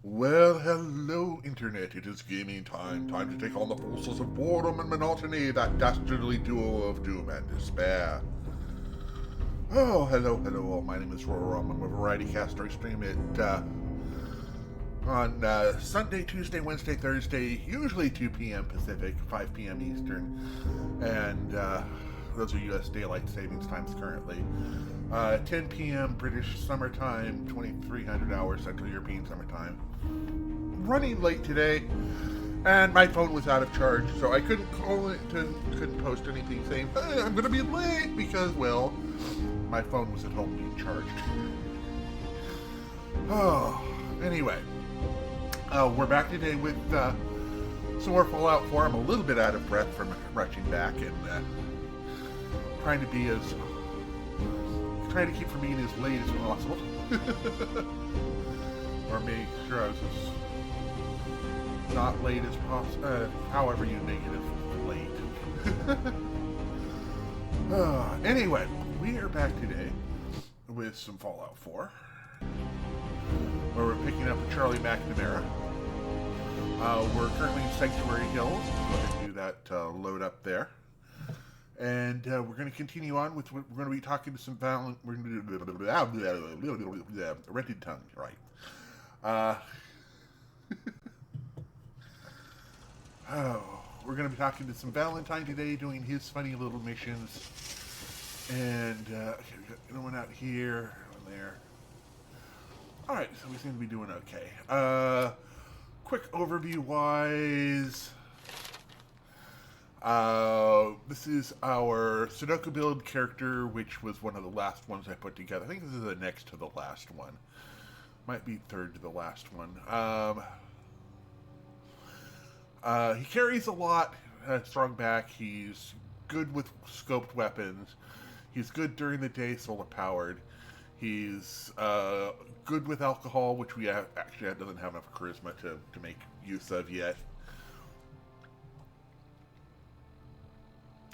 Well, hello, Internet. It is gaming time. Time to take on the forces of boredom and monotony, that dastardly duo of doom and despair. Oh, hello, all. My name is Roram. I'm a variety caster. I stream it on Sunday, Tuesday, Wednesday, Thursday, usually 2 p.m. Pacific, 5 p.m. Eastern. And those are U.S. daylight savings times currently. 10 p.m. British summertime, 2300 hours Central European summertime. Running late today, and my phone was out of charge, so I couldn't call it and couldn't post anything saying, hey, I'm going to be late because, well, my phone was at home being charged. Oh, anyway, we're back today with some more Fallout 4. I'm a little bit out of breath from rushing back and trying to keep from being as late as possible. Or make sure I was as not late as possible. However you make it late. Anyway, we are back today with some Fallout 4. Where we're picking up Charly McNamara. We're currently in Sanctuary Hills. Go ahead and do that load up there. And we're going to continue on with what we're going to be talking to some We're going to do rented tongue, right? We're going to be talking to some Valentine today, doing his funny little missions. And okay, we got one out here, one there. All right, so we seem to be doing okay. Quick overview wise. This is our Sudoku build character, which was one of the last ones I put together. I think this is the next to the last one. Might be third to the last one. He carries a lot, strong back. He's good with scoped weapons. He's good during the day, solar powered. He's good with alcohol, which we actually doesn't have enough charisma to make use of yet.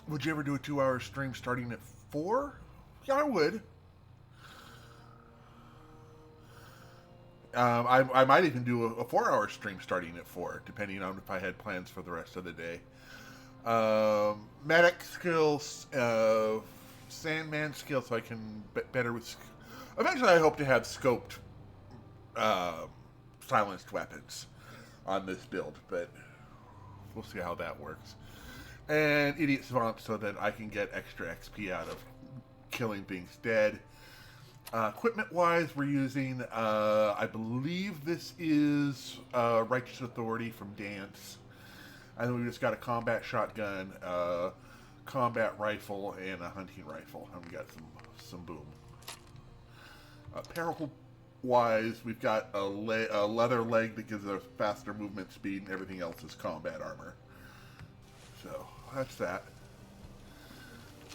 Would you ever do a 2-hour stream starting at 4? Yeah, I would. I might even do a 4-hour stream starting at 4, depending on if I had plans for the rest of the day. Medic skills, Sandman skills, so I can better with. Eventually, I hope to have scoped, silenced weapons on this build, but we'll see how that works. And Idiot Savant, so that I can get extra XP out of killing things dead. Equipment-wise, we're using, I believe this is Righteous Authority from Dance. And then we just got a combat shotgun, combat rifle, and a hunting rifle. And we got some boom. Apparel-wise, we've got a leather leg that gives us faster movement speed, and everything else is combat armor. So, that's that.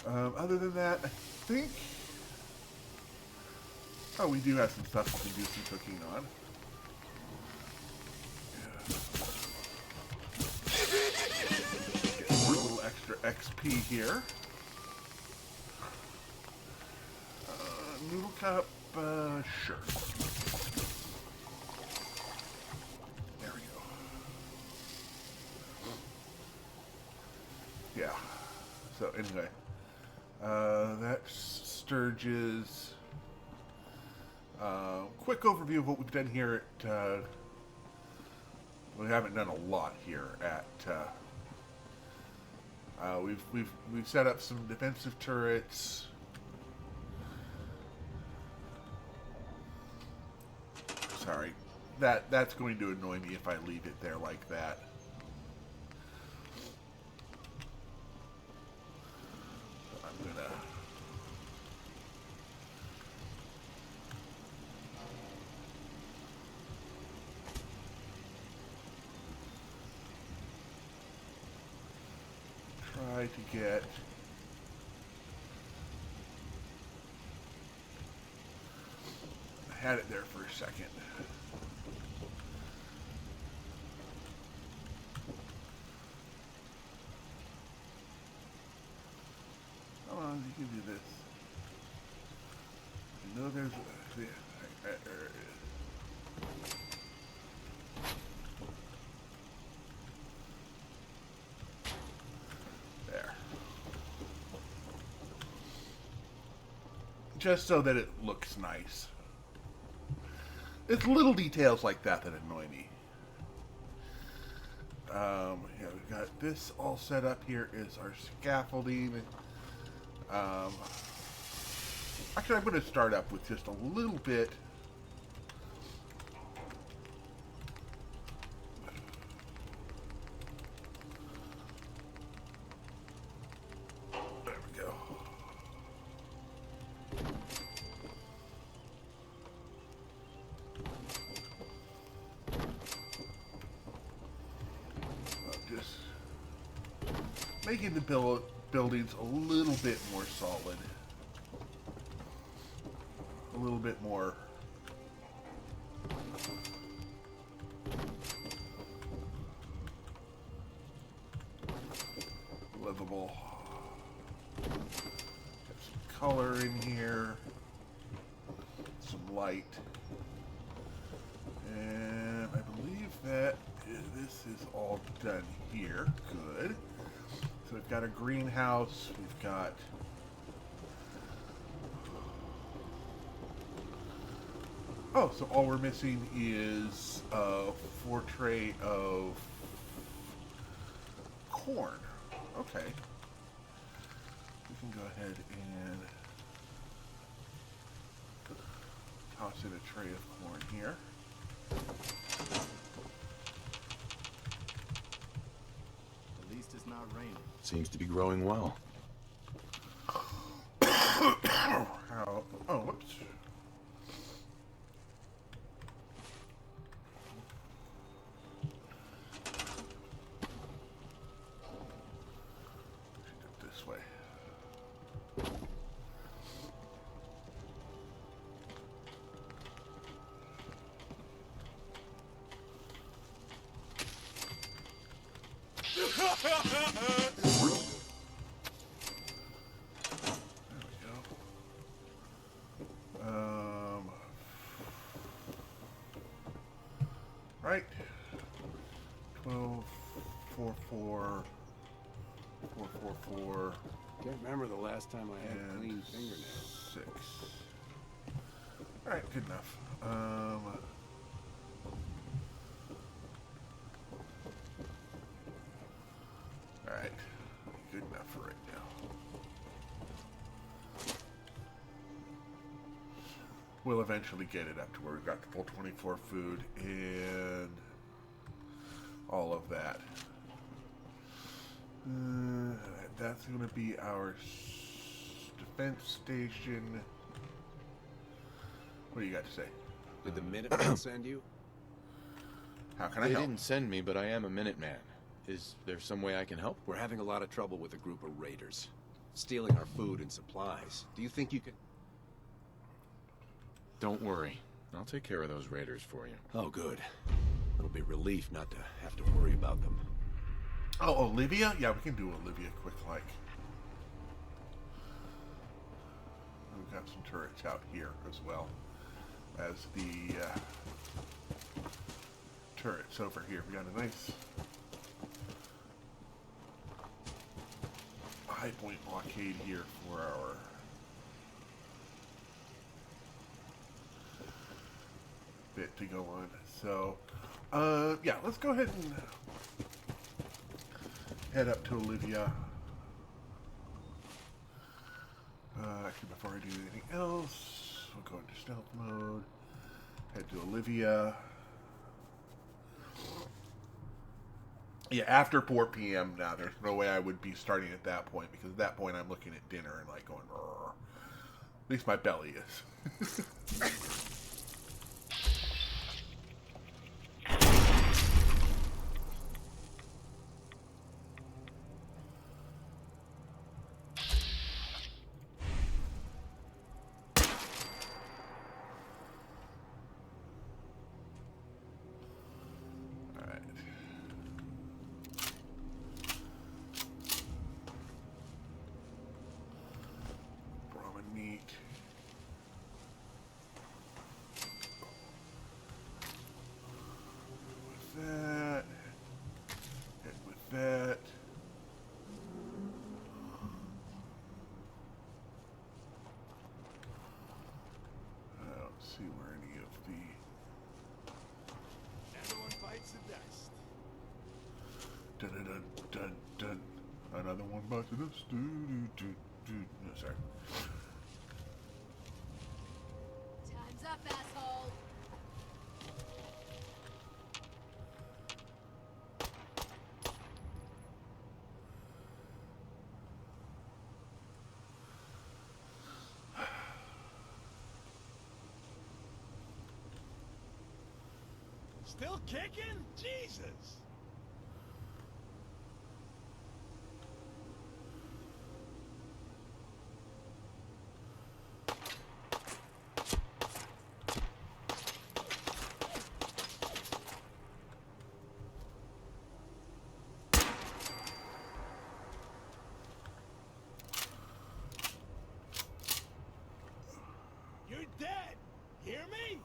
Other than that, I think... Oh, we do have some stuff we can do some cooking on. Get a little extra XP here. Noodle cup, sure. There we go. Yeah. So anyway, that's Sturgis. Quick overview of what we've done here at, we haven't done a lot here at, we've set up some defensive turrets. Sorry, that's going to annoy me if I leave it there like that. I'm gonna... try to get I had it there for a second. Come on, you can do this. You know there's just so that it looks nice. It's little details like that that annoy me. Yeah, we've got this all set up. Here is our scaffolding. Actually, I'm going to start up with just a little bit. Making the buildings a little bit more solid. A little bit more livable. Got some color in here. Some light. And I believe that this is all done here. Good. So we've got a greenhouse, we've got so all we're missing is a 4 tray of corn. Okay. We can go ahead and toss in a tray of corn here. At least it's not raining. Seems to be growing well. Oh, whoops. This way. Right. 12, 4, 4, 4, 4, 4. Can't remember the last time I had And clean fingernails. 6. Alright, good enough. Alright. Good enough for right now. We'll eventually get it up to where we've got the full 24 food and all of that. That's going to be our defense station. What do you got to say? Did the Minutemen send you? How can I They help? didn't send me, but I am a Minuteman. Is there some way I can help? We're having a lot of trouble with a group of raiders. Stealing our food and supplies. Do you think you can... Don't worry. I'll take care of those raiders for you. Oh, good. It'll be relief not to have to worry about them. Oh, Olivia? Yeah, we can do Olivia quick like. We've got some turrets out here as well as the turrets over here. We got a nice high point blockade here for our bit to go on. So, yeah, let's go ahead and head up to Olivia. Actually, before I do anything else, we'll go into stealth mode. Head to Olivia. Yeah, after 4 p.m. now, there's no way I would be starting at that point, because at that point I'm looking at dinner and like going, "Rrr." At least my belly is. See where any of the Everyone bites the dust. dun dun dun dun. Another one bites the dust. No, sorry. Time's up, asshole. Still kicking? Jesus! You're dead! Hear me?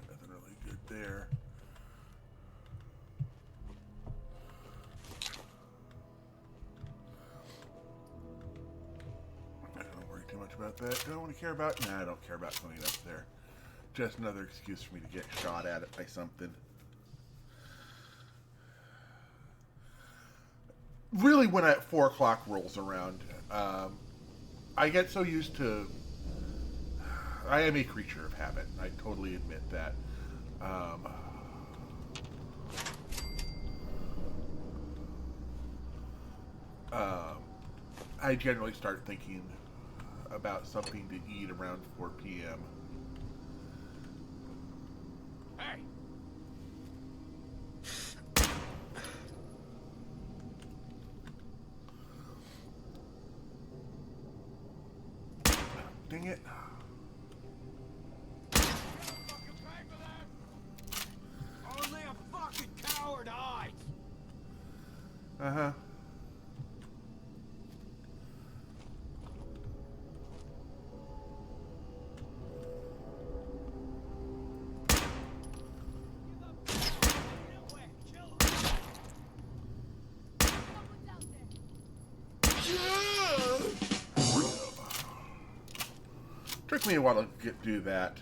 Nothing really good there. I don't worry too much about that. Don't want to care about. Nah, I don't care about cleaning up there. Just another excuse for me to get shot at it by something. Really, when 4 o'clock rolls around, I get so used to. I am a creature of habit. I totally admit that. I generally start thinking about something to eat around 4 p.m. Hey! it. Fucking pay for that. Only a fucking coward hides. Uh-huh. Someone's out there. Took me a while to do that.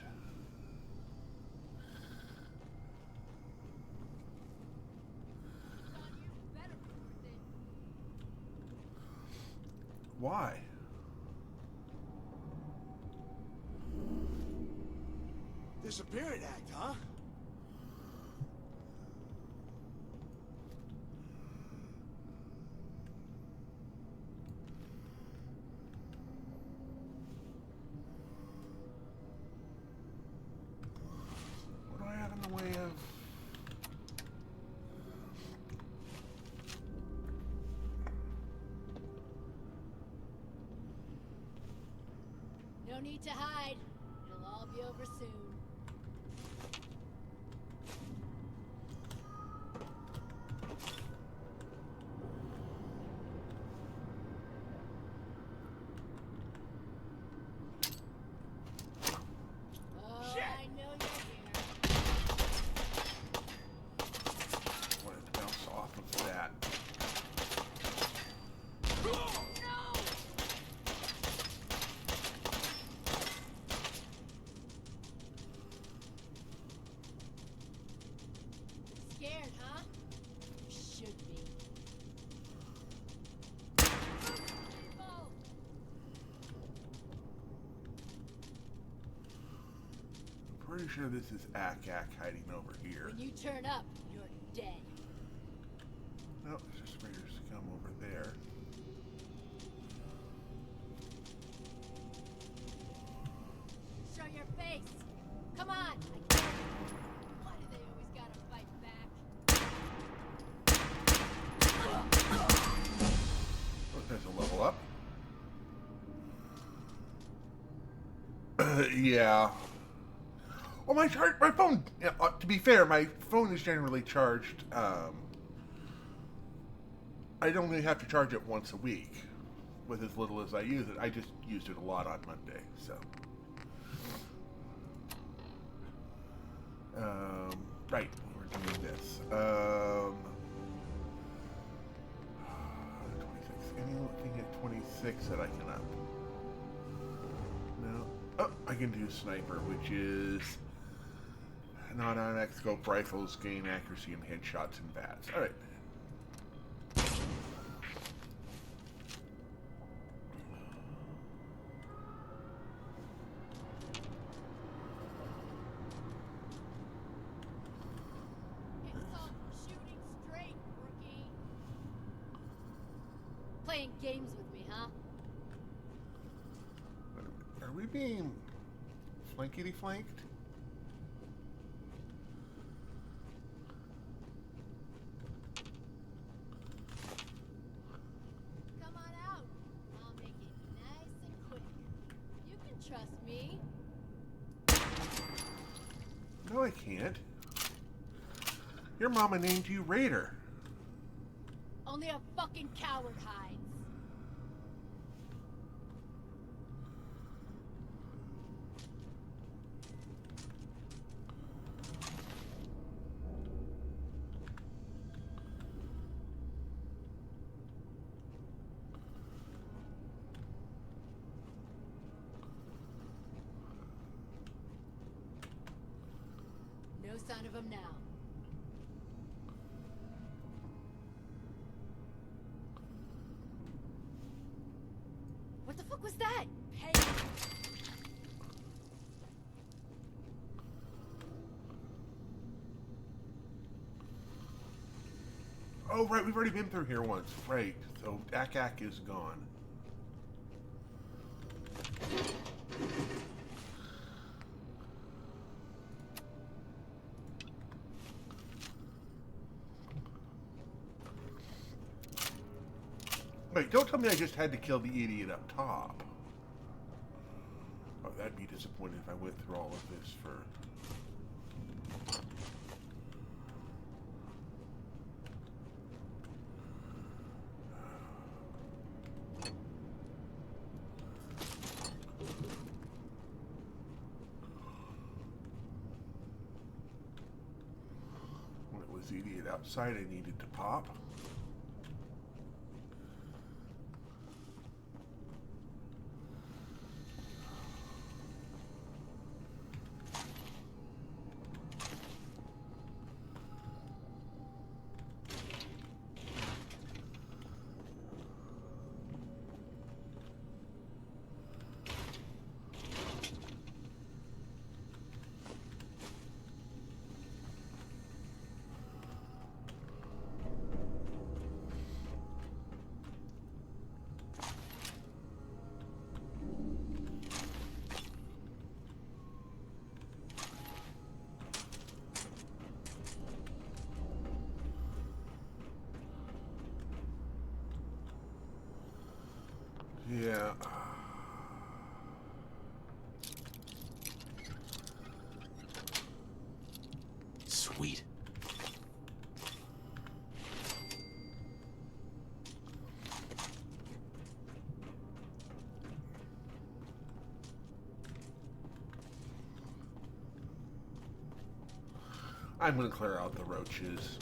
On you better be worth it. Why? Disappearing act, huh? What do I have in the way of? No need to hide. It'll all be over soon. Oh, Shit! I know you're here. I wanted to bounce off of that. No! Scared, huh? You should be. Both. I'm pretty sure this is Ak hiding over here. When you turn up, you're dead. Nope, there's just Raiders scum over there. Show your face. Come on. I can't. Why do they always gotta fight back? Oh, there's a level up. Yeah. Oh, my phone. Yeah, to be fair, my phone is generally charged. I only have to charge it once a week, with as little as I use it. I just used it a lot on Monday, so. Right, we're doing this. 26. Anything at 26 that I can up? No. Oh, I can do sniper, which is non-automatic scope rifles gain accuracy in headshots and bats. All right. It's called shooting straight, rookie. Playing games with me, huh? Are we being flankety-flanked? Come on out. I'll make it nice and quick. You can trust me. No, I can't. Your mama named you Raider. Only a fucking coward hides. No sign of him now. What the fuck was that? Hey. Oh, right, we've already been through here once. Right, so Ak is gone. Wait, don't tell me I just had to kill the idiot up top. I'd be disappointed if I went through all of this for... When it was the idiot outside I needed to pop. Yeah. Sweet. I'm going to clear out the roaches.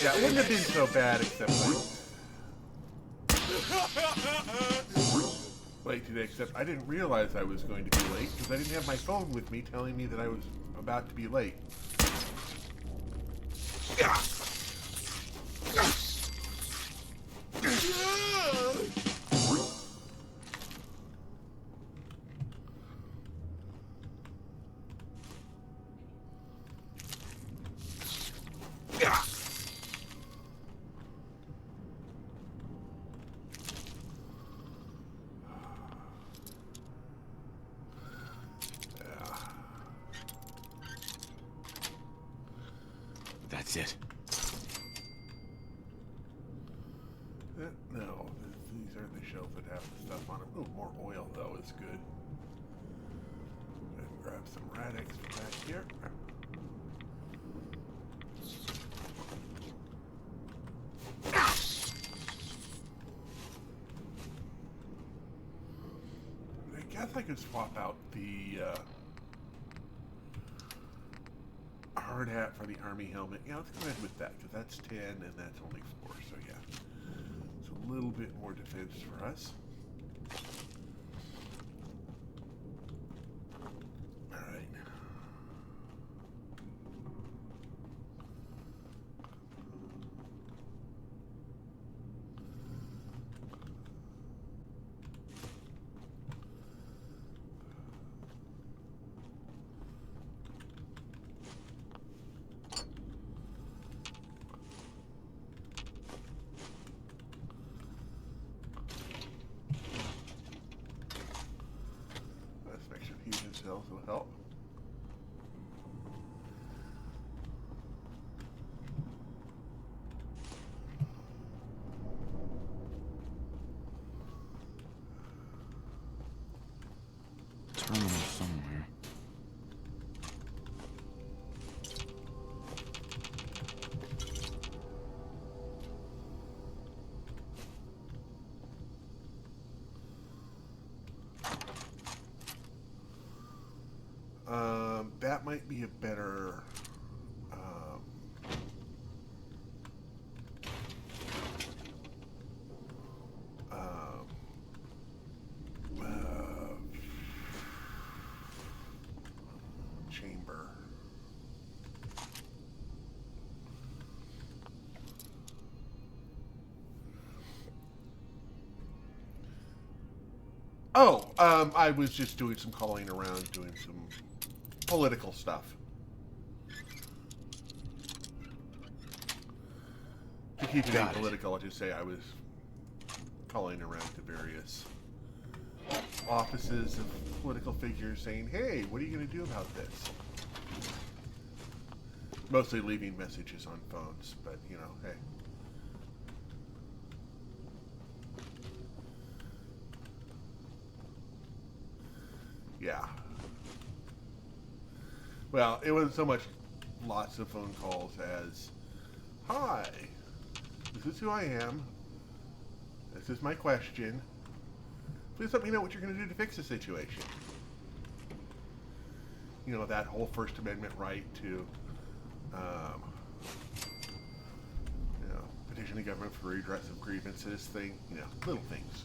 Yeah, it wouldn't have been so bad except late today, except I didn't realize I was going to be late because I didn't have my phone with me telling me that I was about to be late. That's it. No, these are the shelves that have the stuff on them. Oh, more oil though is good. And grab some Radix from back here. I guess I could swap out the hard hat for the army helmet. Yeah, let's go ahead with that because that's 10 and that's only 4. So yeah, it's a little bit more defense for us. All right. Fusion cells will help. Terminal somewhere. That might be a better chamber. Oh, I was just doing some calling around, doing some political stuff. To keep it Got it. apolitical, I'll just say I was calling around to various offices of political figures saying, hey, what are you going to do about this? Mostly leaving messages on phones, but, you know, hey. Yeah. Well, it wasn't so much lots of phone calls as, hi, this is who I am. This is my question. Please let me know what you're going to do to fix the situation. You know, that whole First Amendment right to, you know, petition the government for redress of grievances thing. You know, little things.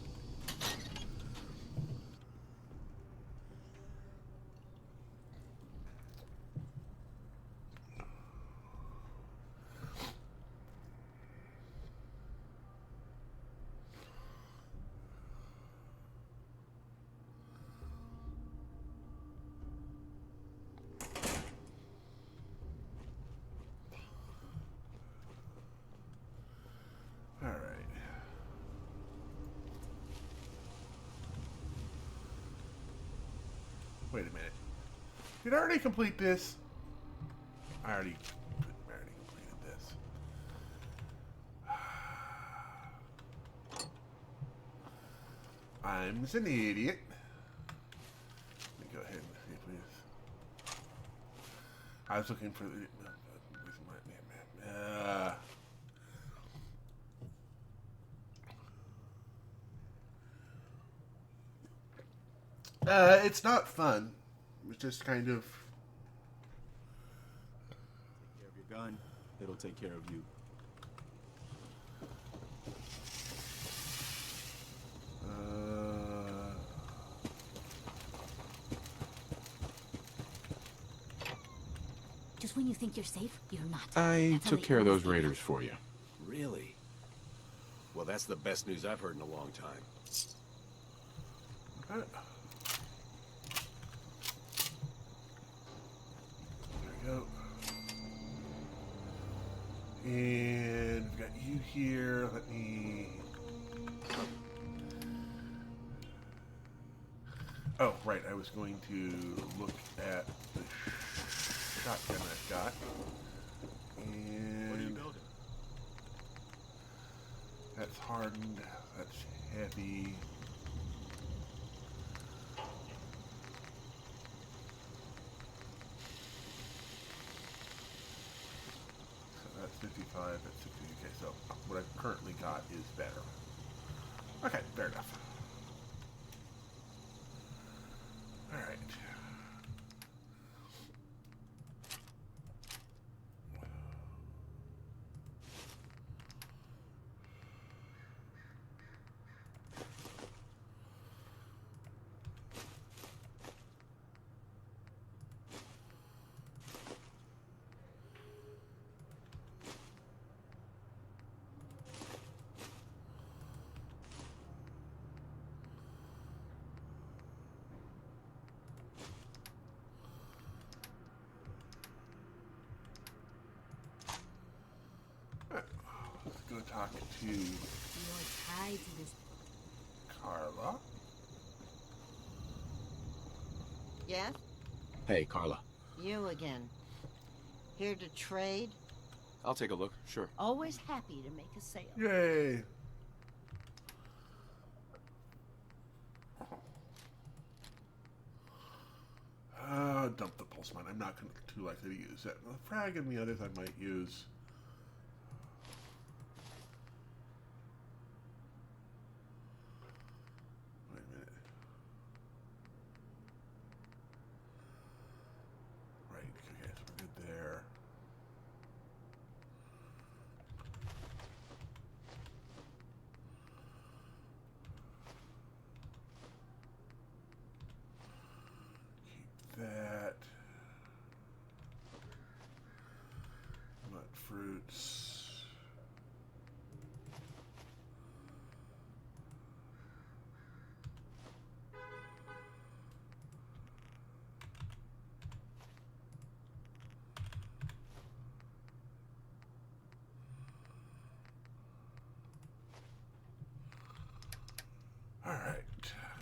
Wait a minute. Did I already complete this? I already completed this. I'm an idiot. Let me go ahead and see, please. I was looking for the... it's not fun. It's just kind of... Take care of your gun. It'll take care of you. Just when you think you're safe, you're not. I That's how took they care of those always raiders for you. Really? Well, that's the best news I've heard in a long time. There we go. And we've got you here. Let me... Oh, right. I was going to look at the shotgun I've got. And... What are you building? That's hardened. That's heavy. So that's 55, that's 60. Okay, so what I've currently got is better. Okay, fair enough. Alright. Let's go talk to You're tied to this. Carla. Yes? Hey, Carla. You again. Here to trade? I'll take a look, sure. Always happy to make a sale. Yay! Dump the pulse mine. I'm not too likely to use it. The frag and the others I might use. Wait a minute. Right, okay, so we're good there. Keep that. Not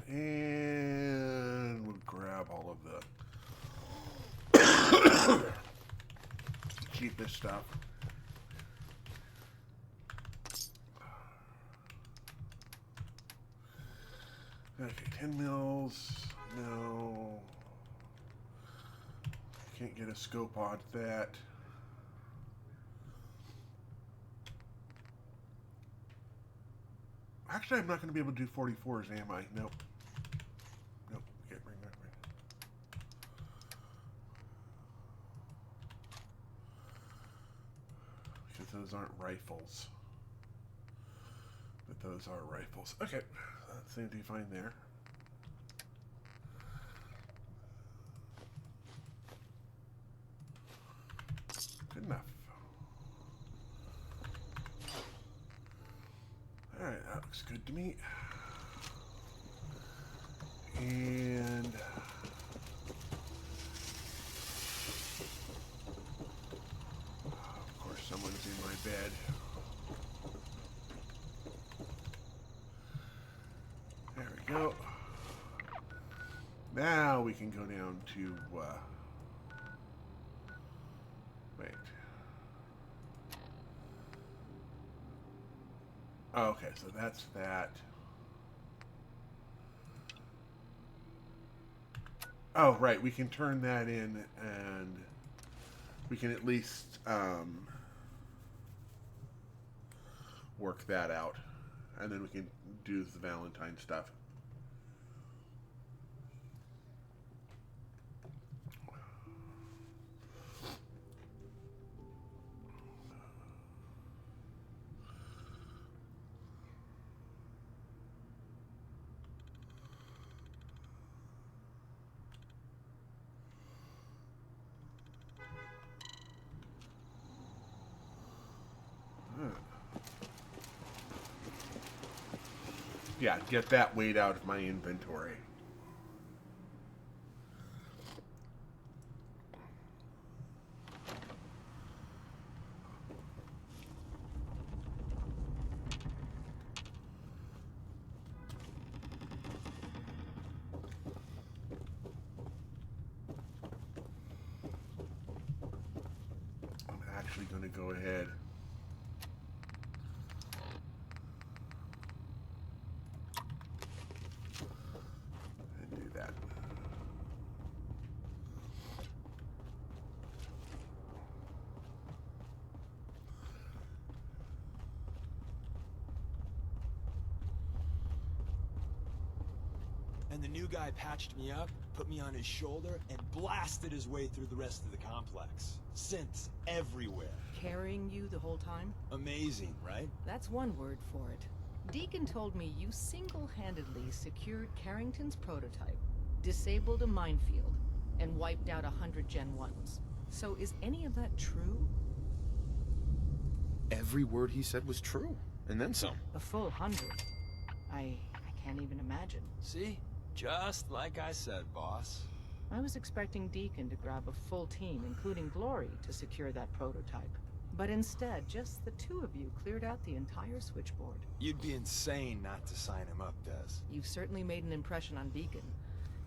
And we'll grab all of the cheapest stuff. Okay, 10 mils. No. Can't get a scope on that. Actually, I'm not going to be able to do 44s, am I? Nope. Nope. Can't bring that right. Because those aren't rifles. But those are rifles. Okay. That's anything fine there. Good enough. Alright, that looks good to me. And of course someone's in my bed. There we go. Now we can go down to wait. Oh, okay, so that's that. Oh, right, we can turn that in and we can at least work that out. And then we can do the Valentine stuff. Yeah, get that weight out of my inventory. I'm actually going to go ahead And the new guy patched me up, put me on his shoulder, and blasted his way through the rest of the complex. Synths everywhere. Carrying you the whole time? Amazing, right? That's one word for it. Deacon told me you single-handedly secured Carrington's prototype, disabled a minefield, and wiped out 100 Gen 1s. So is any of that true? Every word he said was true, and then some. A full 100. I can't even imagine. See? Just like I said, boss. I was expecting Deacon to grab a full team, including Glory, to secure that prototype. But instead, just the two of you cleared out the entire switchboard. You'd be insane not to sign him up, Des. You've certainly made an impression on Deacon.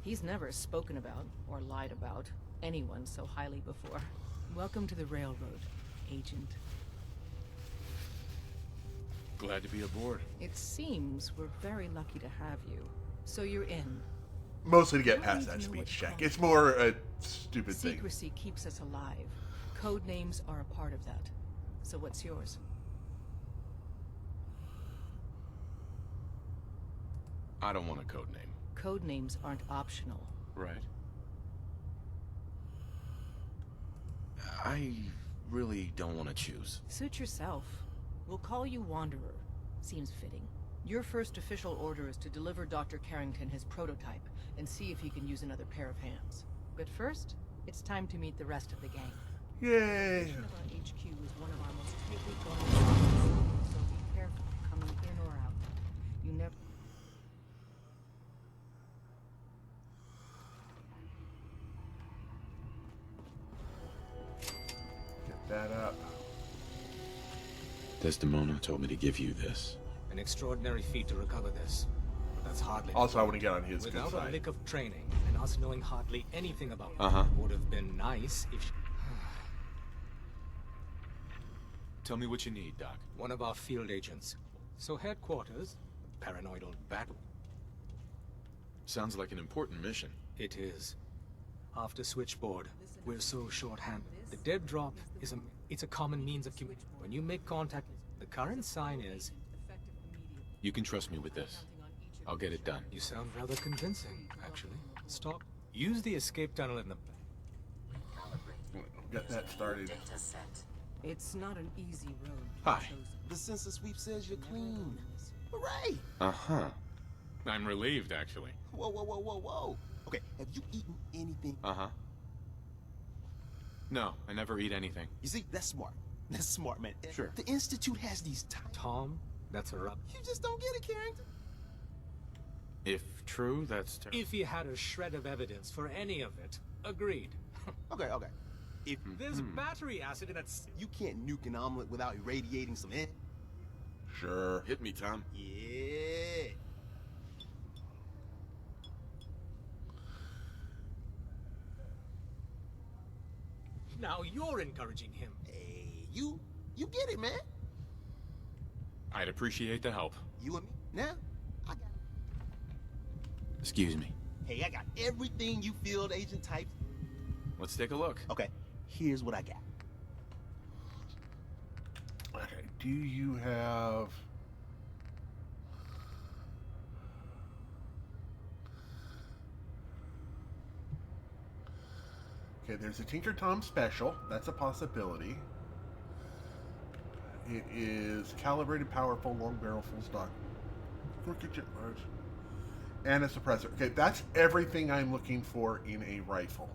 He's never spoken about, or lied about, anyone so highly before. Welcome to the Railroad, Agent. Glad to be aboard. It seems we're very lucky to have you. So you're in. Mostly to get I don't past need that to know speech what check. you It's more a stupid thing. Secrecy keeps us alive. Code names are a part of that. So what's yours? I don't want a code name. Code names aren't optional. Right. I really don't want to choose. Suit yourself. We'll call you Wanderer. Seems fitting. Your first official order is to deliver Dr. Carrington his prototype and see if he can use another pair of hands. But first, it's time to meet the rest of the gang. Yay! The our HQ is one of our most tightly guarded zones, so be careful coming in or out. You never... Get that up. Desdemona told me to give you this. An extraordinary feat to recover this. But that's hardly. Also, I want to get on his good Without a side. lick of training and us knowing hardly anything about her, Uh-huh. would have been nice if she... Tell me what you need, Doc. One of our field agents. So headquarters, paranoidal battle. Sounds like an important mission. It is. After switchboard, we're so short-handed. The dead drop is it's a common means of communication. When you make contact, the current sign is... You can trust me with this. I'll get it done. You sound rather convincing, actually. Stop. Use the escape tunnel in the... Get that started. It's not an easy road. Hi. The census sweep says you're clean. Hooray! Uh-huh. I'm relieved, actually. Whoa, whoa, whoa, whoa, whoa. Okay, have you eaten anything? Uh-huh. No, I never eat anything. You see, that's smart. That's smart, man. Sure. The Institute has these Tom, that's a rub. You just don't get it, Carrington. If true, that's terrible. If he had a shred of evidence for any of it, agreed. Okay, okay. If There's battery acid in that... you can't nuke an omelet without irradiating some air. Sure. Hit me, Tom. Yeah. Now you're encouraging him. Hey, you get it, man. I'd appreciate the help. You and me. Now, I got Excuse me. Hey, I got everything you field agent types. Let's take a look. Okay, here's what I got. Okay, do you have... Okay, there's a Tinker Tom special. That's a possibility. It is calibrated, powerful, long barrel, full stock. Crooked jet large. And a suppressor. Okay, that's everything I'm looking for in a rifle.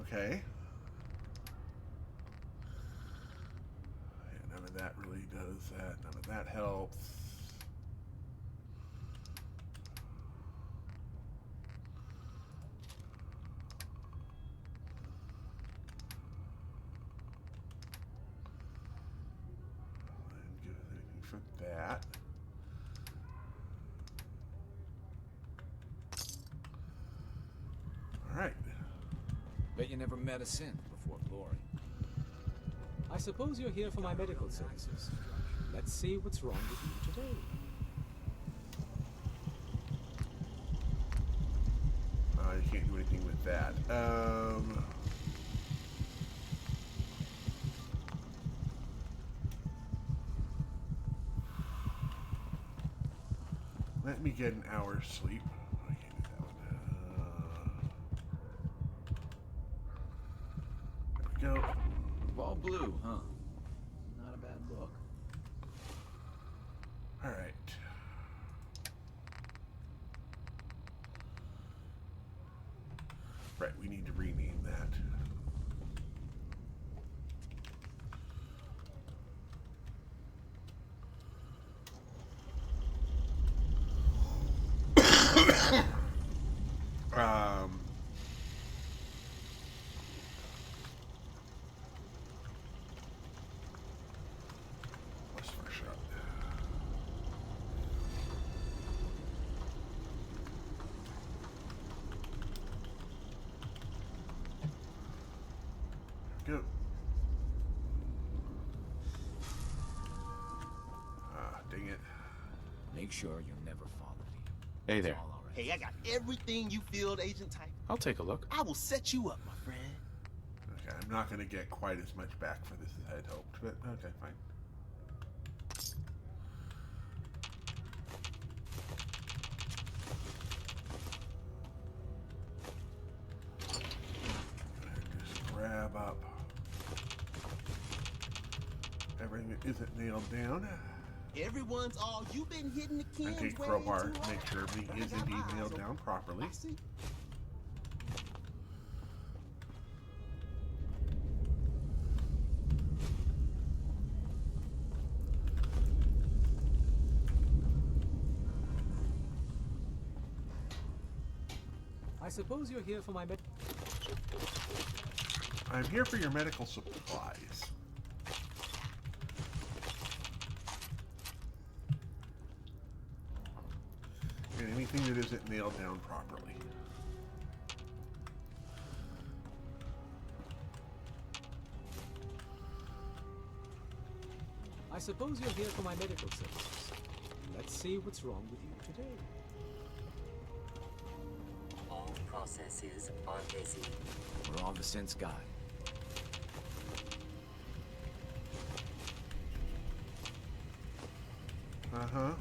Okay. Yeah, none of that really does that. None of that helps. Didn't give us anything for that. All right. Bet you never met a synth before Glory. I suppose you're here for my medical services. Let's see what's wrong with you today. You can't do anything with that. Let me get an hour's sleep. I can't do that one. There we go. All blue, huh? Not a bad look. All right. Right, we need to rename that. What's the first shot? Go. Dang it. Make sure you never follow me. Hey there. All right. Hey, I got everything you field agent type. I'll take a look. I will set you up, my friend. Okay, I'm not going to get quite as much back for this as I'd hoped, but okay, fine. Just grab up everything that isn't nailed down. Everyone's all you've been hitting the And kids. take crowbar, make sure everything is indeed nailed down properly. I see. I suppose you're here for my med... I'm here for your medical supplies. and anything that isn't nailed down properly. I suppose you're here for my medical services. Let's see what's wrong with you today. All processes are busy. We're on the sense guy. Uh-huh.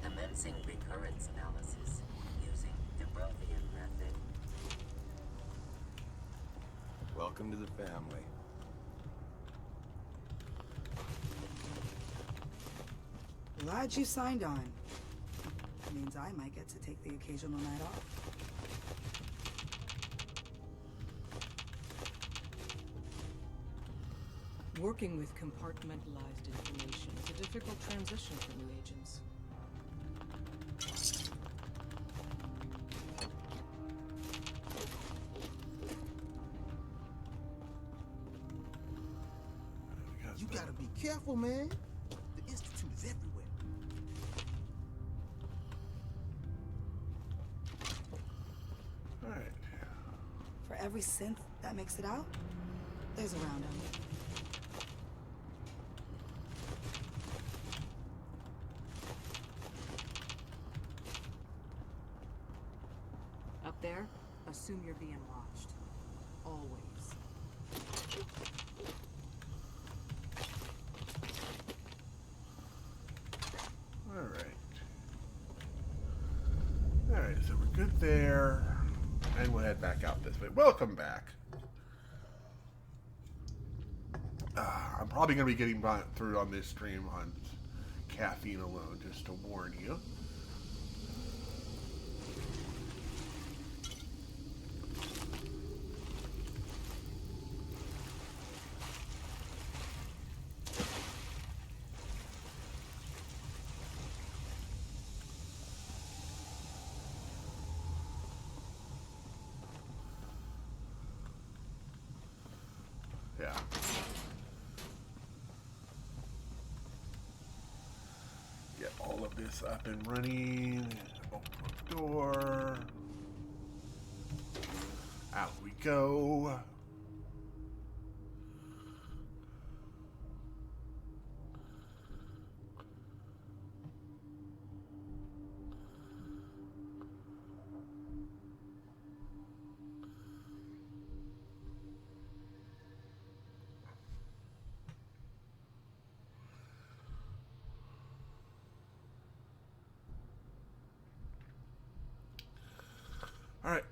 Commencing recurrence analysis using the Brothian method. Welcome to the family. Glad you signed on. Means I might get to take the occasional night off. Working with compartmentalized information is a difficult transition for new agents. You gotta be careful, man. The Institute is everywhere. Alright. For every synth that makes it out, there's a round of it. Up there, assume you're being watched. Always. Alright, so we're good there. And we'll head back out this way. Welcome back. I'm probably going to be getting through on this stream on caffeine alone, just to warn you. Yeah. Get all of this up and running. Open the door. Out we go. Alright.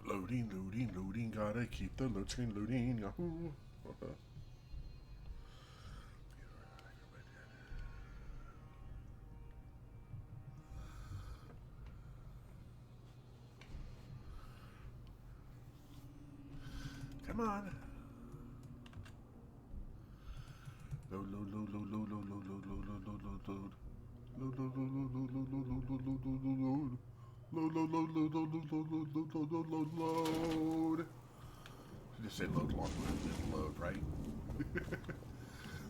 Loading, loading, loading. Gotta keep the load screen loading. Yahoo. Come on. Load, load, load, load, load, load, load, load, load, load, load, load, load. Load, load, load, load, load, load, load, load, load, load, load, load. Load, load, load, load, load, load, load, load, load, load, load. Just say load long, load, right?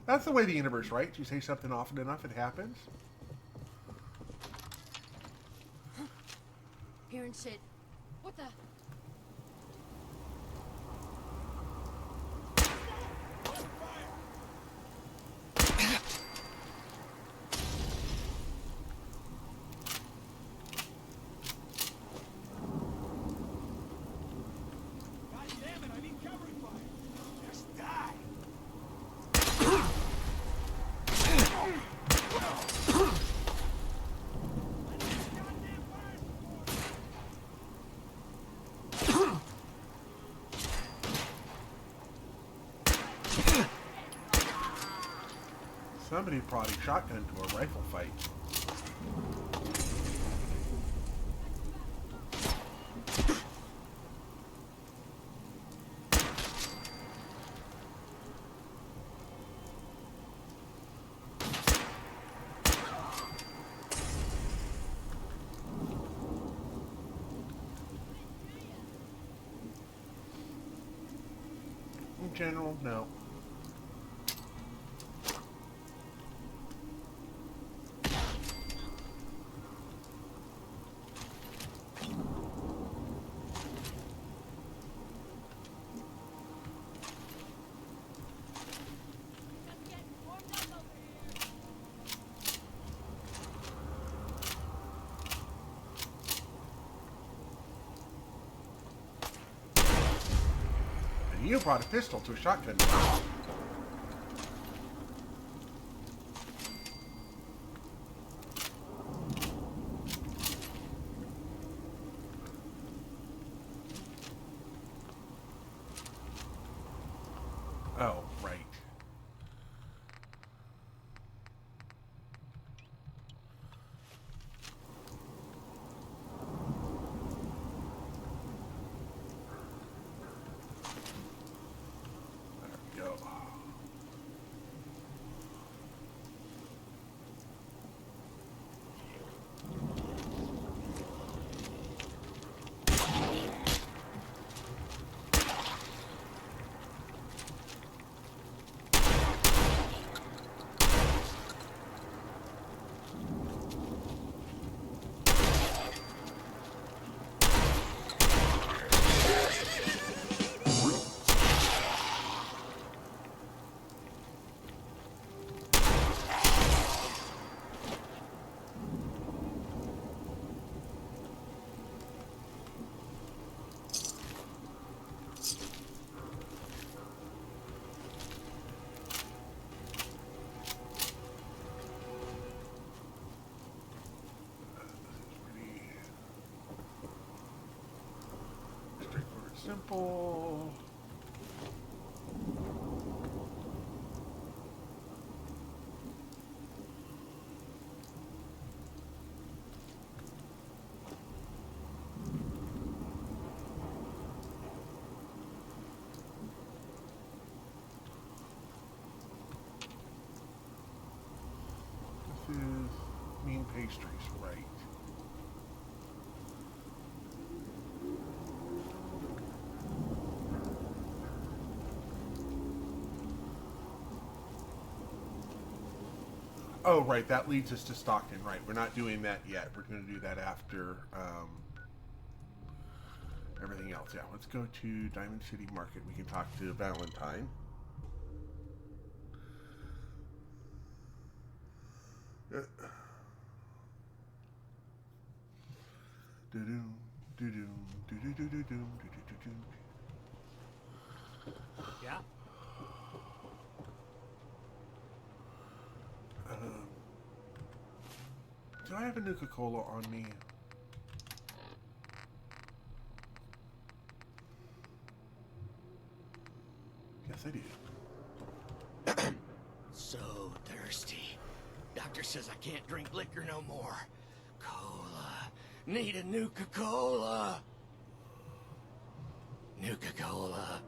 That's the way the universe writes. You say something often enough, it happens. Hearing shit. What the? Somebody brought a shotgun to a rifle fight. In general, no. you brought a pistol to a shotgun. Oh, right. There we go. Straightforward, simple. This is mean pastries, right? Oh, right, that leads us to Stockton, right. We're not doing that yet. We're going to do that after everything else. Yeah, let's go to Diamond City Market. We can talk to Valentine. Yeah? Do I have a Nuka-Cola on me? Yes, I do. So thirsty. Doctor says I can't drink liquor no more. Cola. Need a Nuka-Cola. Nuka-Cola.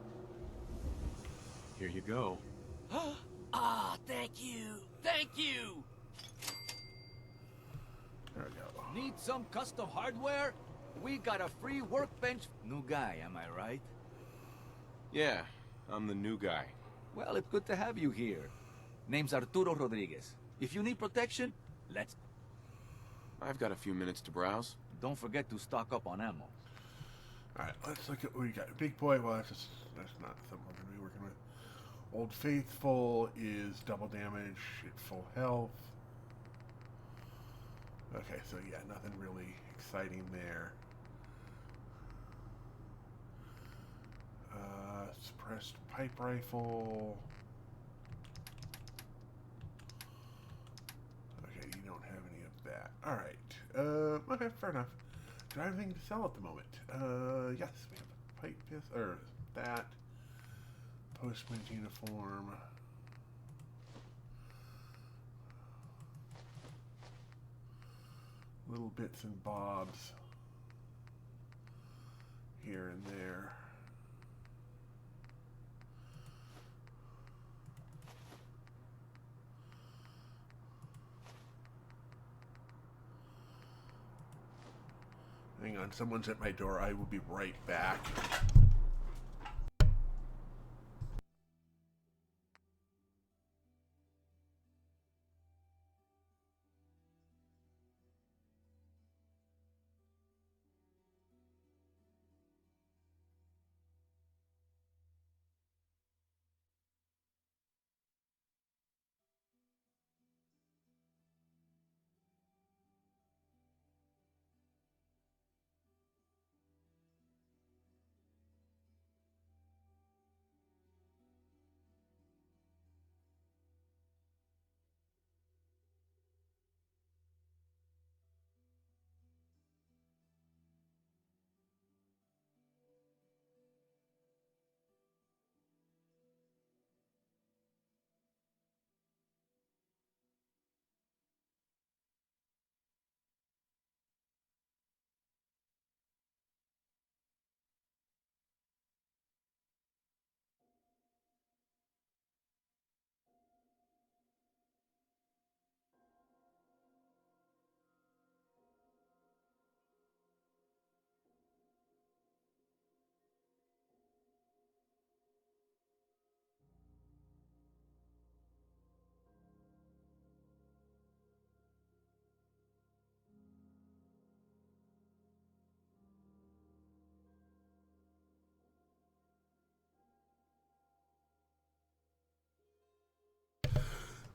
Here you go. Ah, thank you. Thank you. There we go. Need some custom hardware? We got a free workbench. New guy, am I right? Yeah, I'm the new guy. Well, it's good to have you here. Name's Arturo Rodriguez. If you need protection, let's... I've got a few minutes to browse. Don't forget to stock up on ammo. Alright, let's look at what we got. Big boy, well, that's not something we're going to be working with. Old Faithful is double damage at full health. Okay, so yeah, nothing really exciting there. Suppressed pipe rifle. Okay, you don't have any of that. Alright, okay, fair enough. Do I have anything to sell at the moment? Yes, we have a pipe pistol, or that. Postman's uniform. Little bits and bobs here and there. Hang on, someone's at my door. I will be right back.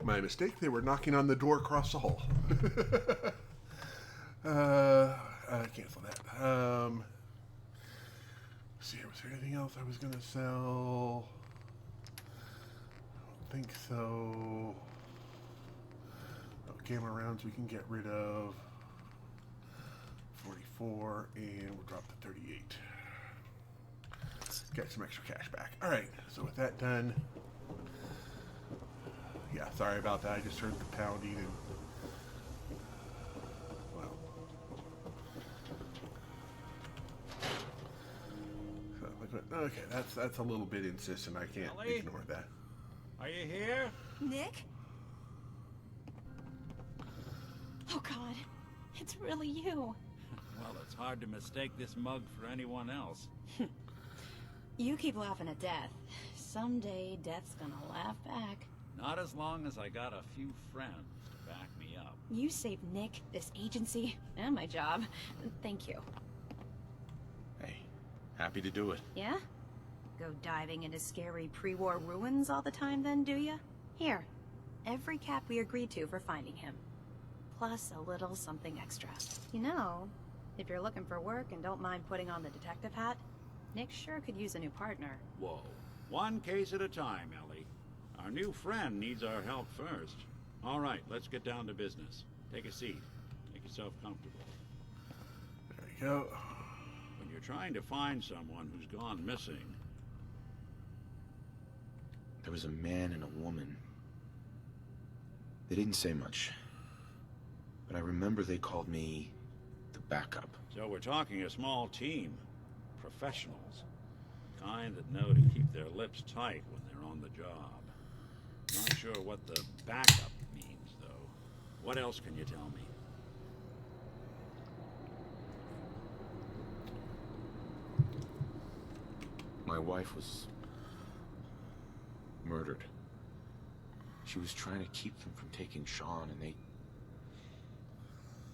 My mistake, they were knocking on the door across the hall. Cancel that. Let's see here, was there anything else I was going to sell? I don't think so. Oh, gamma rounds we can get rid of. 44, and we'll drop to 38. Get some extra cash back. Alright, so with that done, yeah, sorry about that. I just heard the pounding and, well. So, okay, that's a little bit insistent. I can't ignore that. Are you here? Nick? Oh God, it's really you. Well, it's hard to mistake this mug for anyone else. You keep laughing at death. Someday, death's gonna laugh back. Not as long as I got a few friends to back me up. You saved Nick, this agency, and my job. Thank you. Hey, happy to do it. Yeah? Go diving into scary pre-war ruins all the time then, do ya? Here, every cap we agreed to for finding him. Plus a little something extra. You know, if you're looking for work and don't mind putting on the detective hat, Nick sure could use a new partner. Whoa. One case at a time, Ellie. Our new friend needs our help first. All right, let's get down to business. Take a seat. Make yourself comfortable. There you go. When you're trying to find someone who's gone missing... There was a man and a woman. They didn't say much. But I remember they called me the backup. So we're talking a small team. Professionals. Kind that know to keep their lips tight when they're on the job. Not sure what the backup means, though. What else can you tell me? My wife was murdered. She was trying to keep them from taking Sean, and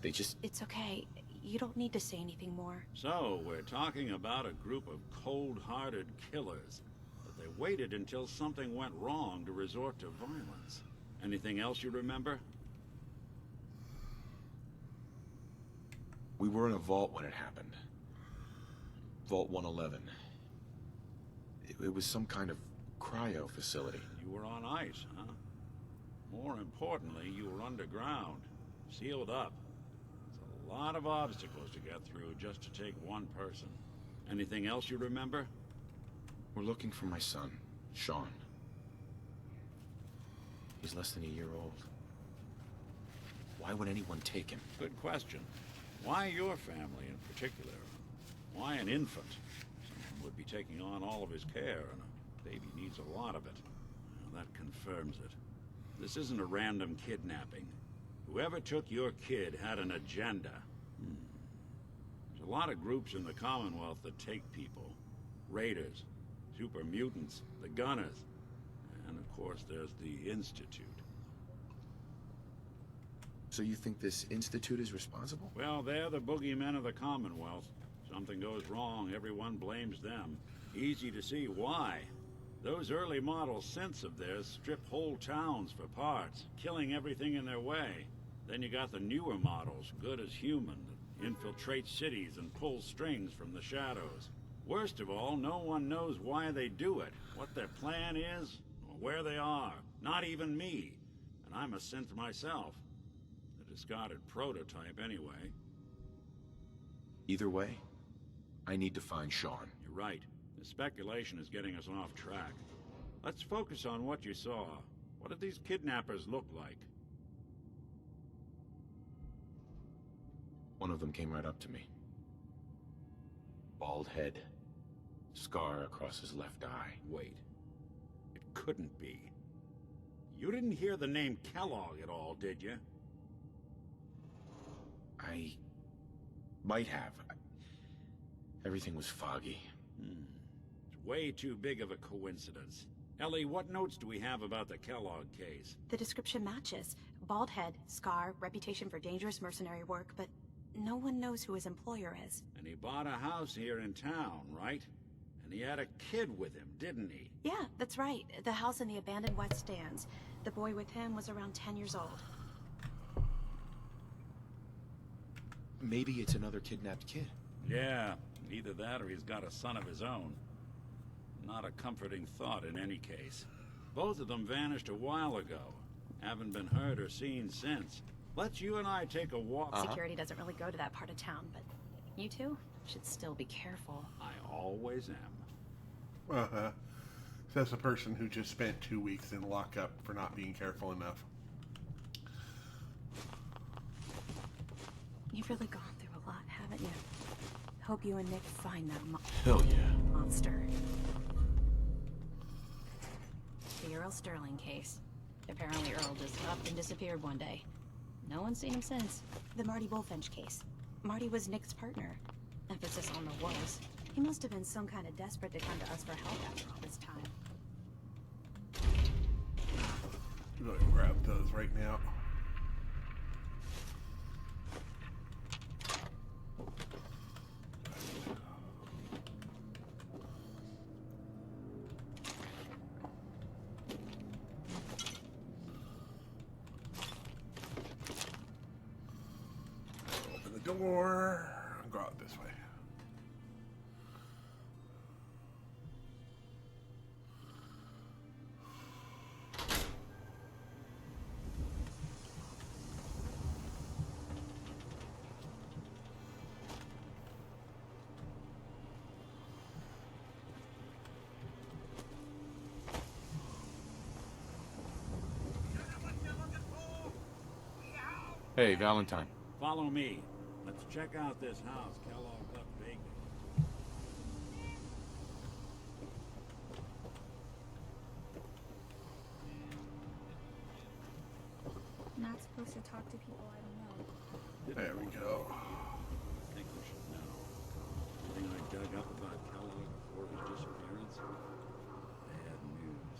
they just... It's okay. You don't need to say anything more. So, we're talking about a group of cold-hearted killers. But they waited until something went wrong to resort to violence. Anything else you remember? We were in a vault when it happened. Vault 111. It was some kind of cryo facility. You were on ice, huh? More importantly, you were underground. Sealed up. A lot of obstacles to get through just to take one person. Anything else you remember? We're looking for my son, Sean. He's less than a year old. Why would anyone take him? Good question. Why your family in particular? Why an infant? Someone would be taking on all of his care, and a baby needs a lot of it. Well, that confirms it. This isn't a random kidnapping. Whoever took your kid had an agenda. There's a lot of groups in the Commonwealth that take people. Raiders, super mutants, the Gunners, and of course there's the Institute. So you think this Institute is responsible? Well, they're the boogeymen of the Commonwealth. Something goes wrong, everyone blames them. Easy to see why. Those early model synths of theirs strip whole towns for parts, killing everything in their way. Then you got the newer models, good as human, that infiltrate cities and pull strings from the shadows. Worst of all, no one knows why they do it, what their plan is, or where they are. Not even me. And I'm a synth myself. A discarded prototype anyway. Either way, I need to find Sean. You're right. The speculation is getting us off track. Let's focus on what you saw. What did these kidnappers look like? One of them came right up to me. Bald head. Scar across his left eye. Wait. It couldn't be. You didn't hear the name Kellogg at all, did you? I might have. Everything was foggy. It's way too big of a coincidence. Ellie, what notes do we have about the Kellogg case? The description matches. Bald head, scar, reputation for dangerous mercenary work, but no one knows who his employer is. And he bought a house here in town, right? And he had a kid with him, didn't he? Yeah, that's right. The house in the abandoned West Stands. The boy with him was around 10 years old. Maybe it's another kidnapped kid. Yeah, either that or he's got a son of his own. Not a comforting thought in any case. Both of them vanished a while ago. Haven't been heard or seen since. Let's you and I take a walk. Security doesn't really go to that part of town, but you two should still be careful. I always am. Uh-huh. Says the person who just spent 2 weeks in lockup for not being careful enough. You've really gone through a lot, haven't you? Hope you and Nick find that Hell yeah. monster. The Earl Sterling case. Apparently Earl just up and disappeared one day. No one's seen him since. The Marty Bullfinch case. Marty was Nick's partner. Emphasis on the was. He must have been some kind of desperate to come to us for help after all this time. I'm going to grab those right now. Open the door. Go out this way. Hey, Valentine. Follow me. Let's check out this house Kellogg left vacant. Not supposed to talk to people I don't know. There we go. I think we should know. The thing I dug up about Kellogg before his disappearance? Bad news.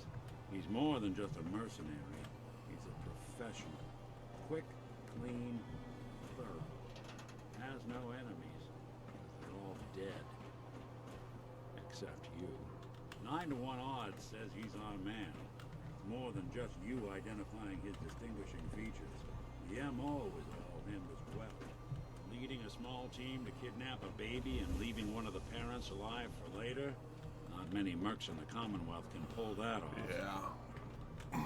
He's more than just a mercenary. He's a professional. Quick, clean, thorough. Has no enemies. They're all dead. Except you. 9 to 1 odds says he's our man. More than just you identifying his distinguishing features. The MO is all him as well. Leading a small team to kidnap a baby and leaving one of the parents alive for later? Not many mercs in the Commonwealth can pull that off. Yeah.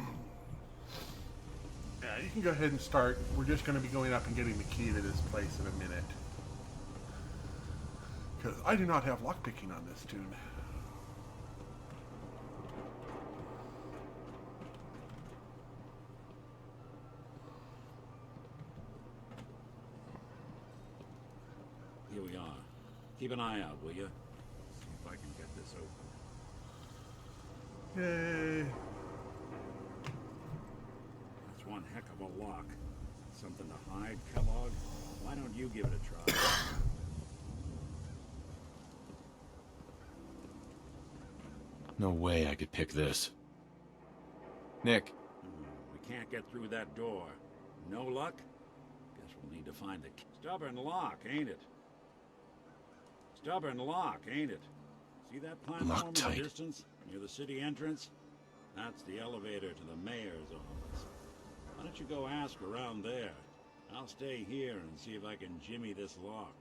Yeah, you can go ahead and start. We're just going to be going up and getting the key to this place in a minute. Because I do not have lockpicking on this tune. Here we are. Keep an eye out, will you? See if I can get this open. Yay. That's one heck of a lock. Something to hide, Kellogg? Why don't you give it a try? No way I could pick this. Nick. We can't get through that door. No luck? Guess we'll need to find the key. Stubborn lock, ain't it? Stubborn lock, ain't it? See that platform in the distance, near the city entrance? That's the elevator to the mayor's office. Why don't you go ask around there? I'll stay here and see if I can jimmy this lock.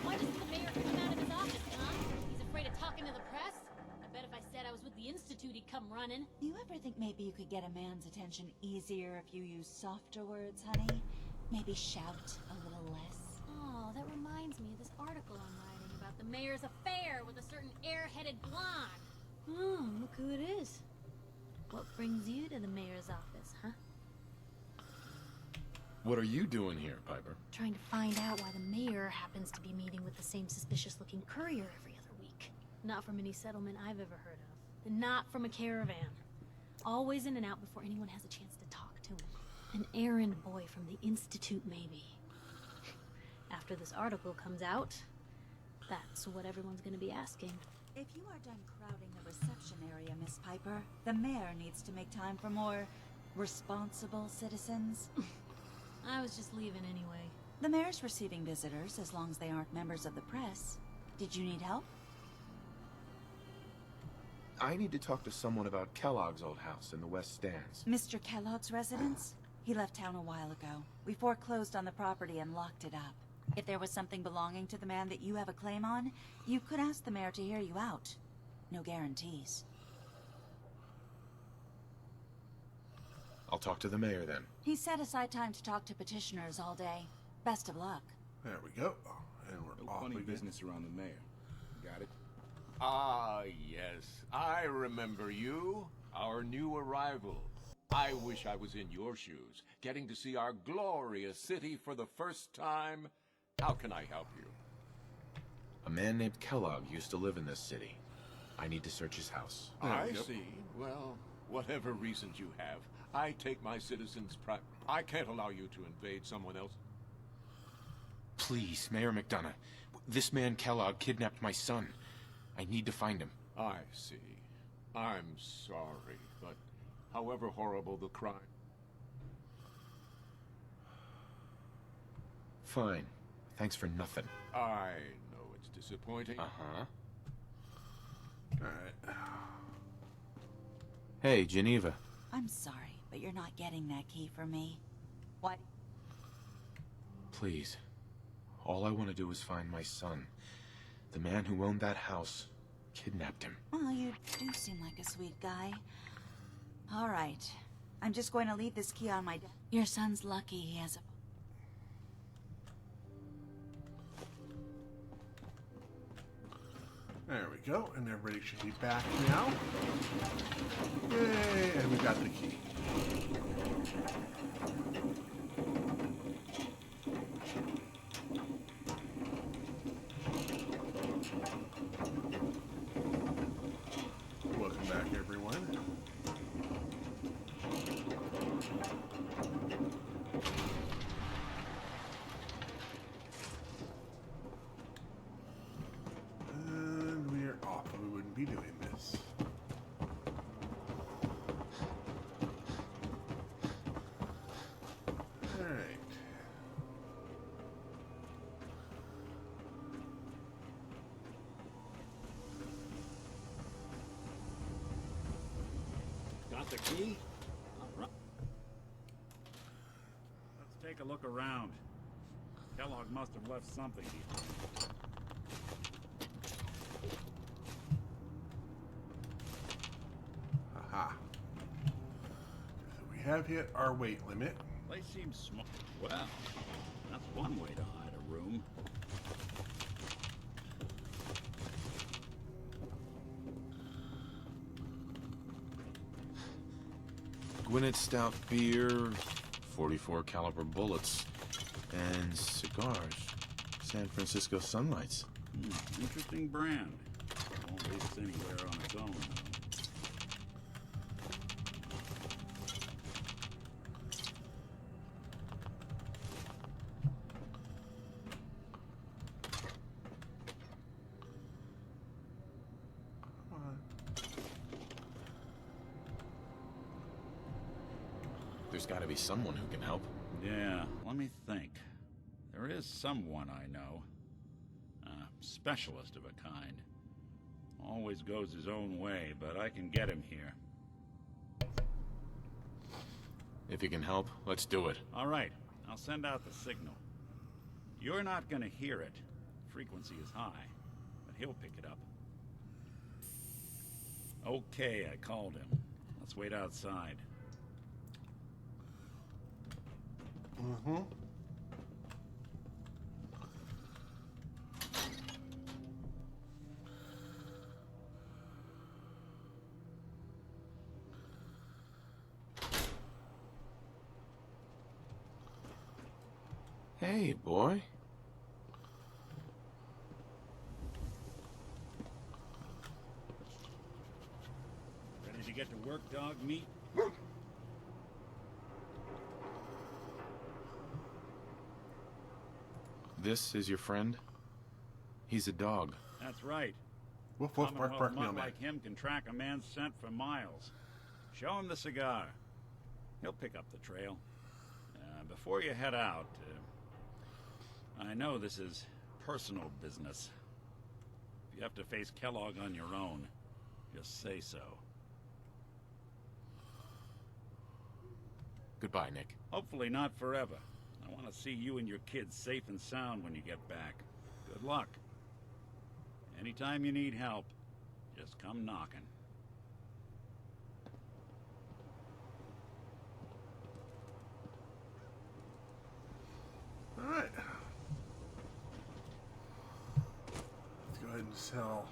Why doesn't the mayor come out of his office, huh? He's afraid of talking to the press? I bet if I said I was with the Institute, he'd come running. You ever think maybe you could get a man's attention easier if you use softer words, honey? Maybe shout a little less. Oh, that reminds me of this article I'm writing about the mayor's affair with a certain airheaded blonde. Oh, look who it is. What brings you to the mayor's office, huh? What are you doing here, Piper? Trying to find out why the mayor happens to be meeting with the same suspicious-looking courier every other week. Not from any settlement I've ever heard of. And not from a caravan. Always in and out before anyone has a chance to talk to him. An errand boy from the Institute, maybe. After this article comes out, that's what everyone's gonna be asking. If you are done crowding the reception area, Miss Piper, the mayor needs to make time for more responsible citizens. I was just leaving anyway. The mayor's receiving visitors as long as they aren't members of the press. Did you need help? I need to talk to someone about Kellogg's old house in the West Stands. Mr. Kellogg's residence? He left town a while ago. We foreclosed on the property and locked it up. If there was something belonging to the man that you have a claim on, you could ask the mayor to hear you out. No guarantees. I'll talk to the mayor then. He set aside time to talk to petitioners all day. Best of luck. There we go. And we're No off funny again. business around the mayor. Got it? Ah, yes. I remember you. Our new arrival. I wish I was in your shoes, getting to see our glorious city for the first time. How can I help you? A man named Kellogg used to live in this city. I need to search his house. I see. Well, whatever reasons you have, I take my citizens' I can't allow you to invade someone else. Please, Mayor McDonough. This man Kellogg kidnapped my son. I need to find him. I see. I'm sorry, but however horrible the crime... Fine. Thanks for nothing. I know it's disappointing. Uh-huh. Alright. Hey, Geneva. I'm sorry, but you're not getting that key from me. What? Please. All I want to do is find my son. The man who owned that house kidnapped him. Well, you do seem like a sweet guy. All right. I'm just going to leave this key on my desk. Your son's lucky he has a... There we go, and everybody should be back now. Yay, and we got the key. Welcome back, everyone. And we are off. We wouldn't be doing this. Alright. Got the key? All right. Let's take a look around. Kellogg must have left something here. Aha. So we have hit our weight limit. Place seems small. Well, that's one way to hide a room. Gwinnett Stout beer, 44 caliber bullets, and cigars. San Francisco Sunlights. Interesting brand. Won't leave us anywhere on its own, though. There's gotta be someone who can help. Yeah, let me think. There is someone I know. A specialist of a kind. Always goes his own way, but I can get him here. If you can help, let's do it. All right, I'll send out the signal. You're not gonna hear it. Frequency is high, but he'll pick it up. Okay, I called him. Let's wait outside. Hey, boy. Ready to get to work, dog meat? This is your friend? He's a dog. That's right. Woof woof, bark bark, Commonwealth mutt mailman. like him can track a man's scent for miles. Show him the cigar. He'll pick up the trail. Before you head out, I know this is personal business. If you have to face Kellogg on your own, just say so. Goodbye, Nick. Hopefully not forever. I want to see you and your kids safe and sound when you get back. Good luck. Anytime you need help, just come knocking. Alright. Let's go ahead and sell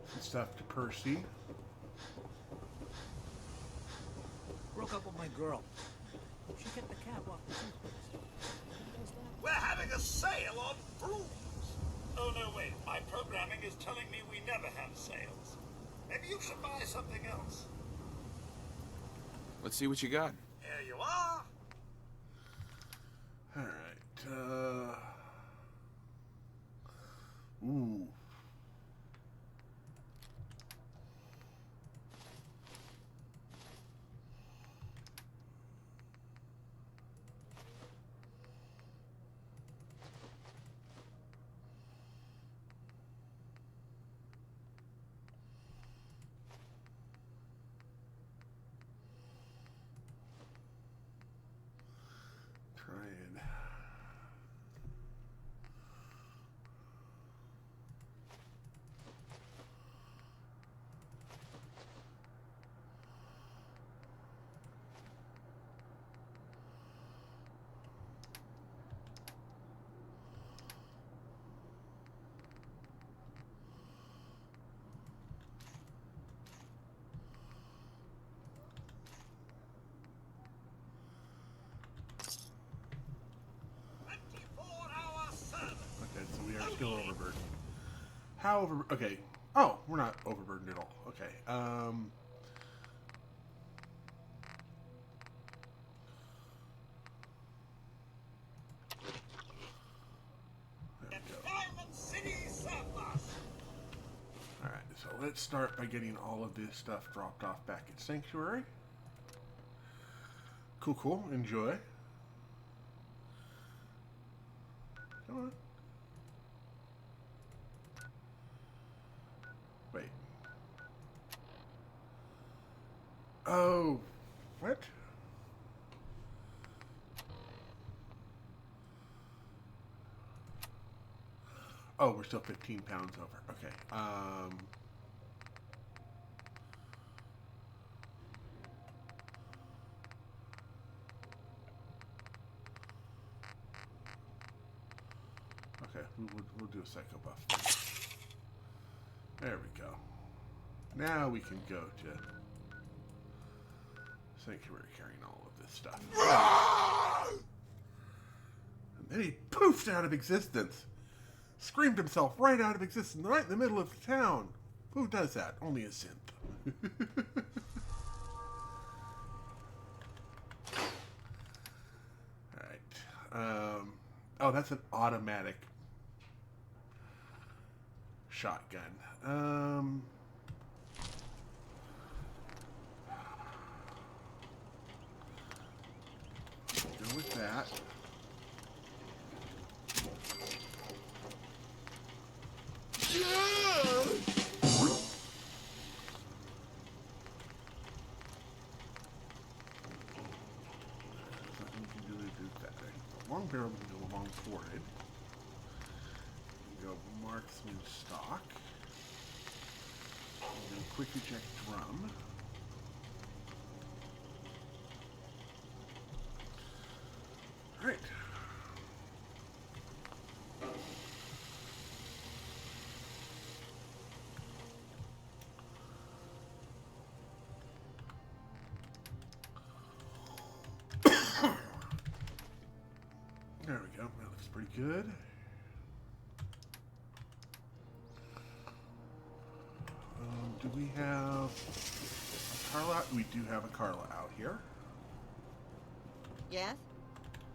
some stuff to Percy. Broke up with my girl. She kept the cab off the toothpaste. We're having a sale on brooms. Oh, no, wait. My programming is telling me we never have sales. Maybe you should buy something else. Let's see what you got. Here you are. Alright, ooh. Trying. Okay, so we are still overburdened. How over? Okay. Oh, we're not overburdened at all. Okay. There we go. Diamond City surplus. All right. So let's start by getting all of this stuff dropped off back at Sanctuary. Cool, cool. Enjoy. Come on. Wait. Oh, what? Oh, we're still 15 pounds over. Okay. Okay, we'll do a psycho buff. There we go. Now we can go to Sanctuary carrying all of this stuff. And then he poofed out of existence. Screamed himself right out of existence, right in the middle of the town. Who does that? Only a synth. Alright. Oh, that's an automatic shotgun. Go with that. Long barrel can go along forward. Go marksman stock. I'm going to quick eject drum. Alright. good. Do we have a Carla? We do have a Carla out here. Yes?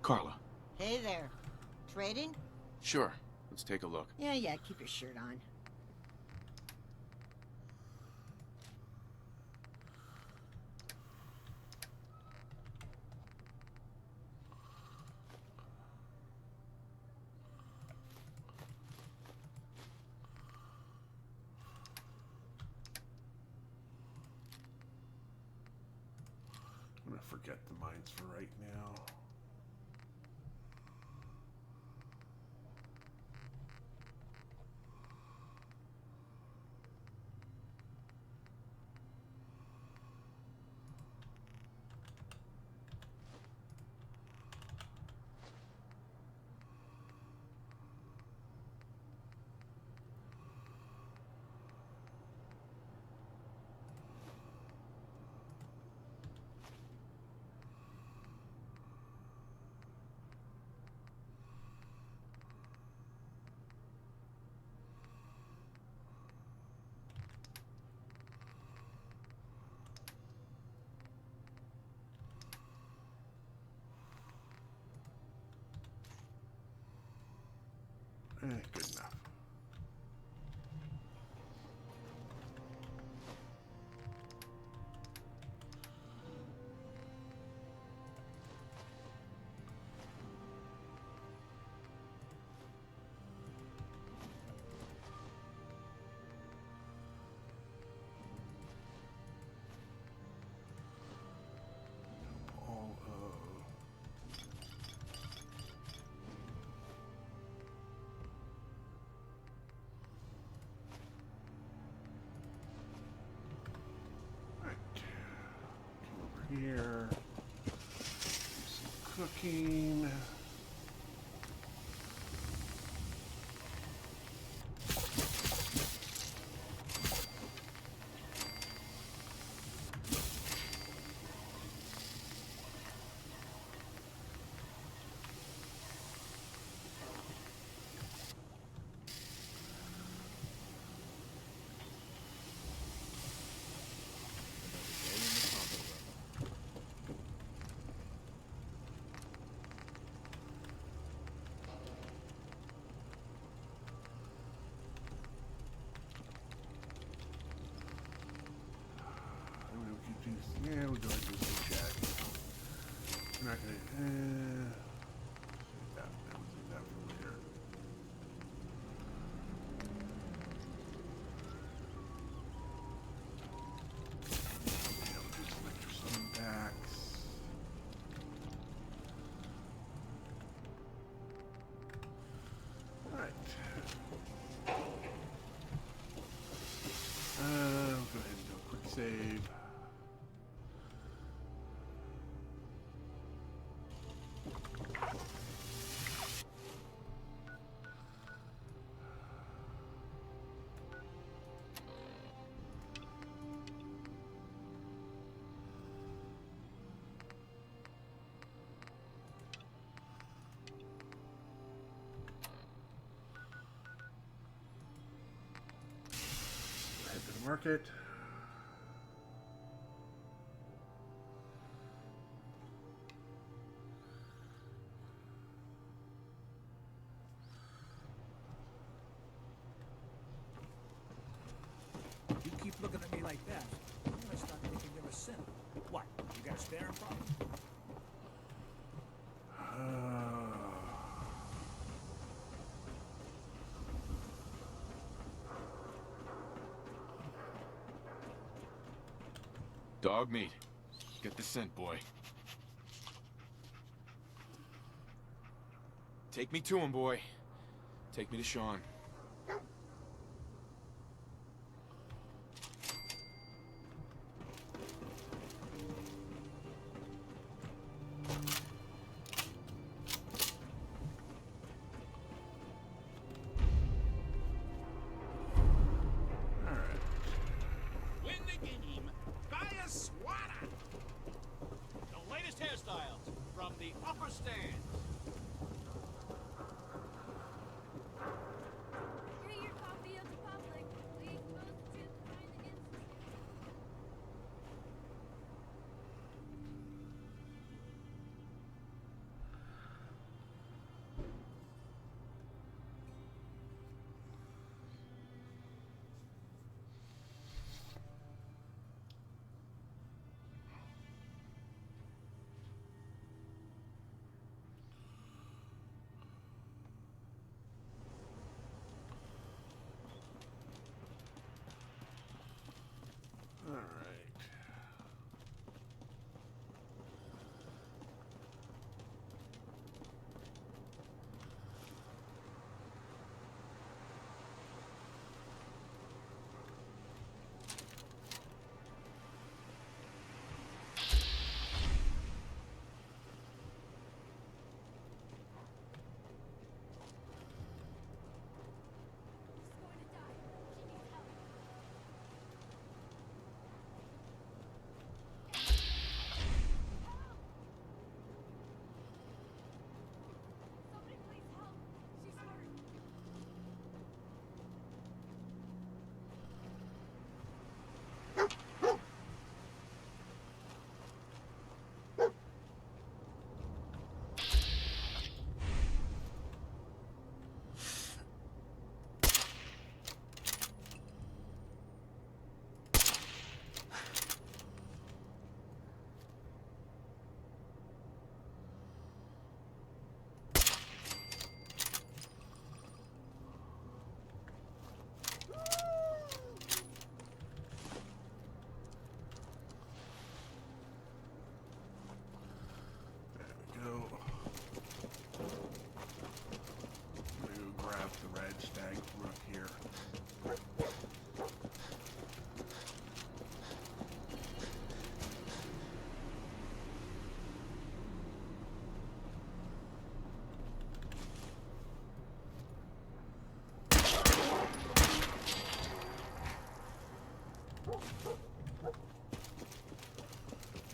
Carla. Hey there. Trading? Sure. Let's take a look. Yeah, keep your shirt on. I'm gonna forget the mines for right now. Good enough. All of here, do some cooking. Yeah, we'll go ahead and do some chat. We're not gonna save that. We'll save that for later. Yeah, we'll do some electricity backs. Alright. We'll go ahead and do a quick save. Head to the market. You keep looking at me like that, I'm gonna start thinking you're a simp. What? You got a staring problem? Dog meat. Get the scent, boy. Take me to him, boy. Take me to Sean. Win the game, buy a swatter. The latest hairstyles from the upper stands.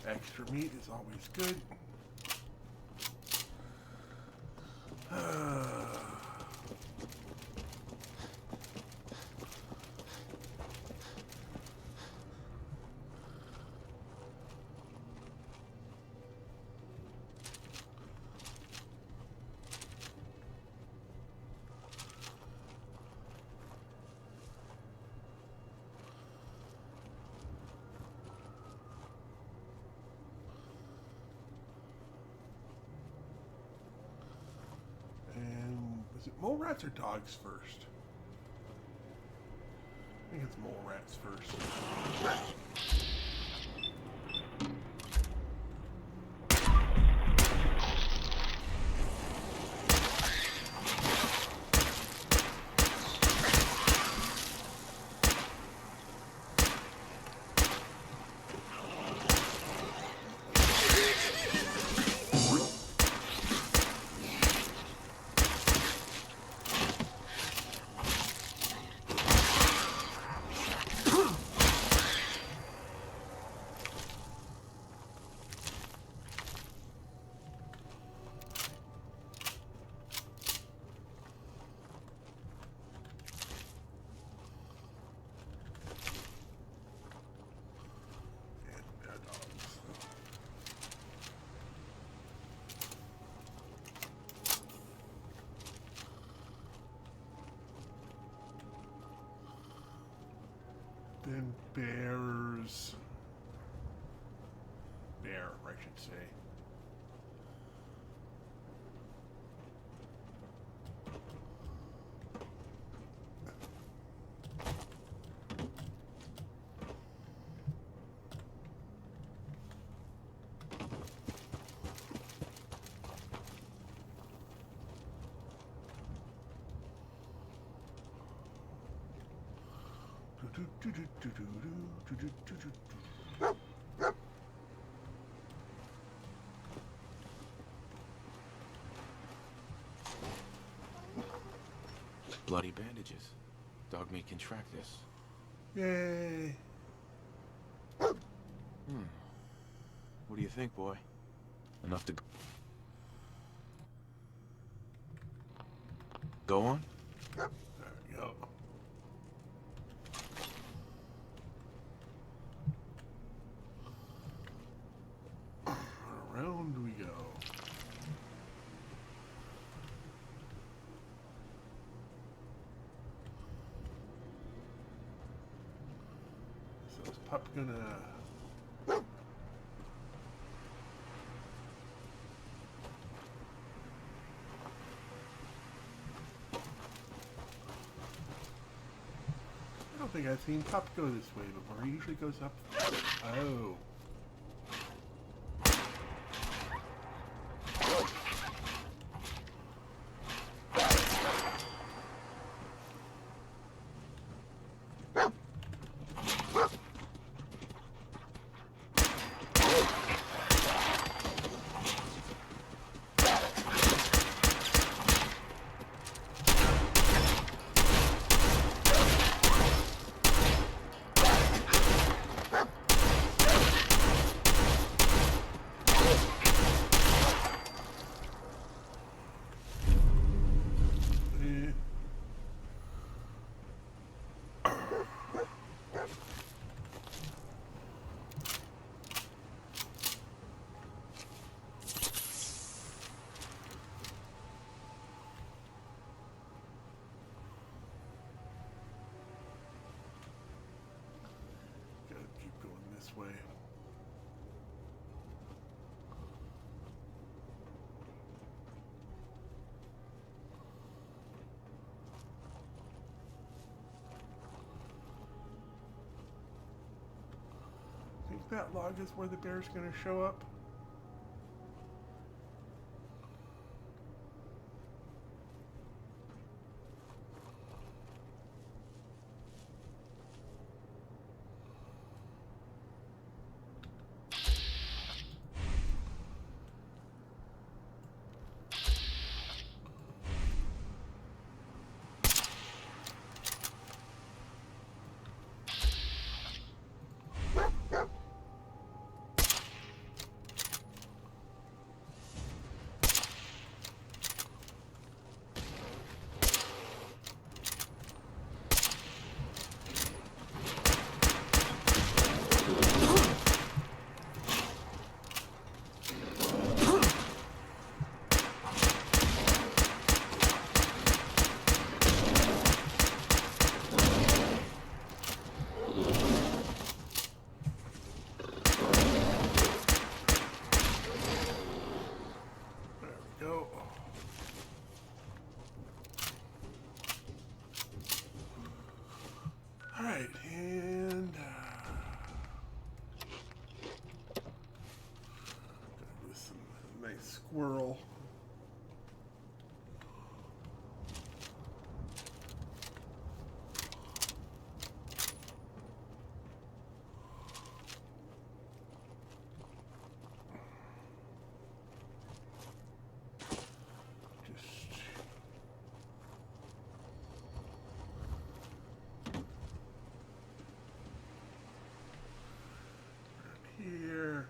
Extra meat is always good. Is it mole rats or dogs first? I think it's mole rats first. Then bears. Bear, I should say. Bloody bandages. Dog meat can track this. Yay. What do you think, boy? Enough to go on? There we go. Around we go. So is Pup gonna... I don't think I've seen Pup go this way before. He usually goes up. Oh. Way. Think that log is where the bear's going to show up? squirrel. Here.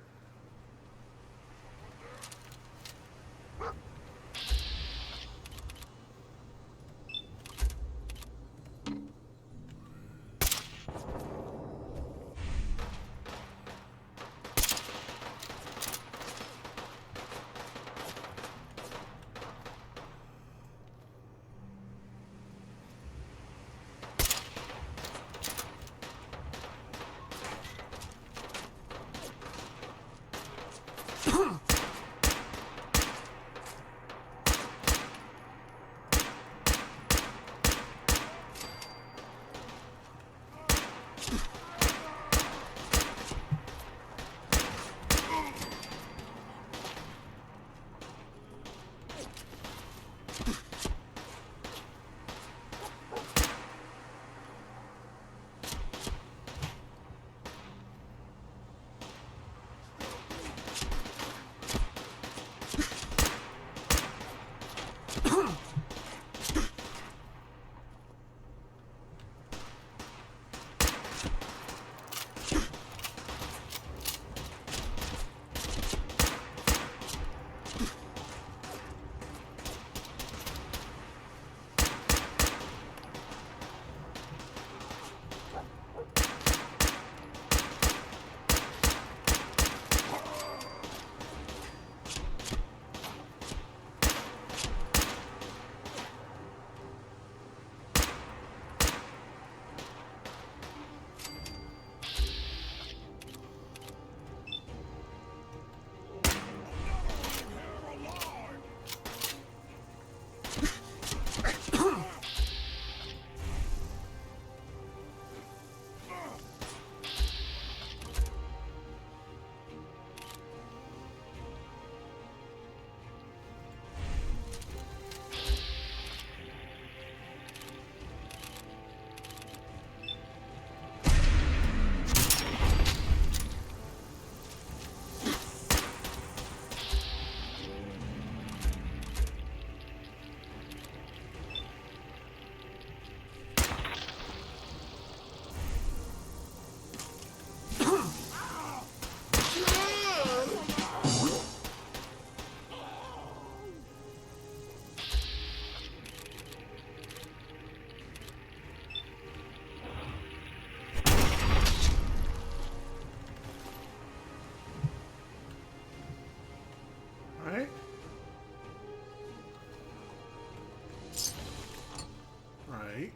Right.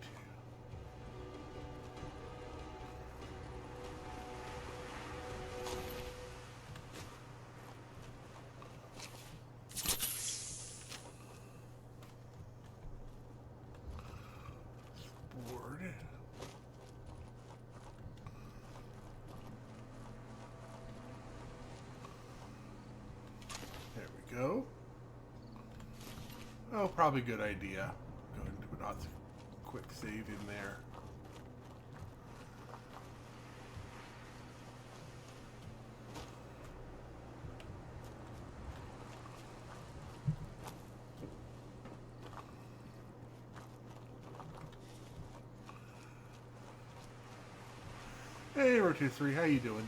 Board. There we go. Oh, probably a good idea. Go ahead and put a quick save in there. Hey, Row23, how you doing?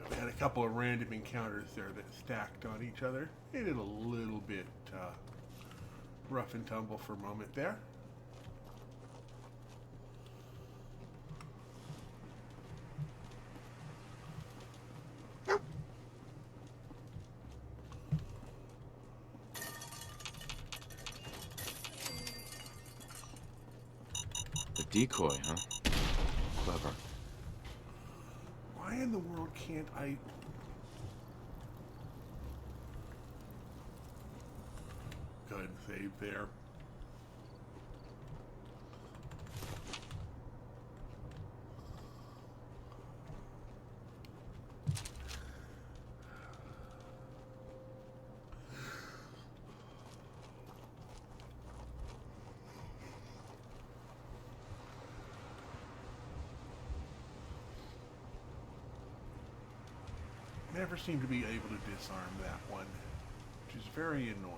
We had a couple of random encounters there that stacked on each other. Made it a little bit rough and tumble for a moment there. Decoy, huh? Clever. Why in the world can't I... ahead and save there. Never seem to be able to disarm that one, which is very annoying.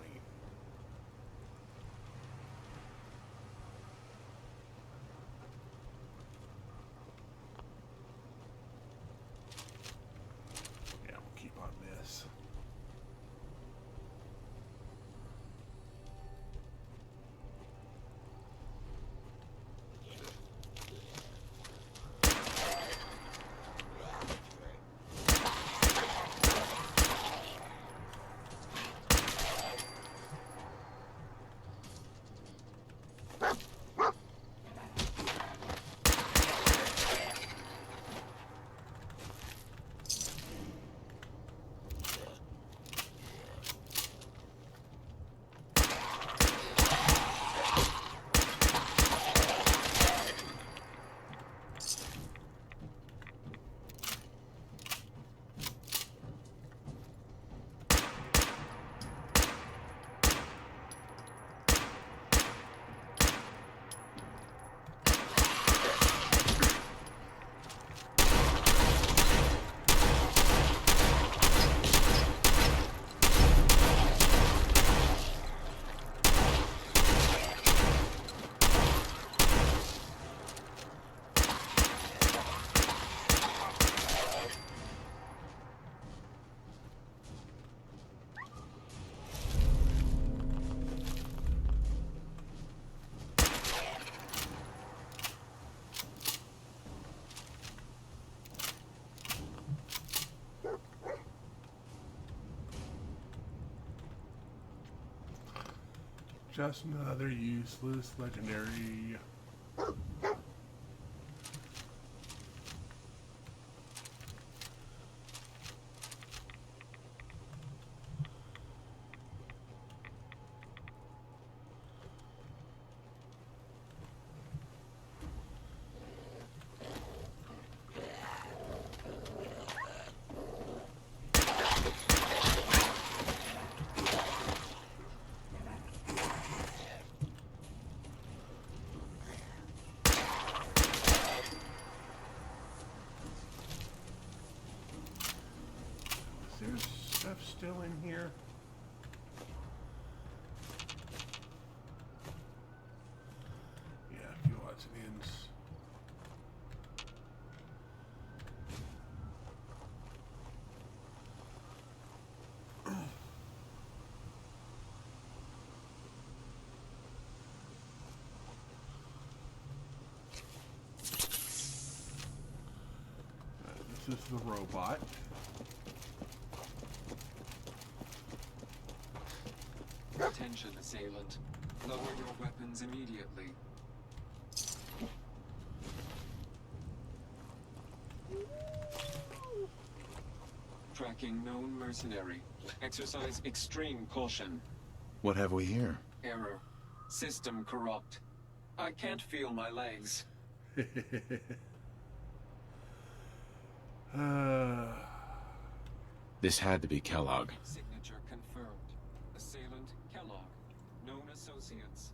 Yeah, we'll keep on this. Just another useless legendary. There's stuff still in here. Yeah, a few odds and ends. This is the robot. Attention, assailant. Lower your weapons immediately. Tracking known mercenary. Exercise extreme caution. What have we here? Error. System corrupt. I can't feel my legs. This had to be Kellogg. Signature confirmed. Assailant Kellogg. Known associates.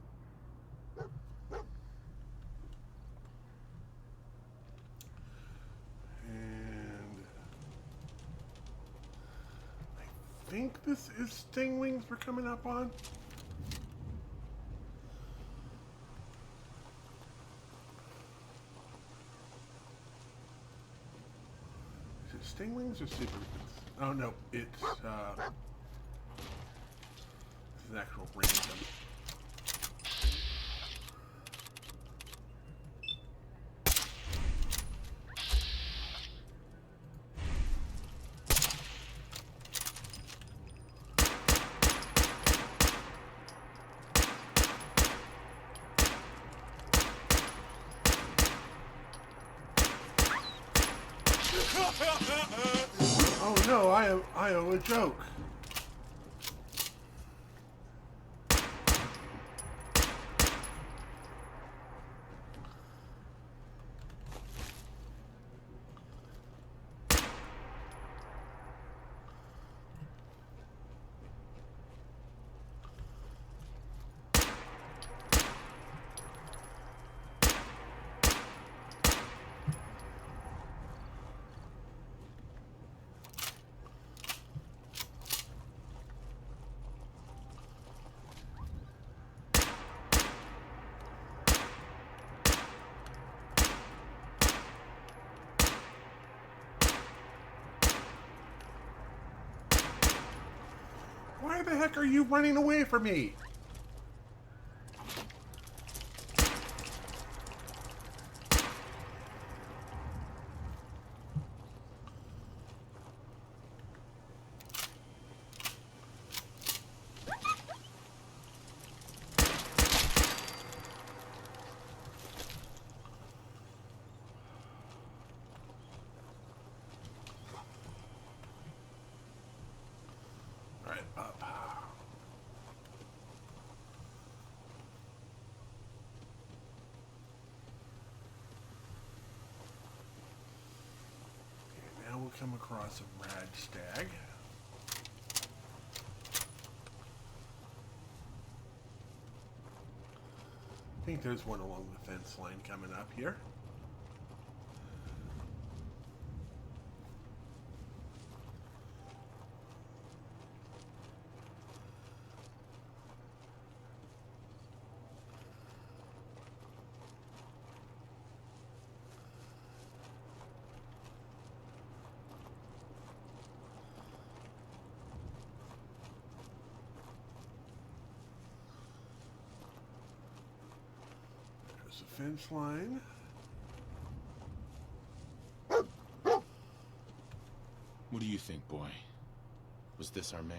And I think this is Stinglings we're coming up on. Is it Stinglings or Super? Oh no, it's this is an actual random. Oh no, I owe a joke. Why the heck are you running away from me? Alright, up. Okay, now we'll come across a rad stag. I think there's one along the fence line coming up here. There's a fence line. What do you think, boy? Was this our man?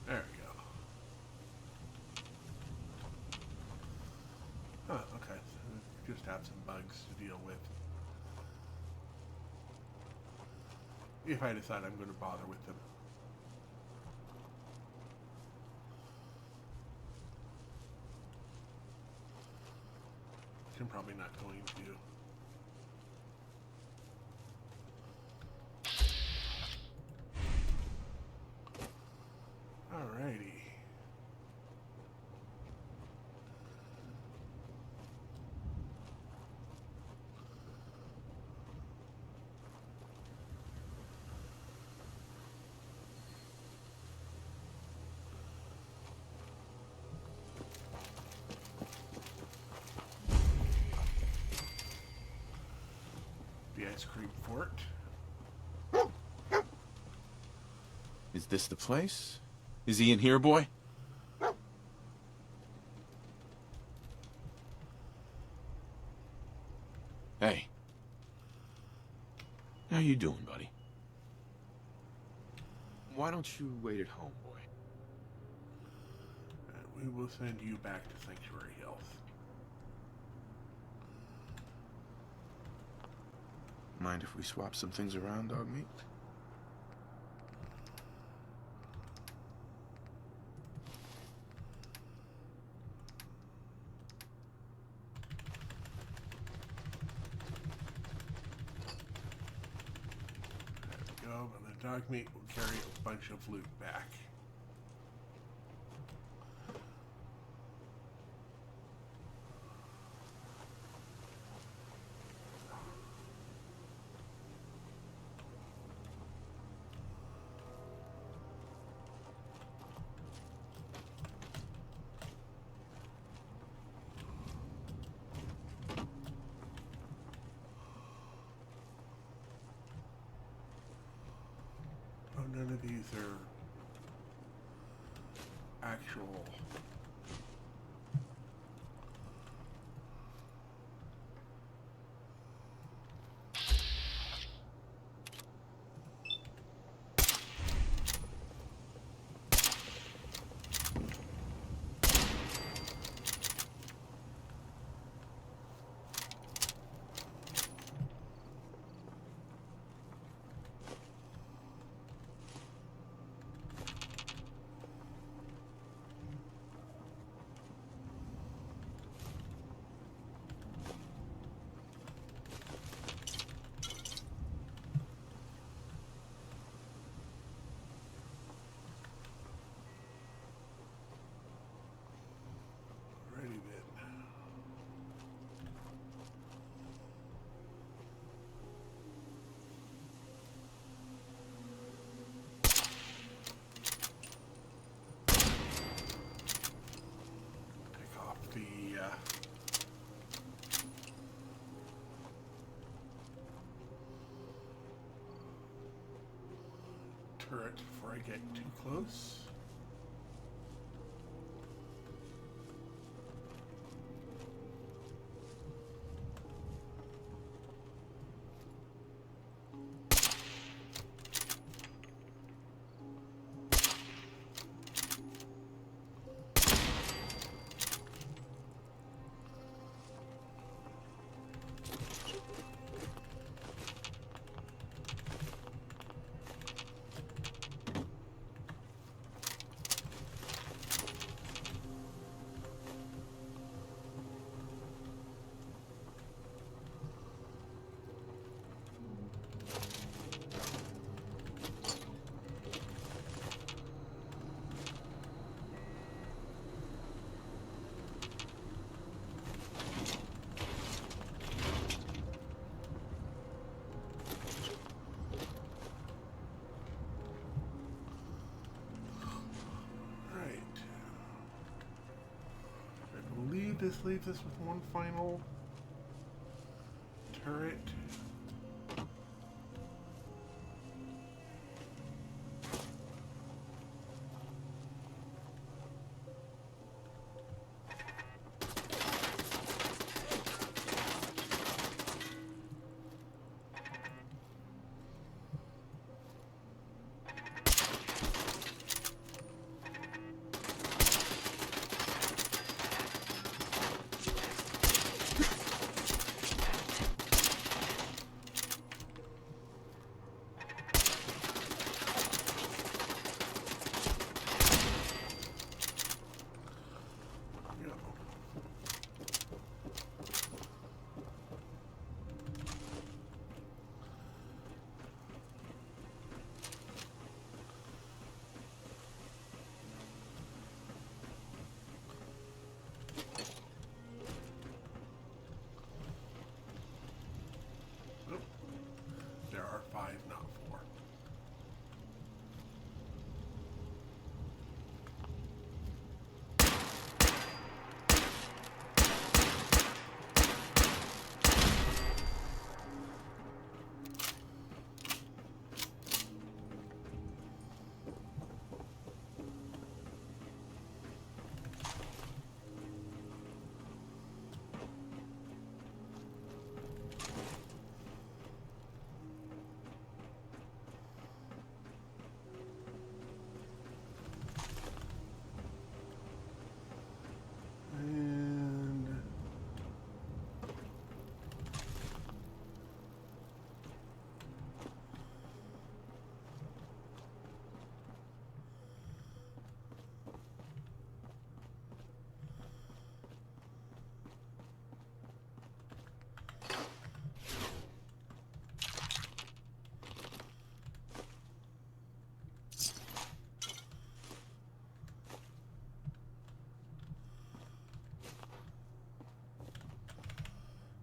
There we go. Huh, okay. So just have some bugs to deal with. If I decide I'm going to bother with them. Which I'm probably not going to do. Alrighty. The ice cream fort. Is this the place? Is he in here, boy? Hey. How you doing, buddy? Why don't you wait at home, boy? We will send you back to Sanctuary Hills. Mind if we swap some things around, dog meat? Go, and the dog meat will carry a bunch of loot back. Oh, none of these are actual. turret before I get too close. This leaves us with one final turret.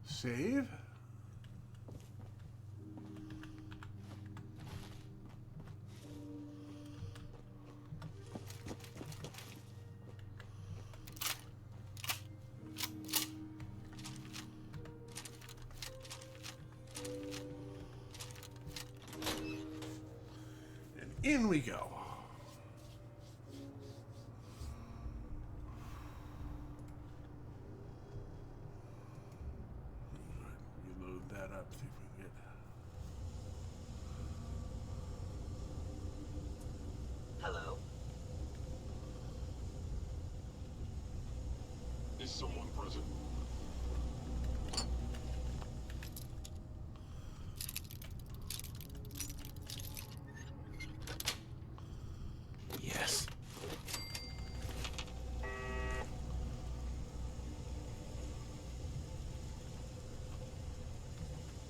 Save. And in we go. Up, see if we can get. Hello? Is someone present? Yes.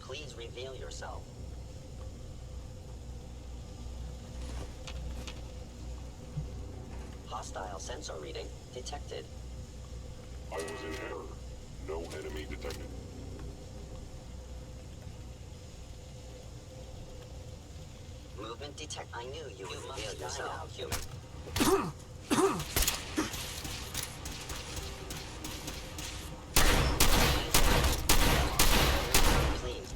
Please reveal yourself. Hostile sensor reading detected. I was in error. No enemy detected. Movement detect. I knew you would reveal yourself, human. Please.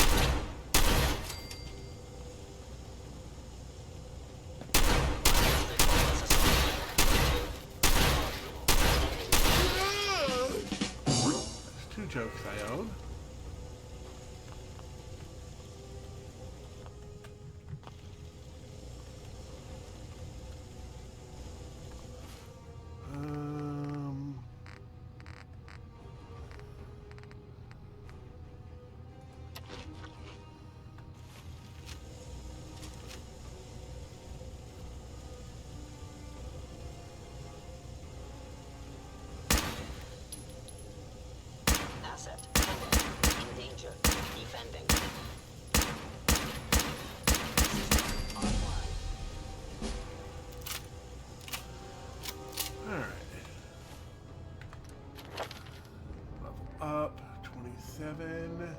27.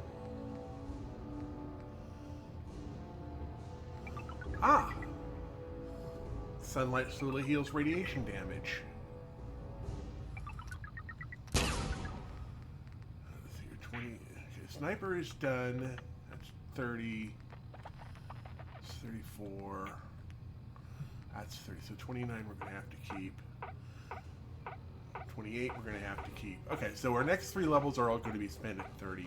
Ah! Sunlight slowly heals radiation damage. Let's see here, 20. Okay, sniper is done. That's 30. It's 34. That's 30. So 29 we're going to have to keep. 28 we're going to have to keep. Okay, so our next 3 levels are all going to be spent at 30.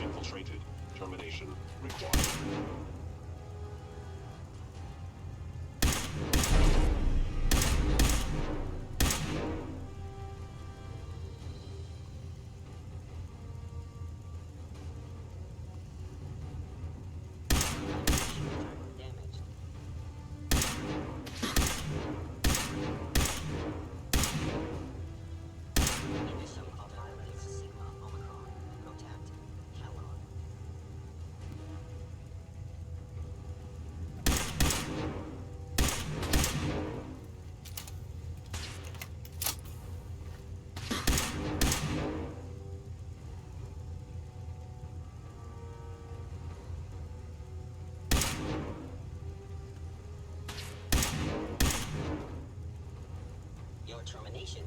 Infiltrated. Termination required. Your termination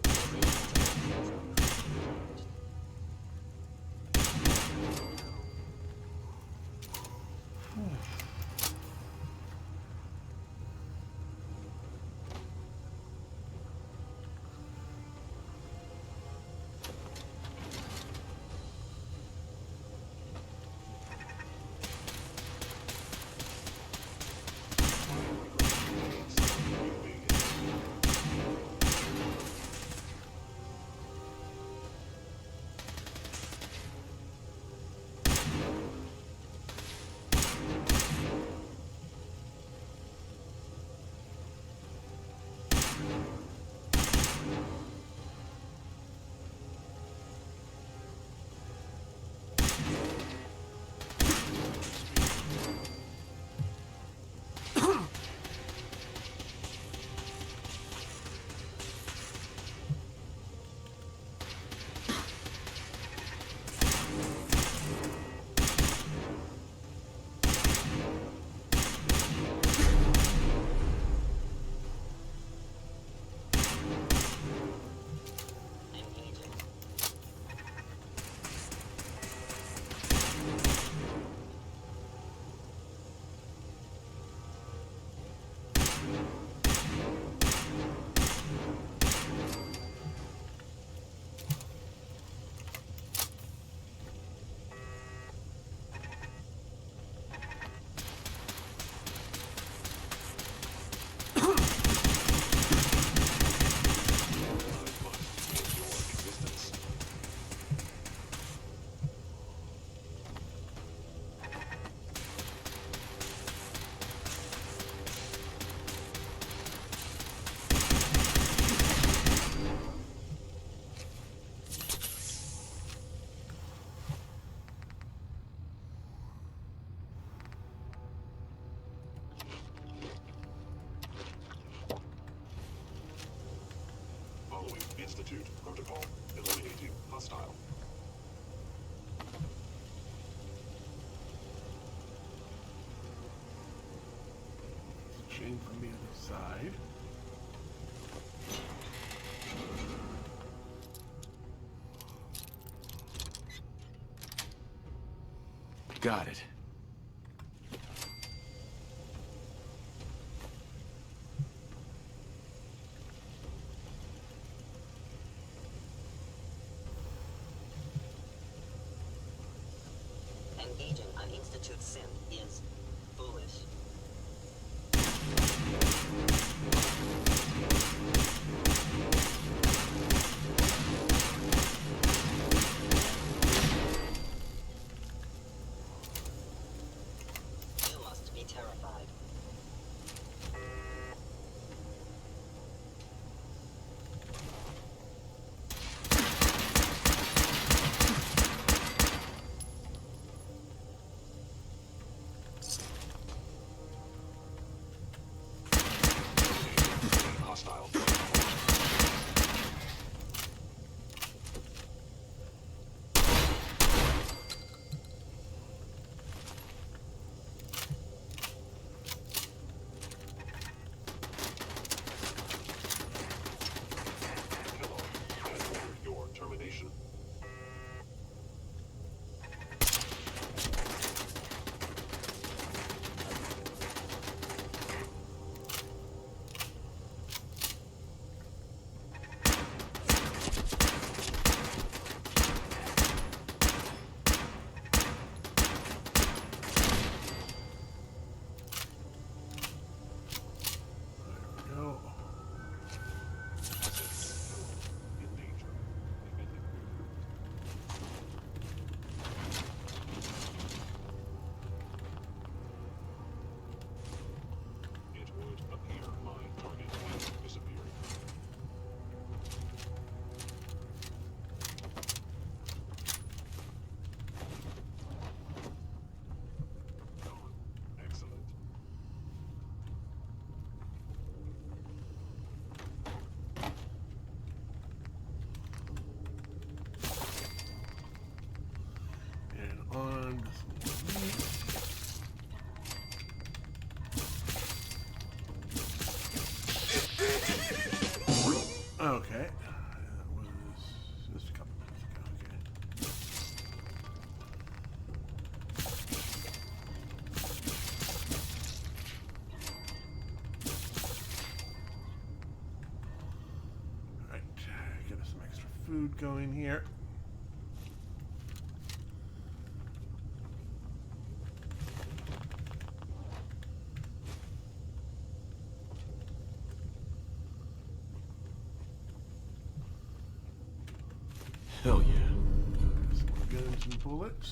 hostile. Chain from the other side. Got it. Engaging an Institute synth is foolish. You must be terrified. Hostile. Hello. I order your termination. Go. In danger. It would appear my target has disappeared. Excellent. And on some meat. Okay. That was just a couple minutes ago. Okay. Alright. Get us some extra food going here. Hell yeah. Some more guns and bullets.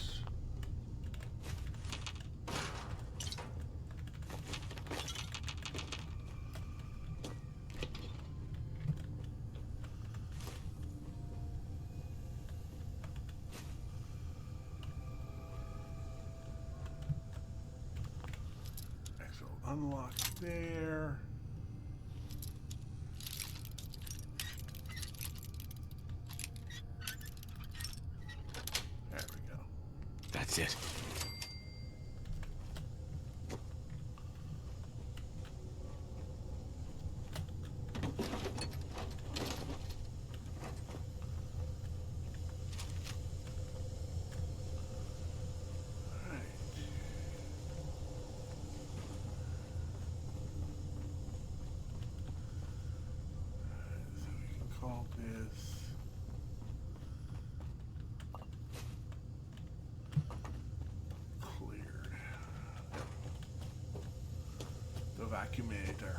Exo unlocked there. There we go. That's it. Alright. So we can call this cleared. The vacuumator.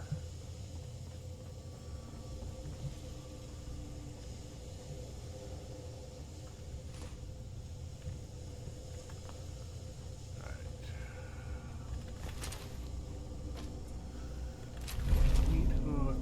Meat hook.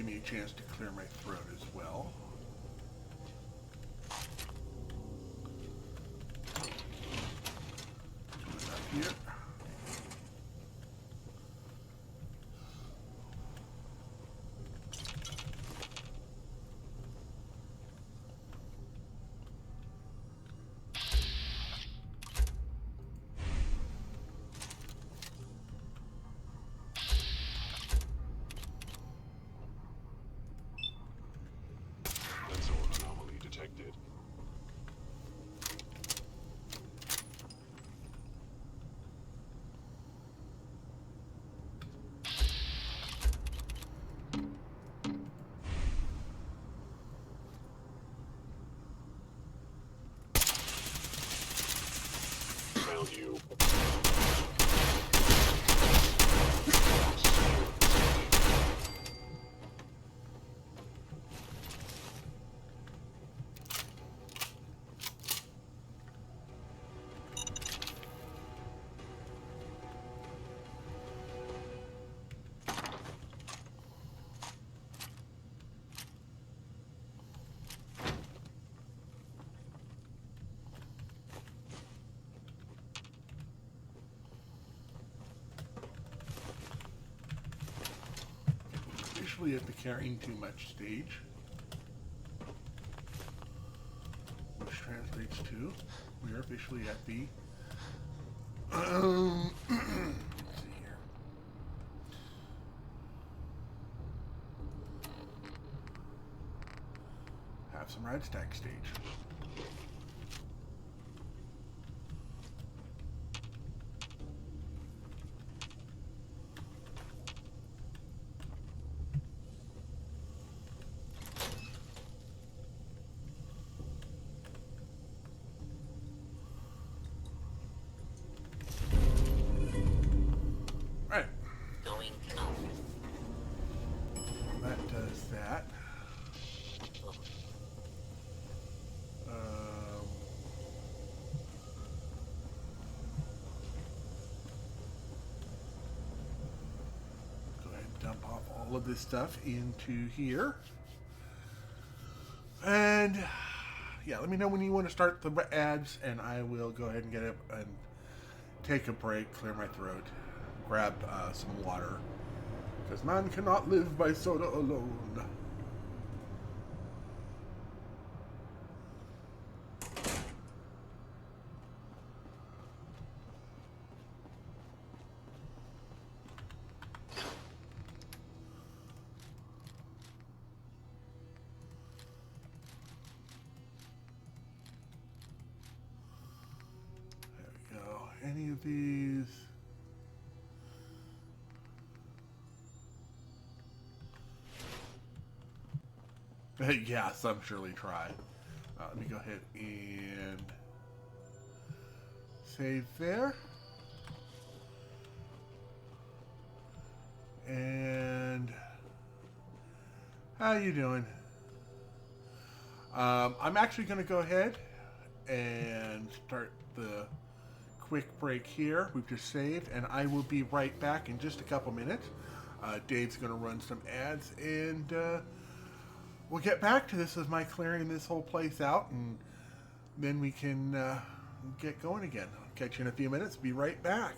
give me a chance to clear my throat as well. Coming up here. Sensor anomaly detected. Found you. Officially at the carrying too much stage, which translates to we are officially at the let's see here. Have some ride stack stage. Right. Going up. That does that. Go ahead and dump off all of this stuff into here. And yeah, let me know when you want to start the ads, and I will go ahead and get up and take a break, clear my throat, grab some water, because man cannot live by soda alone. There we go. Any of these? Yeah, some surely try. Let me go ahead and save there. And how you doing? I'm actually going to go ahead and start the quick break here. We've just saved, and I will be right back in just a couple minutes. Dave's going to run some ads, and we'll get back to this as my clearing this whole place out, and then we can get going again. I'll catch you in a few minutes. Be right back.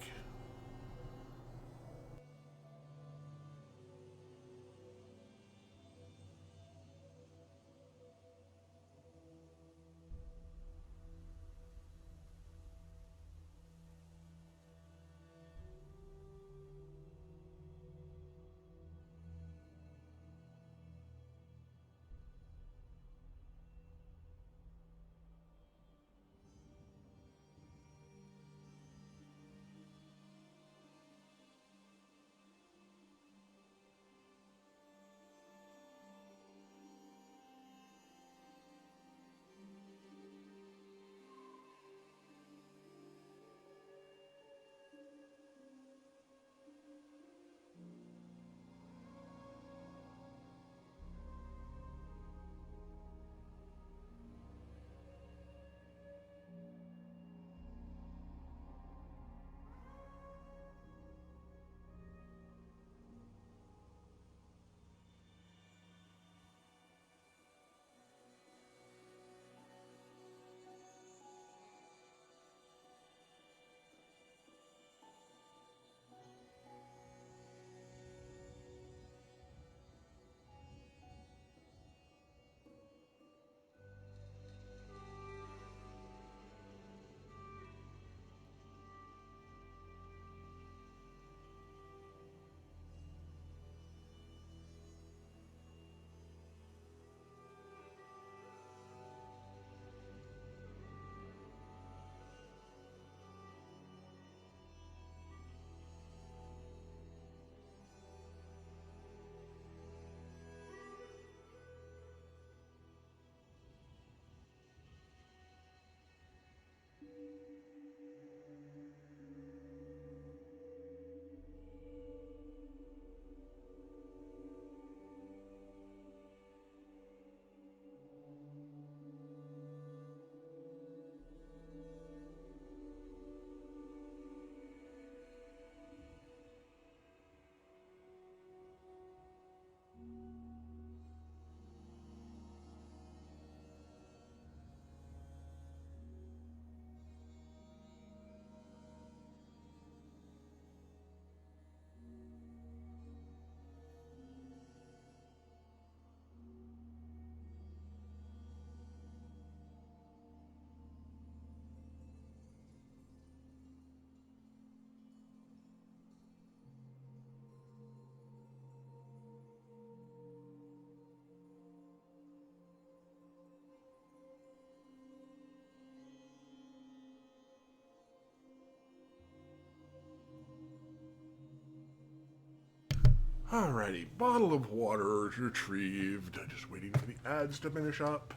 Alrighty, bottle of water is retrieved. Just waiting for the ads to finish up.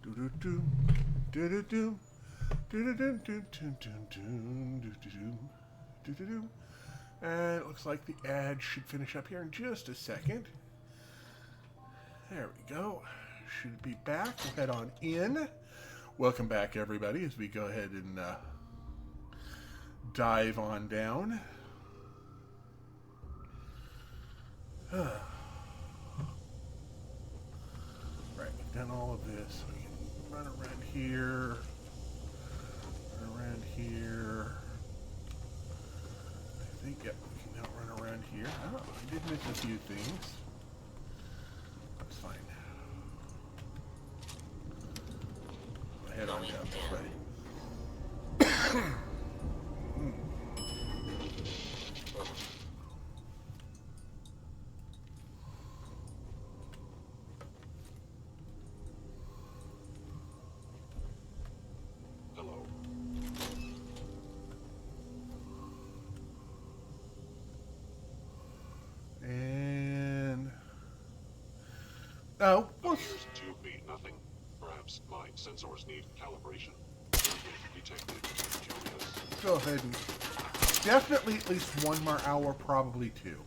Do-do-do, do-do-do, do-do-do-do-do-do-do-do-do-do. And it looks like the ad should finish up here in just a second. There we go. Should be back. We'll head on in. Welcome back, everybody, as we go ahead and dive on down. Right, we've done all of this. We can run around here. Run around here. I think, yep, we can now run around here. Oh, I did miss a few things. That's fine. I'll head on down this way. Oh, appears to be nothing. Perhaps my sensors need calibration. Detected. Curious. Go ahead and definitely at least 1 more hour, probably 2.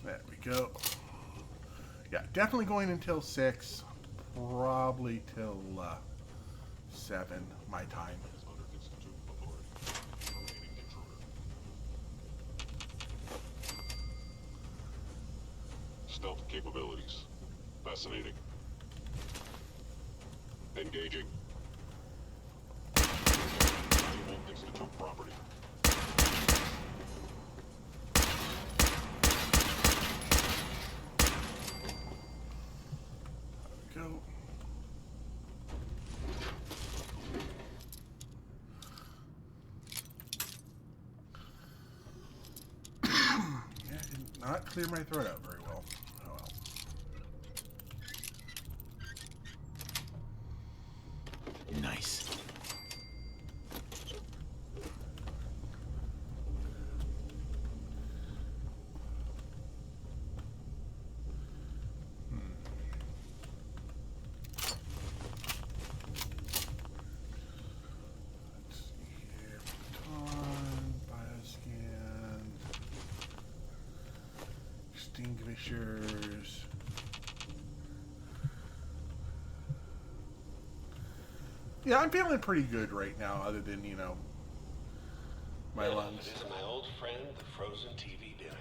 There we go. Yeah, definitely going until 6. Probably till 7 my time. Stealth capabilities. Fascinating. Engaging. Valuable Institute property. Go. Yeah, did not clear my throat out very well. Oh well. Nice. Extinguishers. Yeah, I'm feeling pretty good right now, other than, you know, my lungs. This is my old friend, the frozen TV dinner.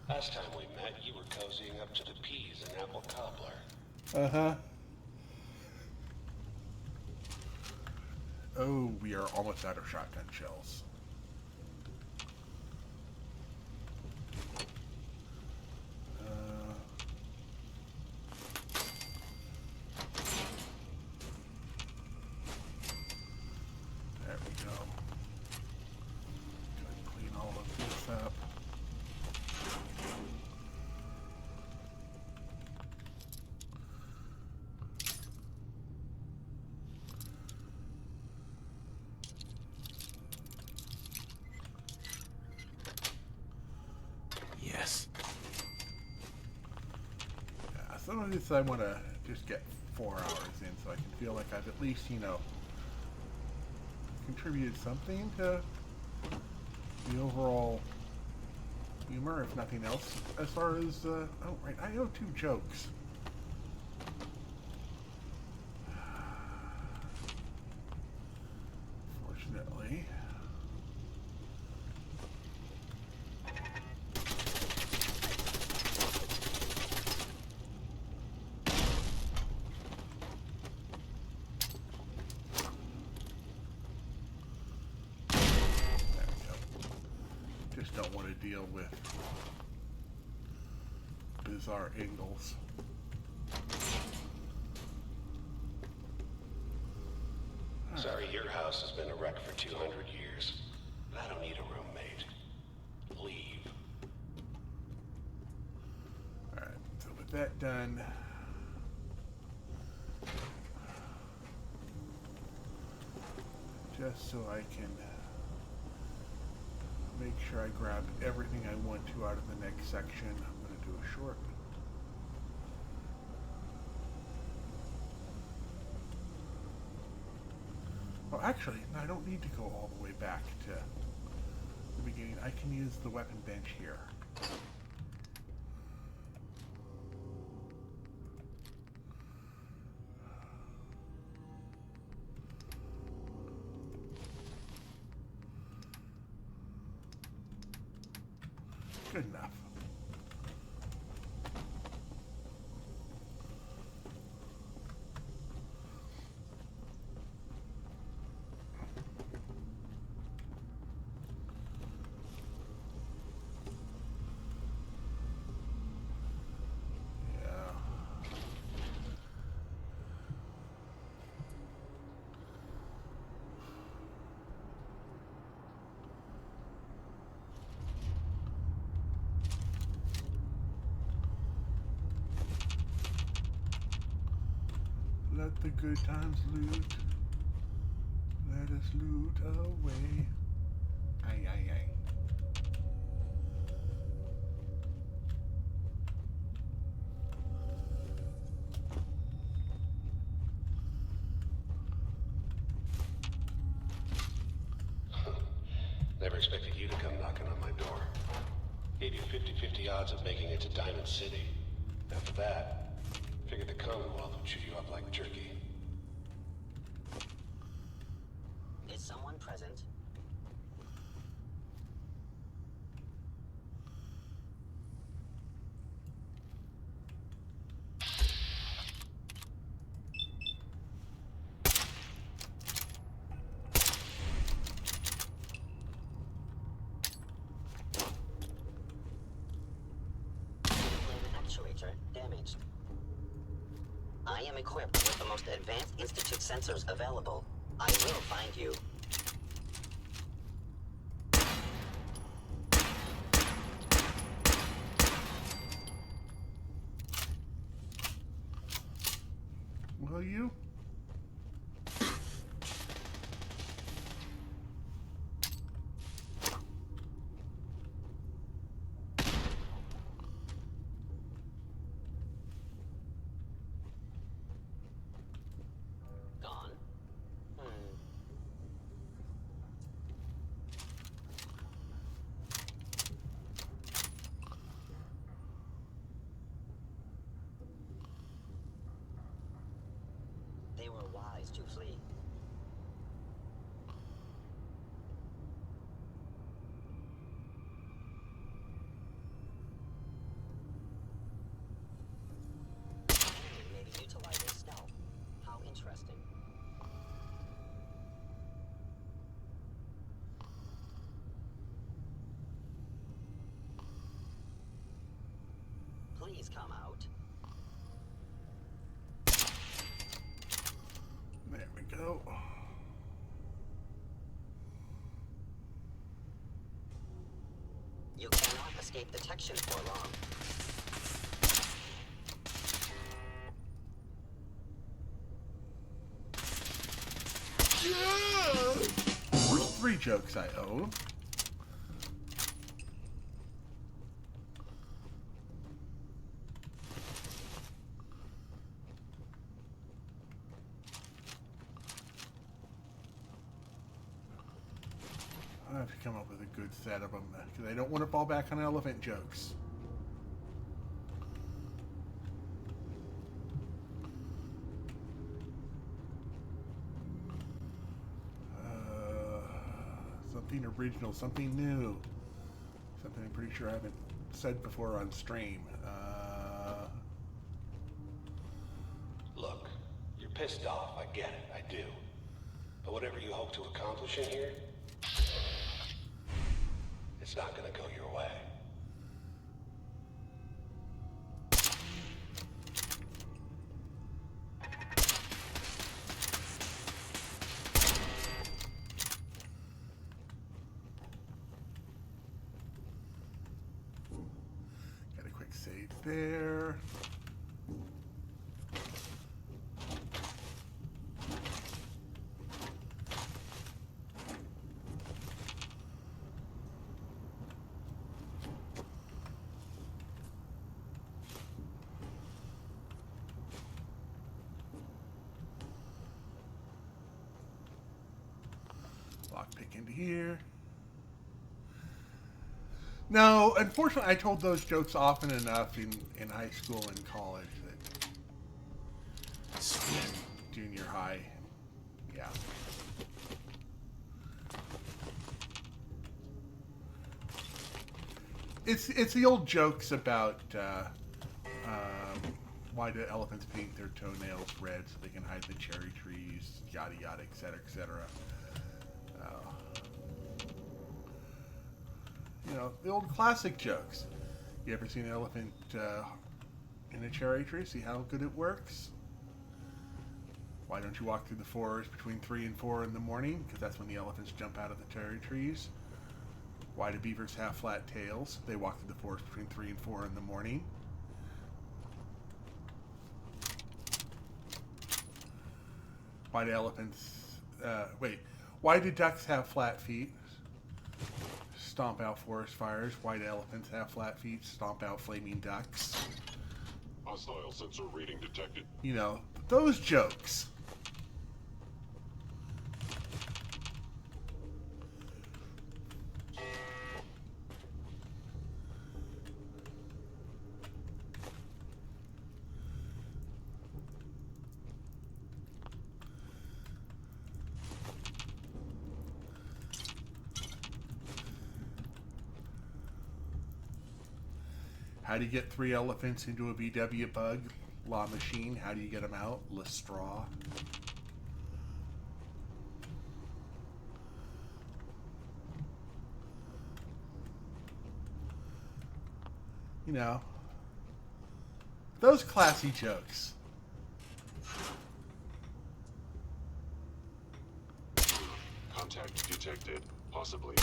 Last time we met, you were cozying up to the peas and apple cobbler. Uh-huh. Oh, we are almost out of shotgun shells. There we go. Go ahead and clean all of this up. Yes. Yeah, some of this I want to just get 4 hours in so I can feel like I've at least, you know, contributed something to the overall humor, if nothing else, as far as, oh, right, I owe 2 jokes. Fortunately. deal with bizarre angles. Sorry, your house has been a wreck for 200 years. But I don't need a roommate. Leave. Alright, so with that done, just so I can make sure I grab everything I want to out of the next section, I'm going to do a short. Oh, actually, no, I don't need to go all the way back to the beginning. I can use the weapon bench here. Good enough. Let the good times loot. Let us loot away. Aye, aye, aye. Never expected you to come knocking on my door. Gave you 50-50 odds of making it to Diamond City. After that, figured the Commonwealth would chew you up like jerky. Is someone present? Actuator damaged. I am equipped with the most advanced Institute sensors available. I will find you. Will you? Gone? They were wise to flee. Maybe utilizing stealth. How interesting. Please come out. There we go. You cannot escape detection for long. There's 3 jokes I owe. I have to come up with a good set of them because I don't want to fall back on elephant jokes. Something original, something new, something I'm pretty sure I haven't said before on stream. Look, you're pissed off, I get it, I do. But whatever you hope to accomplish in here, It's not gonna go your way. Got a quick save there. Lockpick into here. No, unfortunately, I told those jokes often enough in high school and college that junior high, yeah. It's the old jokes about why do elephants paint their toenails red so they can hide the cherry trees, yada yada, etc., etc. You know, the old classic jokes. You ever seen an elephant in a cherry tree? See how good it works? Why don't you walk through the forest between 3 and 4 in the morning? Because that's when the elephants jump out of the cherry trees. Why do beavers have flat tails? They walk through the forest between 3 and 4 in the morning. Why do elephants... why do ducks have flat feet? Stomp out forest fires. Why do elephants have flat feet? Stomp out flaming ducks. Hostile sensor reading detected. You know, those jokes. How do you get 3 elephants into a VW bug? Law machine. How do you get them out? Lestraw. You know, those classy jokes. Contact detected. Possibly.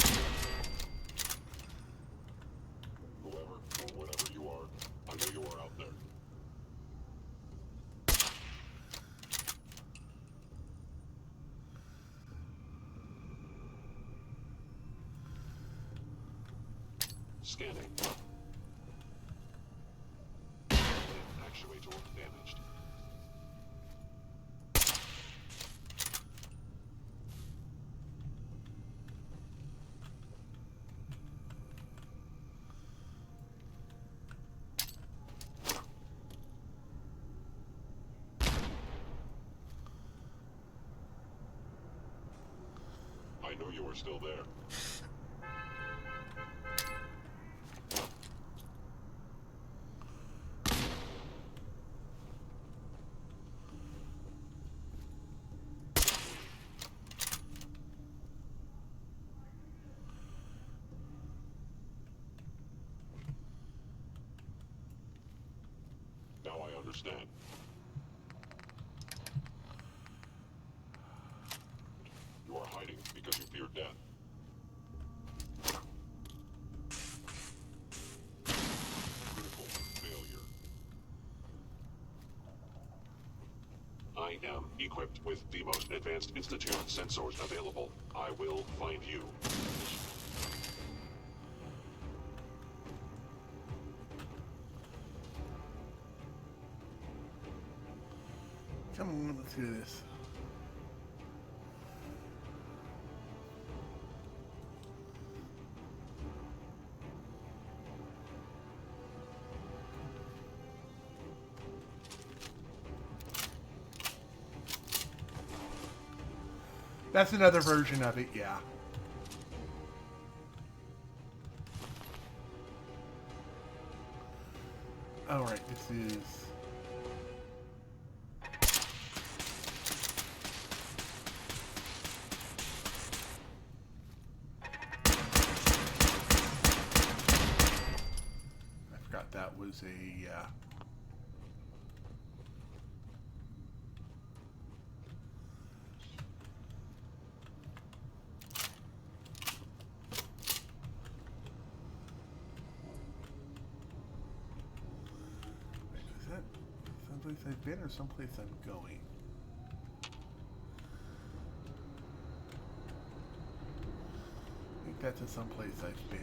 Whoever or whatever you are, I know you are out there. Scanning. Actuator damaged. I know you are still there. Now I understand. You are hiding because you fear death. Critical failure. I am equipped with the most advanced Institute sensors available. I will find you. Come on, let's do this. That's another version of it, yeah. Alright, this is... was a is that someplace I've been or someplace I'm going? I think that's someplace I've been.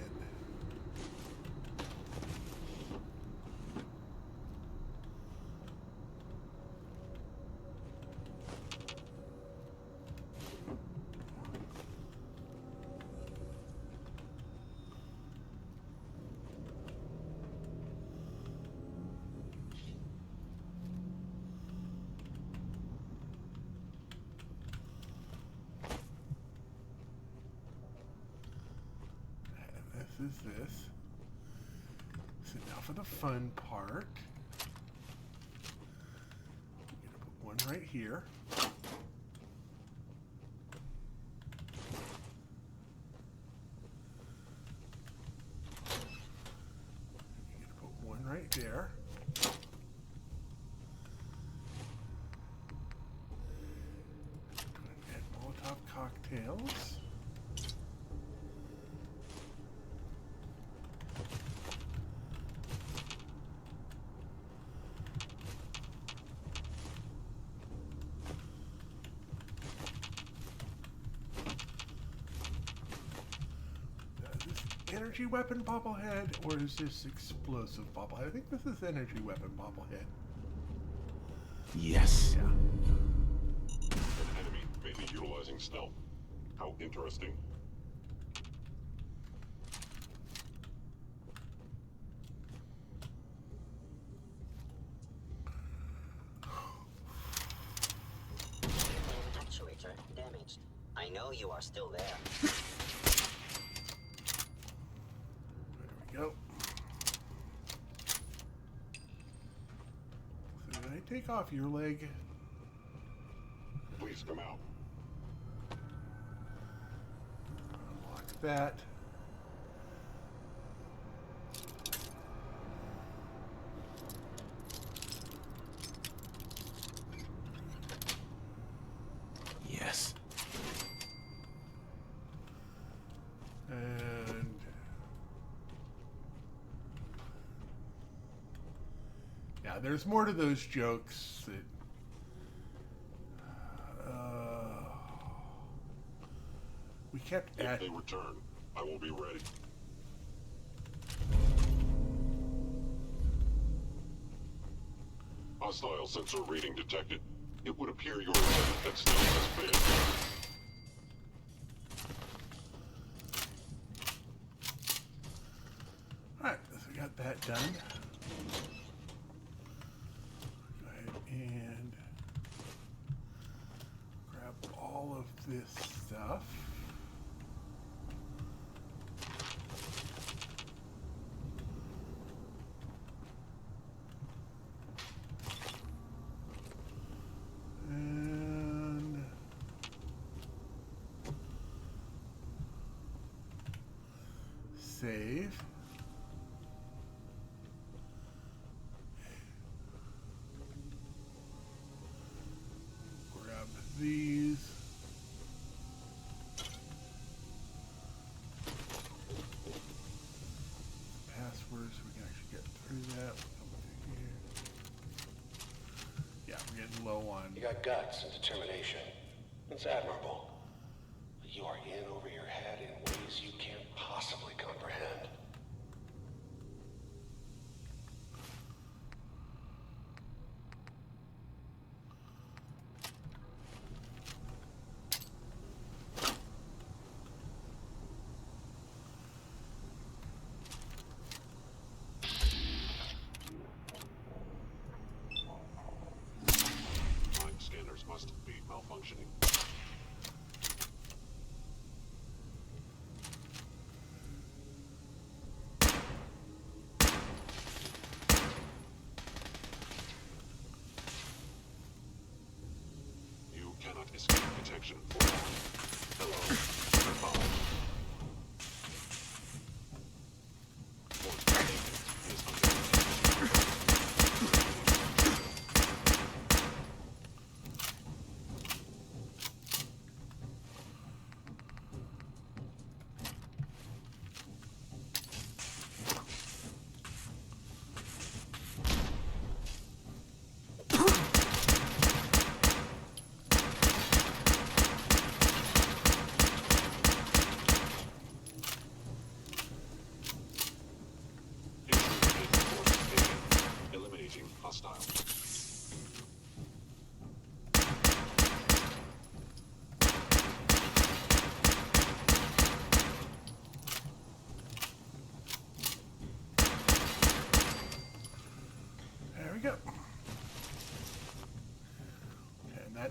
Is this. So now for the fun part. I'm gonna put one right here. I'm gonna put one right there. And Molotov cocktails. Energy weapon bobblehead, or is this explosive bobblehead? I think this is energy weapon bobblehead. Yes. Yeah. An enemy may be utilizing stealth. How interesting. Actuator damaged. I know you are still there. Go. So did I take off your leg? Please come out. Unlock that. Yes. And yeah, there's more to those jokes that we kept If at. they return, I will be ready. Hostile sensor reading detected. It would appear your attempt at stealth has failed. Alright, so we got that done. Go ahead and grab all of this stuff. And save. Grab these. Passwords, so we can actually get through that. We'll come through here. Yeah, we're getting low on. You got guts and determination. It's admirable. But you are in over your head in ways you can't possibly comprehend. Mind scanners must be malfunctioning. You cannot escape detection for long. Hello. Goodbye. Point is under attack.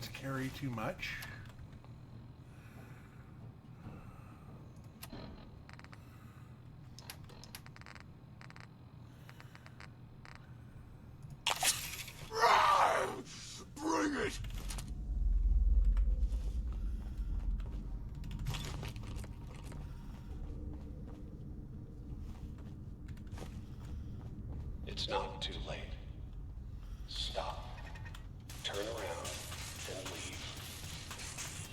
let's carry too much. Bring it! It's not too late. Stop. Turn around and leave.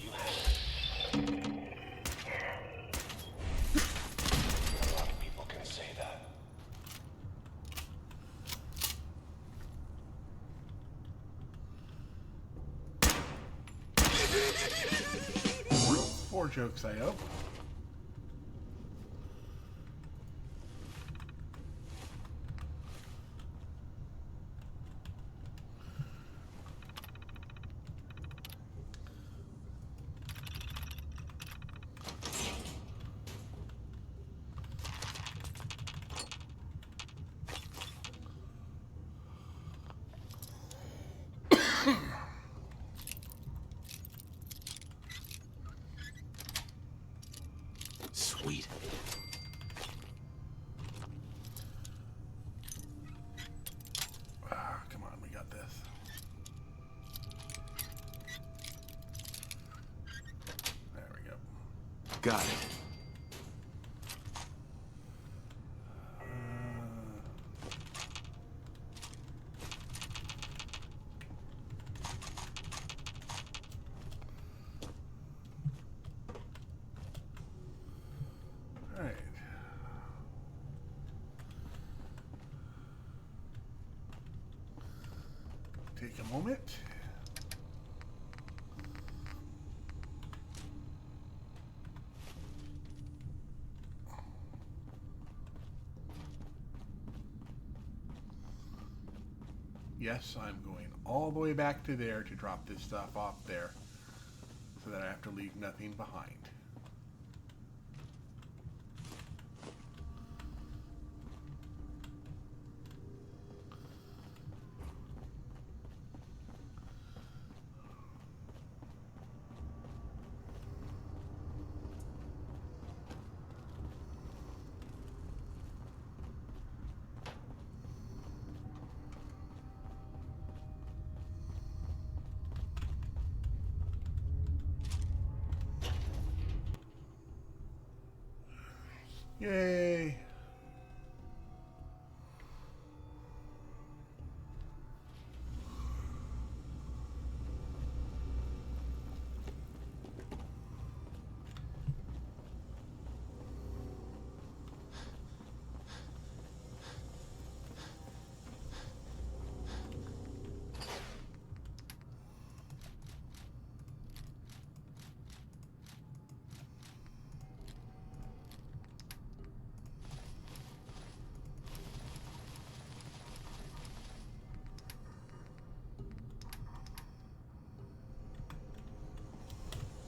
You have it. A lot of people can say that. Four jokes, I hope. Sweet. Come on, we got this. There we go. Got it. Alright. Take a moment. Yes, I'm going all the way back to there to drop this stuff off there so that I have to leave nothing behind. Yay!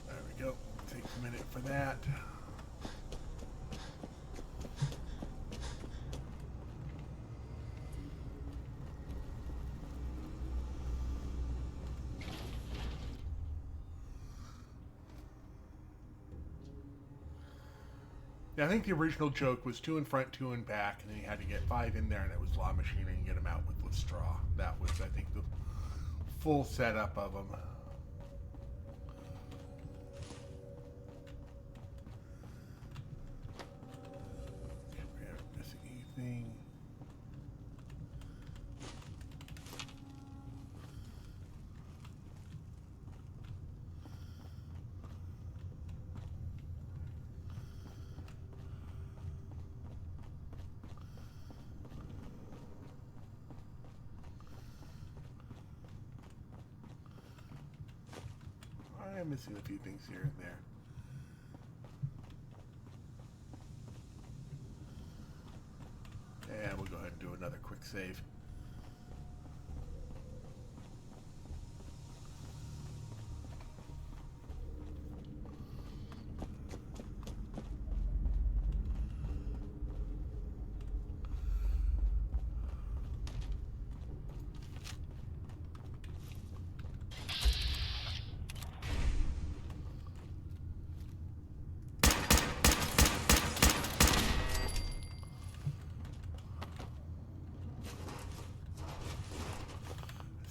There we go. Takes a minute for that. Yeah, I think the original joke was 2 in front, 2 in back, and then you had to get 5 in there, and it was law machinery and get them out with straw. That was, I think, the full setup of them. We aren't missing anything. I am missing a few things here and there. And we'll go ahead and do another quick save.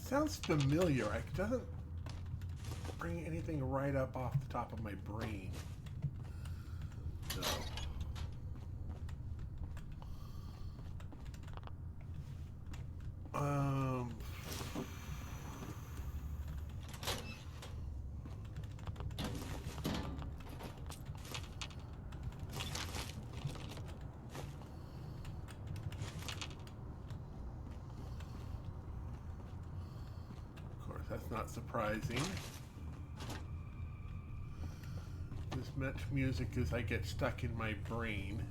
sounds familiar. It doesn't bring anything right up off the top of my brain. So. Of course, that's not surprising. As much music as I get stuck in my brain.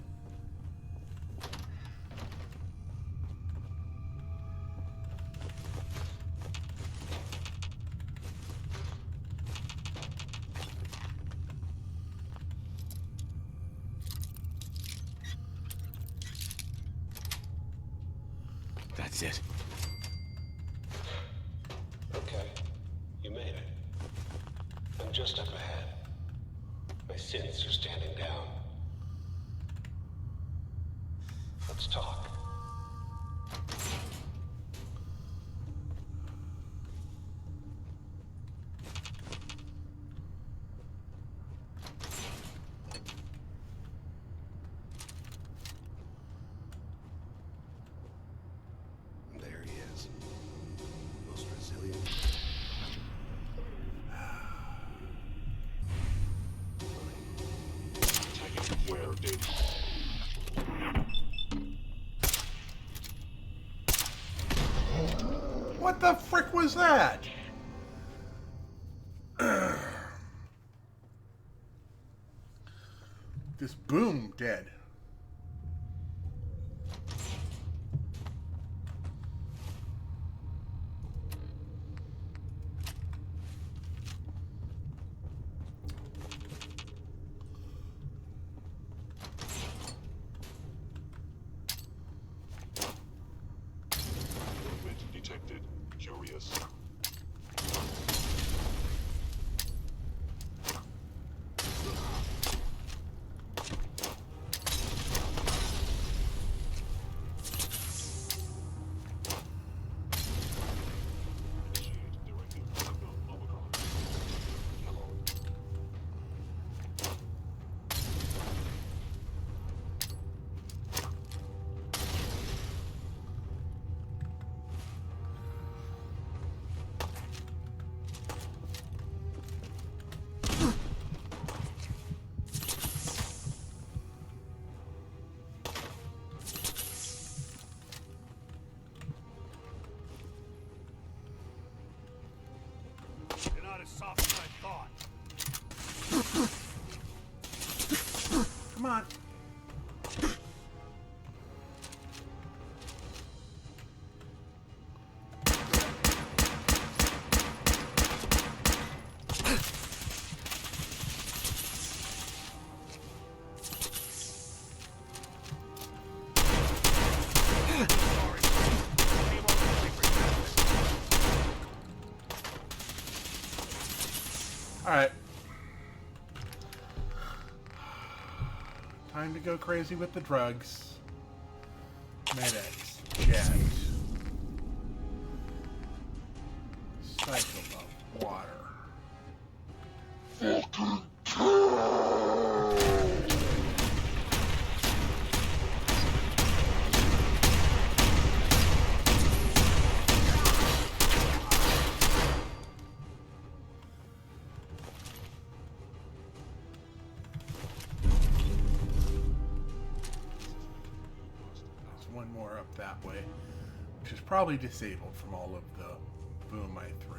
That's it. Okay, you made it. I'm just up ahead. My sins are standing down. Let's talk. There he is. Most resilient. Where did... What the frick was that? This boom dead. Movement detected. Curious. Initiate directive signal Omicron. Hello. You're not as soft as I thought. Come on. All right. Time to go crazy with the drugs. Medics. Jet. Cycle of water. There's one more up that way, which is probably disabled from all of the boom I threw.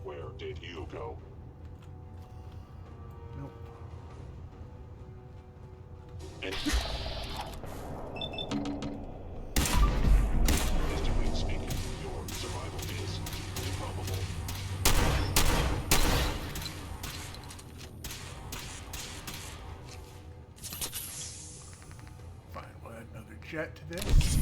Where did you go? Nope. And... Statistically speaking, your survival is improbable. Fine, we'll add another jet to this.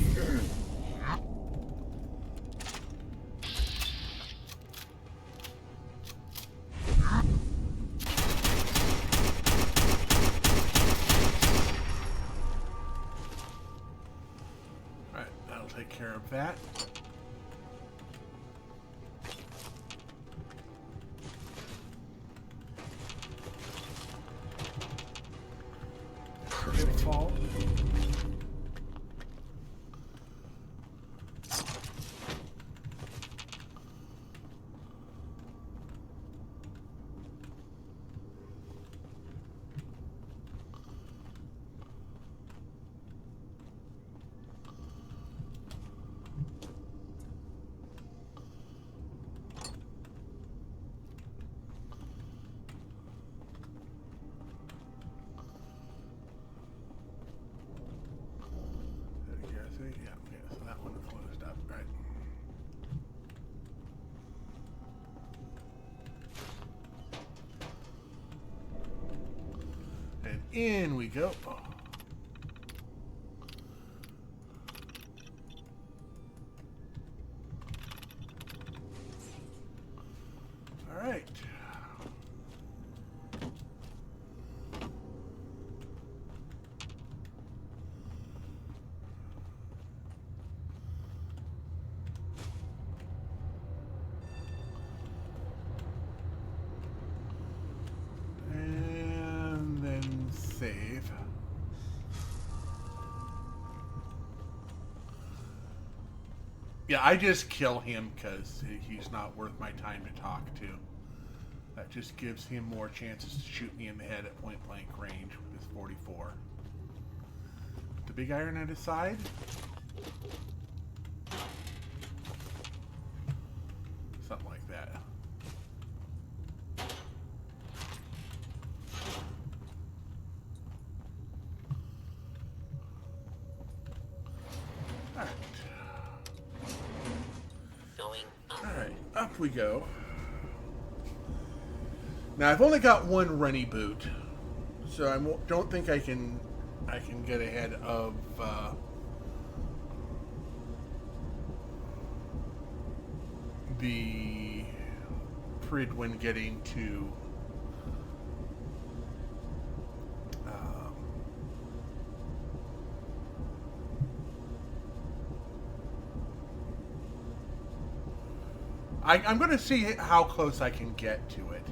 fall. Yeah, so that one is closed up, right? And in we go. All right. And then save. Yeah, I just kill him because he's not worth my time to talk to. That just gives him more chances to shoot me in the head at point blank range with his 44. Put the big iron at his side. Something like that. Alright. Alright, up we go. Now I've only got one runny boot, so I don't think I can get ahead of the Prid when getting to I'm going to see how close I can get to it,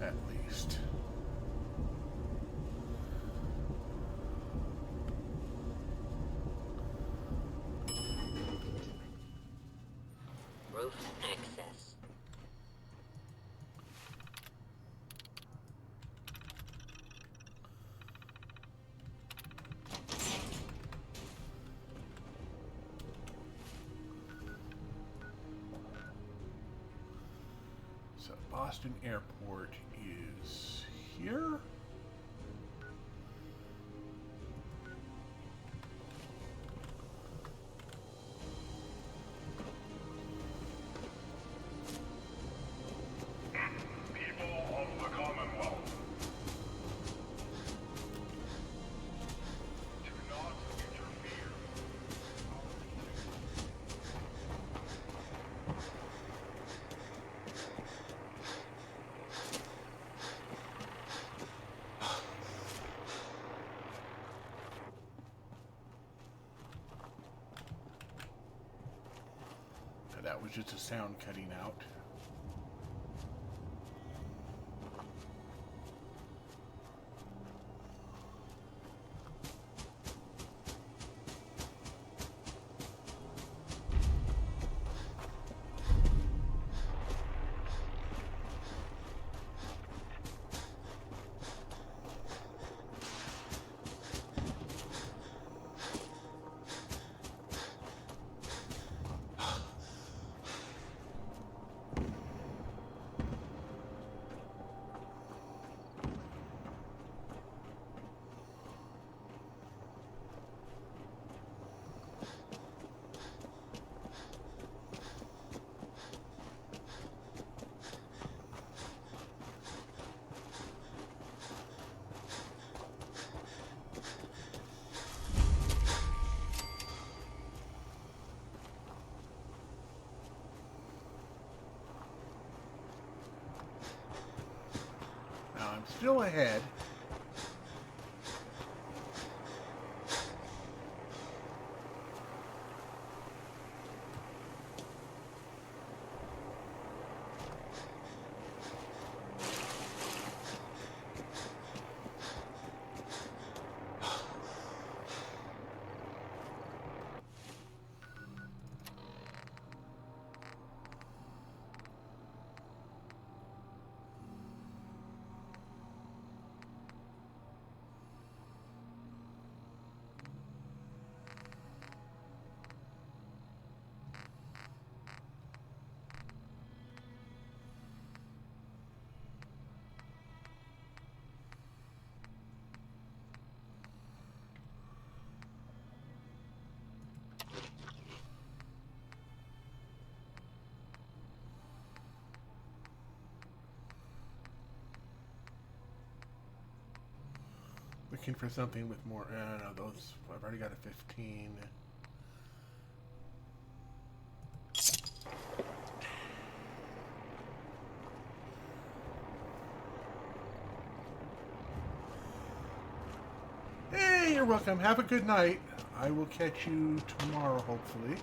at least. Roof access. So Boston Airport is here. People of the Commonwealth, do not interfere. That was just a sound cutting out. Now I'm still ahead. Looking for something with more. No, those. I've already got a 15. Hey, you're welcome. Have a good night. I will catch you tomorrow, hopefully.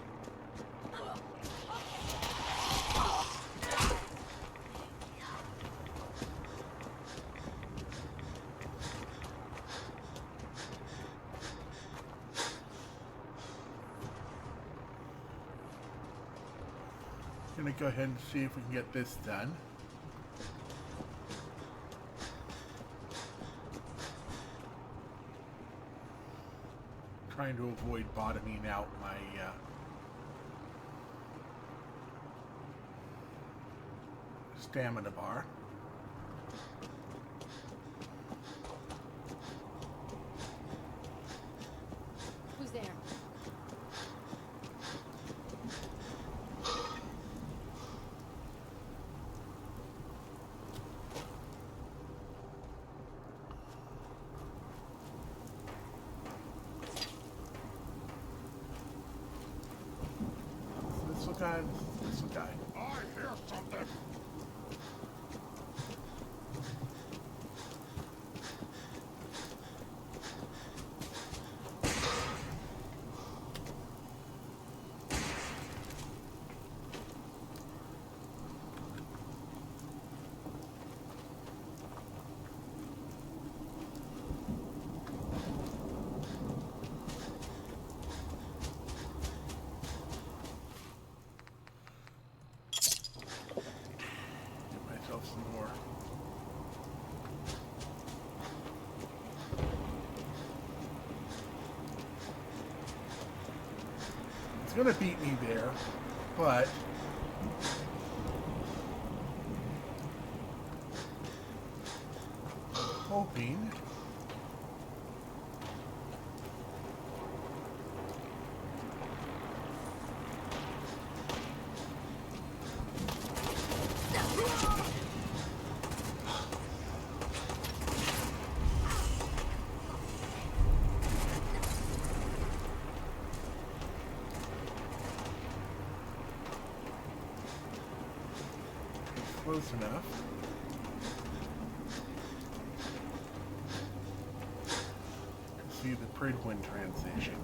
Gonna go ahead and see if we can get this done. Trying to avoid bottoming out my stamina bar. Who's there? This guy. I hear something. Some more. It's gonna beat me there, but I'm hoping close enough. To see the Pridwin transition.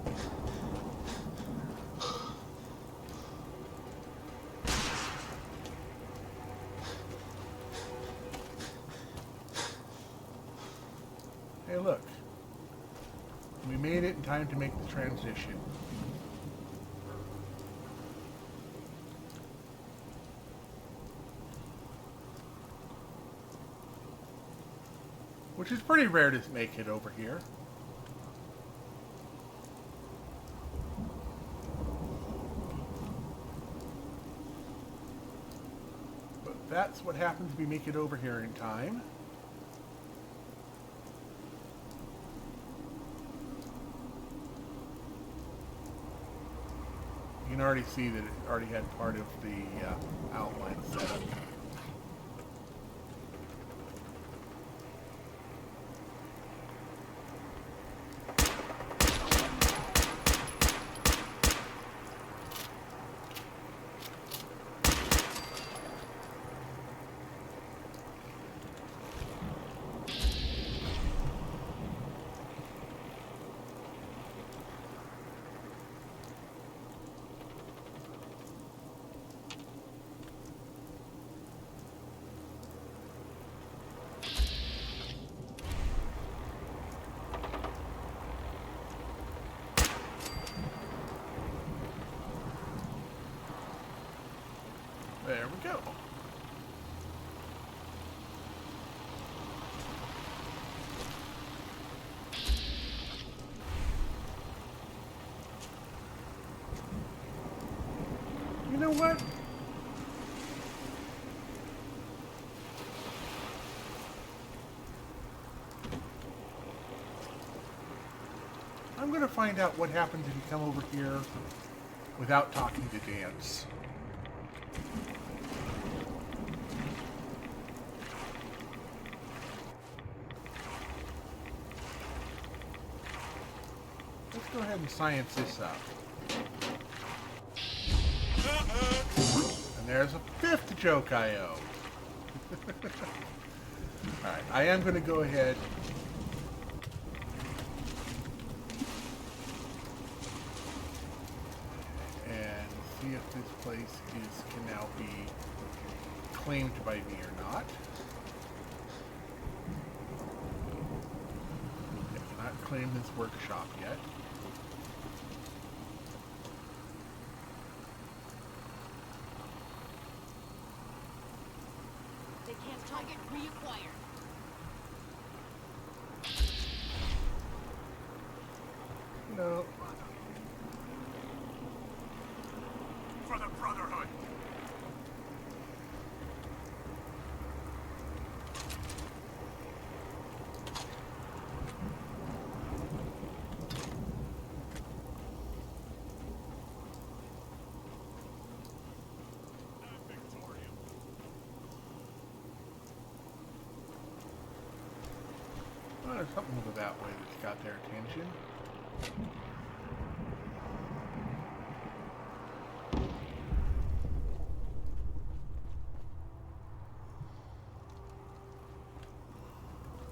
Hey, look. We made it in time to make the transition. Which is pretty rare to make it over here. But that's what happens if we make it over here in time. You can already see that it already had part of the outline set up. There we go. You know what? I'm going to find out what happens if you come over here without talking to Dance. ahead and science this up. And there's a fifth joke I owe. Alright, I am going to go ahead and see if this place can now be claimed by me or not. I cannot claim this workshop yet. They can't target reacquired. No. For the Brotherhood. Oh, there's something over that way that's got their attention.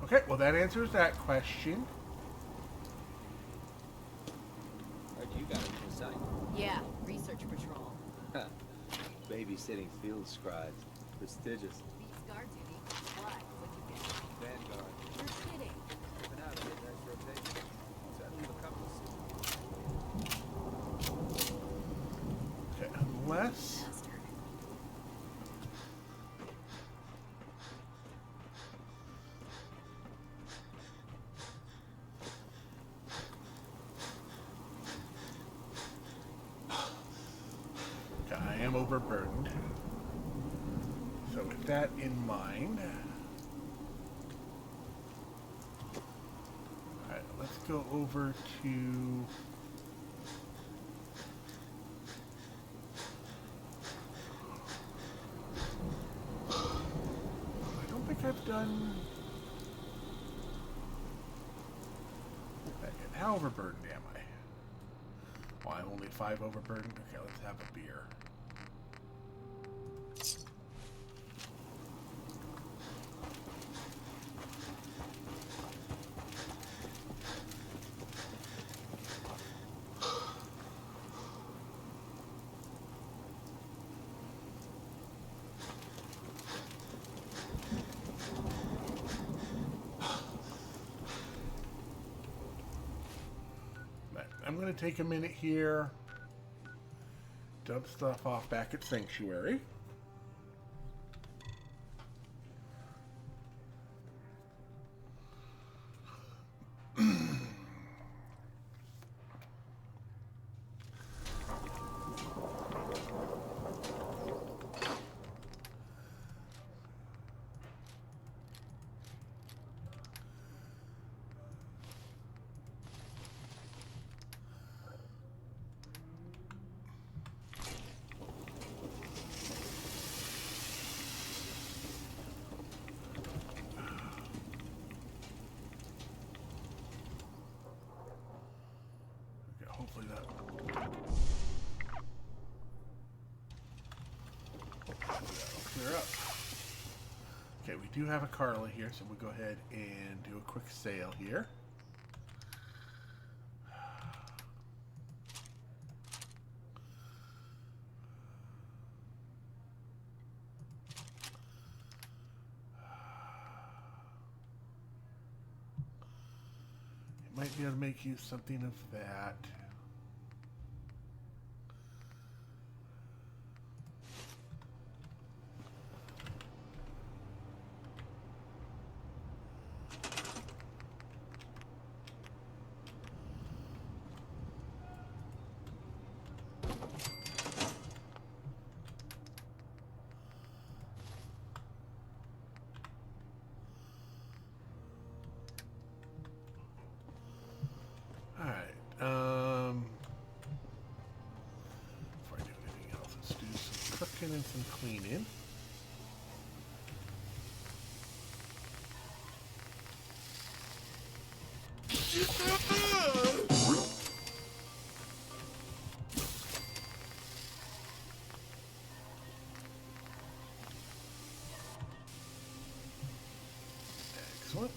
Okay, well that answers that question. Heard you got a new site. Yeah, research patrol. Babysitting field scribes. Prestigious. Beats guard duty. Why? What'd you get? Vanguard. You're kidding. Been out of it, nice rotation. So I leave a couple of Okay, unless... Okay, I am overburdened. So with that in mind... Alright, let's go over to... I don't think I've done... How overburdened am I? Well, I'm only 5 overburdened. Okay, let's have a beer. I'm going to take a minute here, dump stuff off back at Sanctuary. Hopefully that'll clear up. Okay, we do have a Carla here, so we'll go ahead and do a quick sale here. Might be able to make use something of that. Before I do anything else, let's do some cooking and some cleaning. Excellent.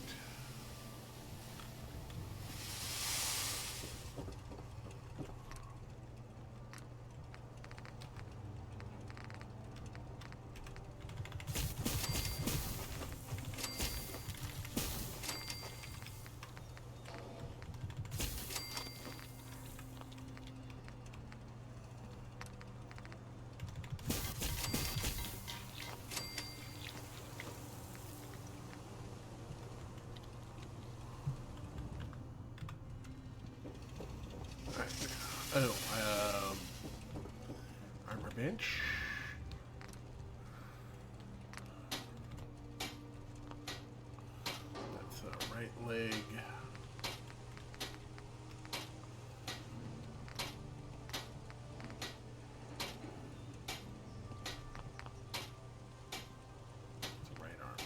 Oh, armor bench. That's a right leg. It's a right arm.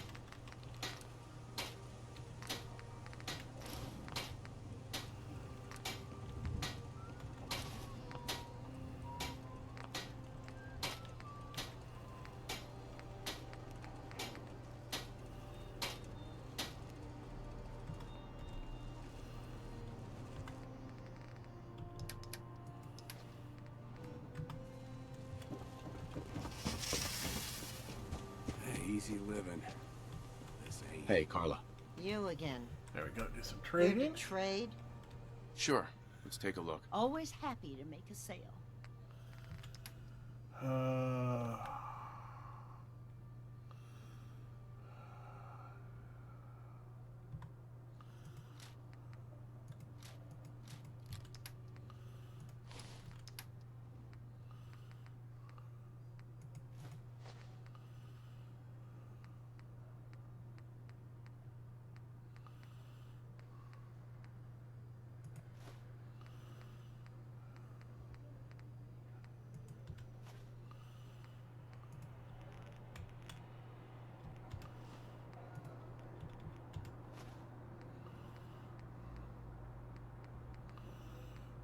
Easy living. This ain't... Hey, Carla. You again. There we go. Do some Here trading. to trade? Sure. Let's take a look. Always happy to make a sale.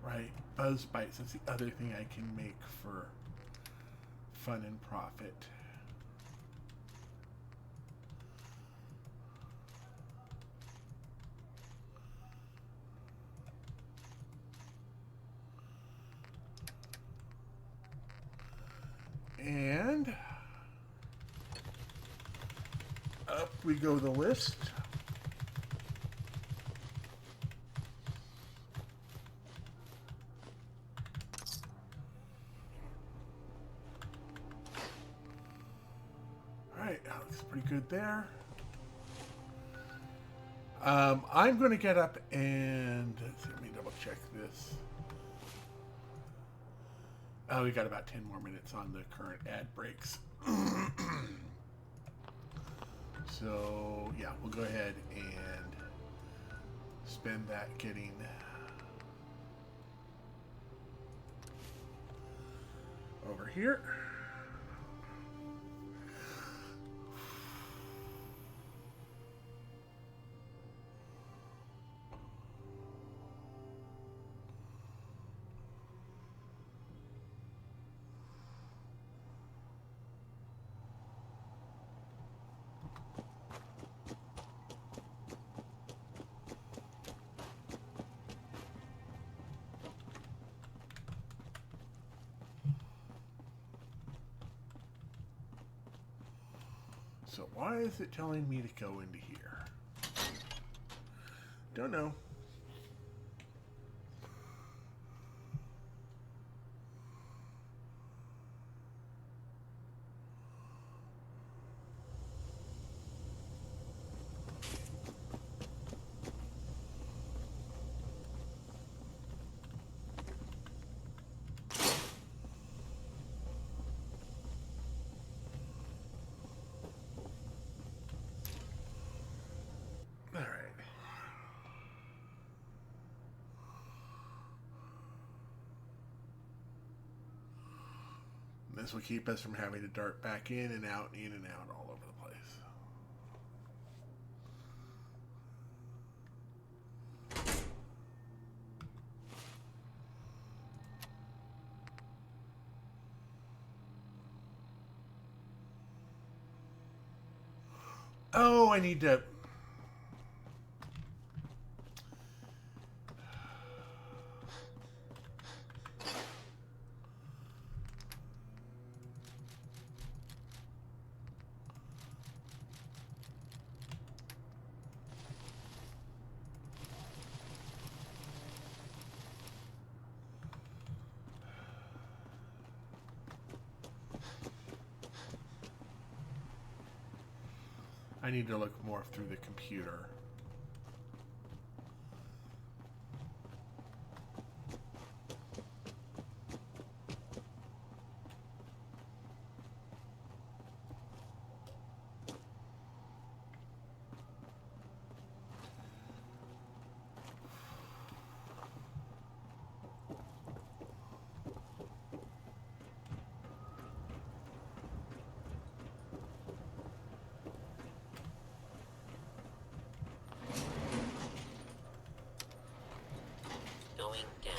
Right, buzz bites. That's the other thing I can make for fun and profit. And up we go the list. Alright, that looks pretty good there. I'm going to get up and let me double check this. Oh, we got about 10 more minutes on the current ad breaks. So, yeah, we'll go ahead and spend that getting over here. So why is it telling me to go into here? Don't know. This will keep us from having to dart back in and out all over the place. Oh, I need to... I need to look more through the computer. Going down.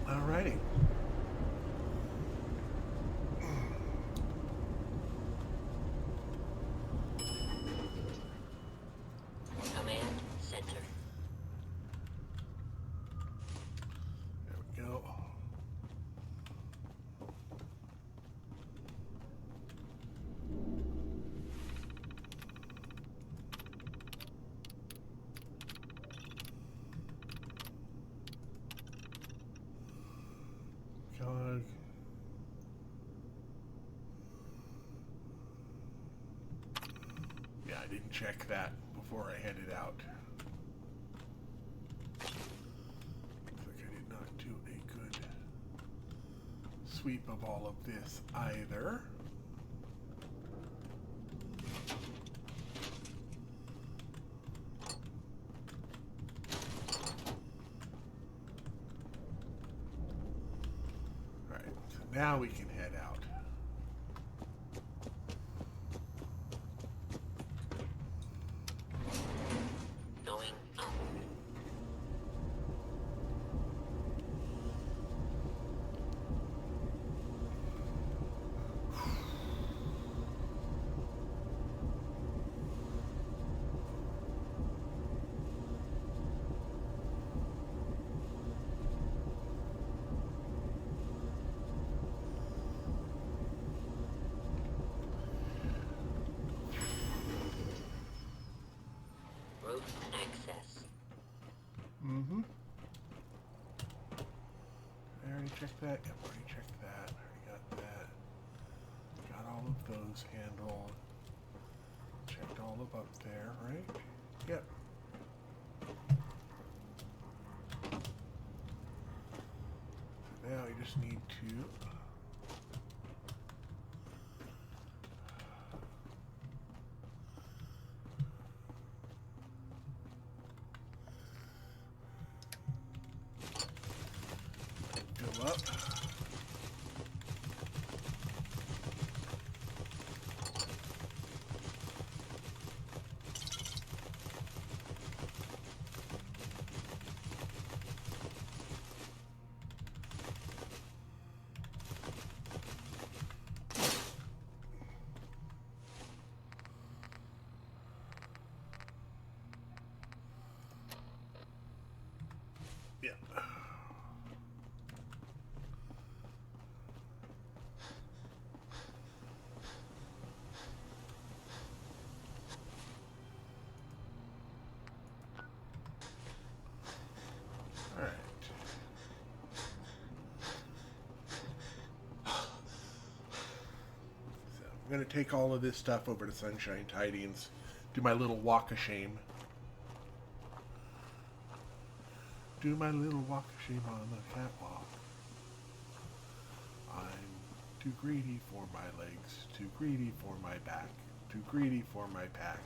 Alrighty. Command center. There we go. God. Yeah, I didn't check that before I headed out. Looks like I did not do a good sweep of all of this either. Alright, so now we can head out. Going up. Roof access. Mm-hmm. I already checked that. Yep, already checked that. Already got that. Got all of those handled. Checked all of up there, right? Yep. So now you just need to go up. Yeah. All right. So I'm going to take all of this stuff over to Sunshine Tidings, do my little walk of shame. Do my little walk of shame on the catwalk. I'm too greedy for my legs, too greedy for my back, too greedy for my pack.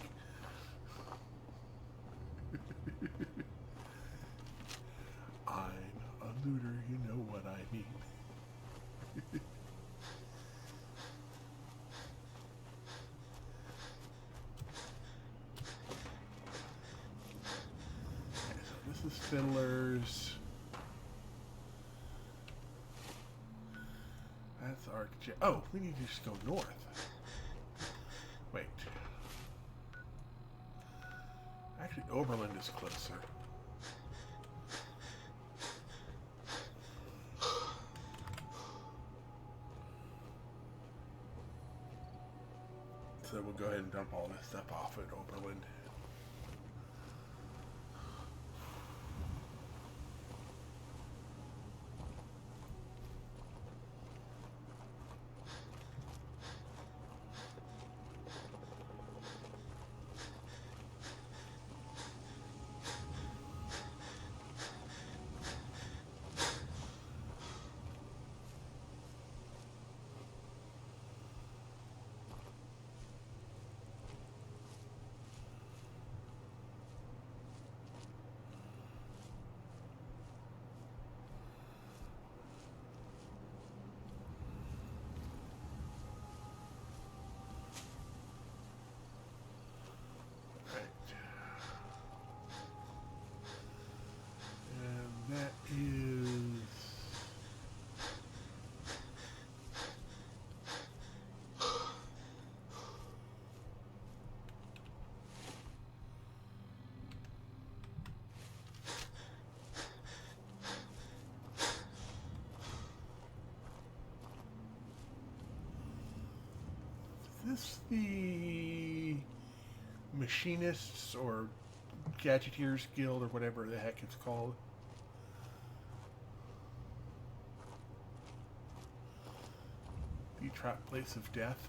I'm a looter, you know what I mean. Okay, so this is Fiddler's. That's Arctic. Oh, we need to just go north. Wait. Actually, Oberlin is closer. So we'll go ahead and dump all this stuff off at Oberlin. this the Machinists or Gadgeteers Guild or whatever the heck it's called? The Trap Place of Death.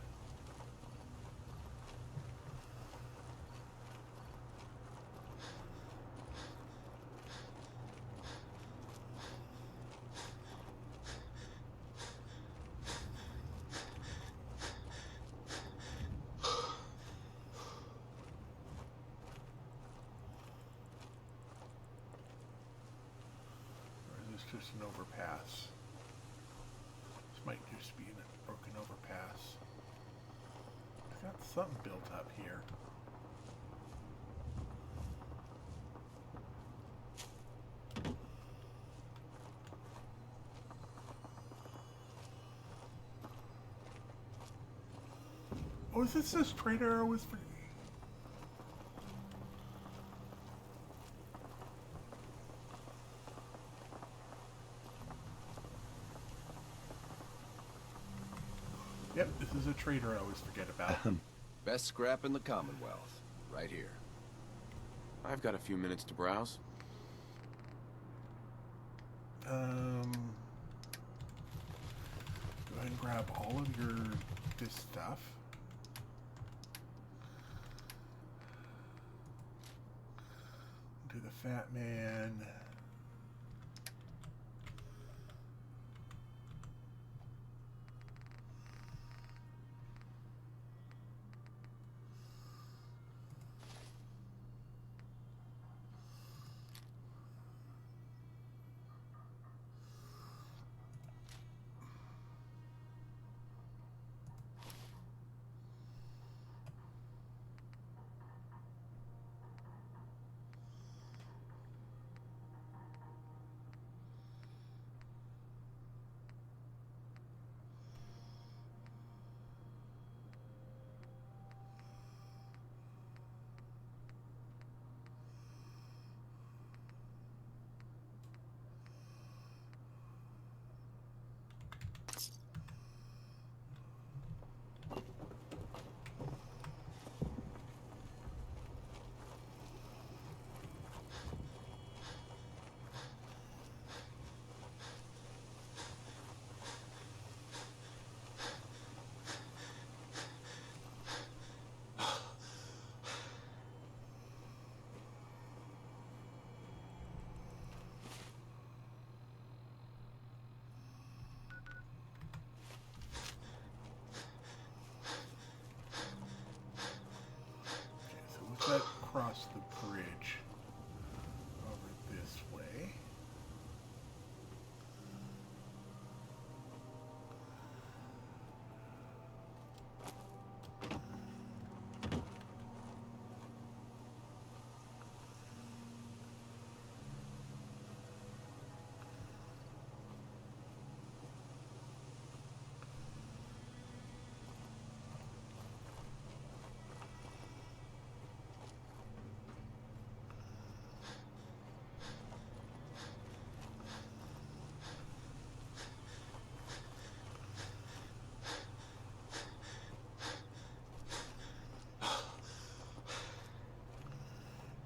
Just an overpass. This might just be a broken overpass. I've got something built up here. Oh, is this straight arrow was for... Yep, this is a trader I always forget about. Best scrap in the Commonwealth. Right here. I've got a few minutes to browse. Go ahead and grab all of this stuff. Do the Fat Man. Let's cross the bridge over this way.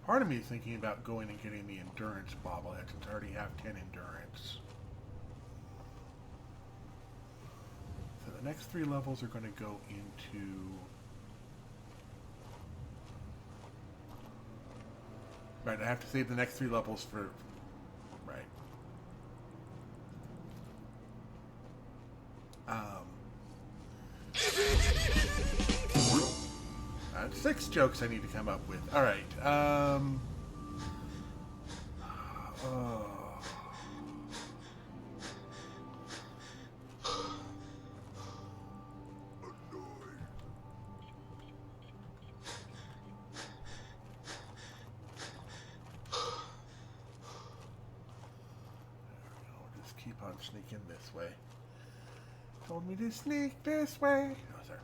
Part of me is thinking about going and getting the endurance bobblehead since I already have 10 endurance. So the next 3 levels are going to go into... Right, I have to save the next 3 levels for... Right. That's 6 jokes I need to come up with. Alright, just keep on sneaking this way. Told me to sneak this way. Oh, sorry.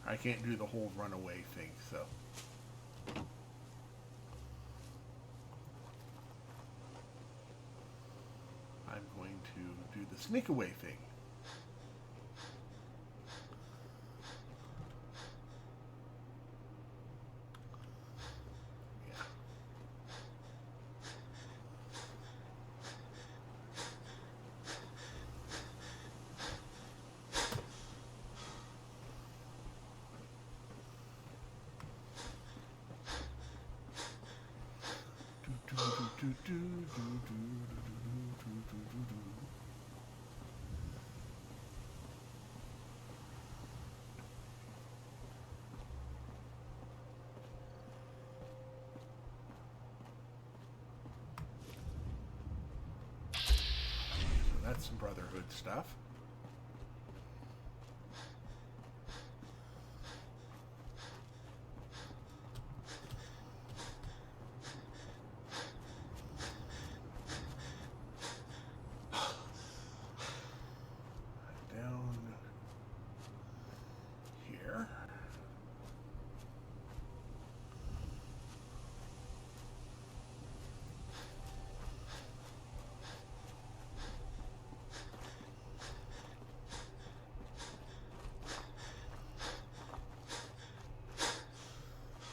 I can't do the whole runaway thing, so. I'm going to do the sneak away thing. That's some Brotherhood stuff. Down here.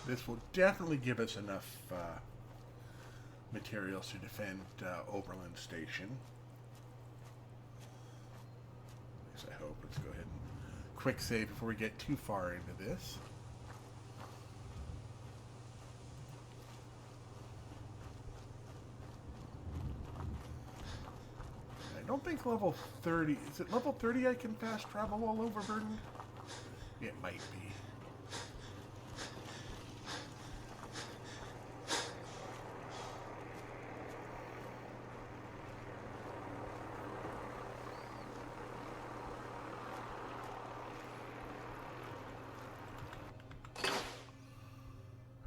This will definitely give us enough materials to defend Oberlin Station. At least I hope. Let's go ahead and quick save before we get too far into this. I don't think level 30... Is it level 30 I can fast travel while overburdened? It might be.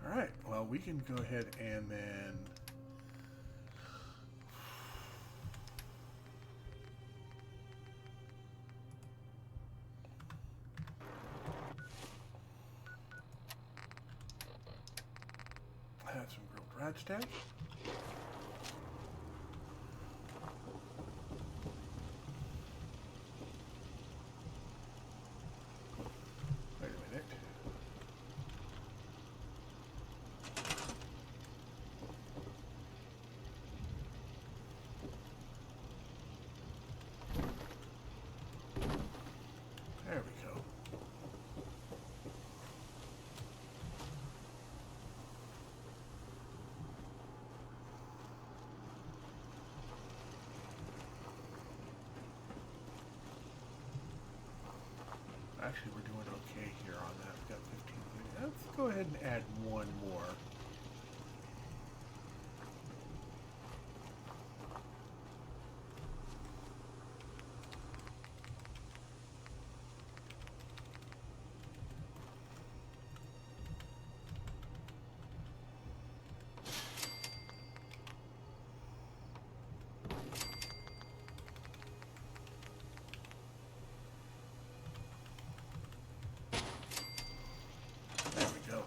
Alright, well, we can go ahead and then... have some grilled radstag. Wait a minute. There we go. Actually, we're doing okay here on that. We've got 15. Let's go ahead and add one more. There we go.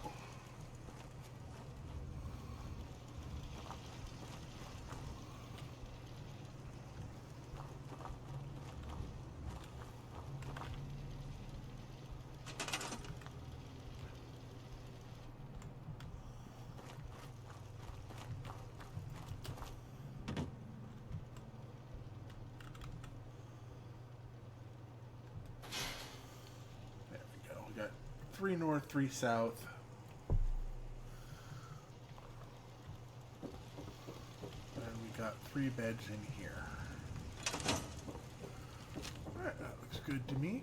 There we go. We got 3 north, 3 south. And we got 3 beds in here. Alright, that looks good to me.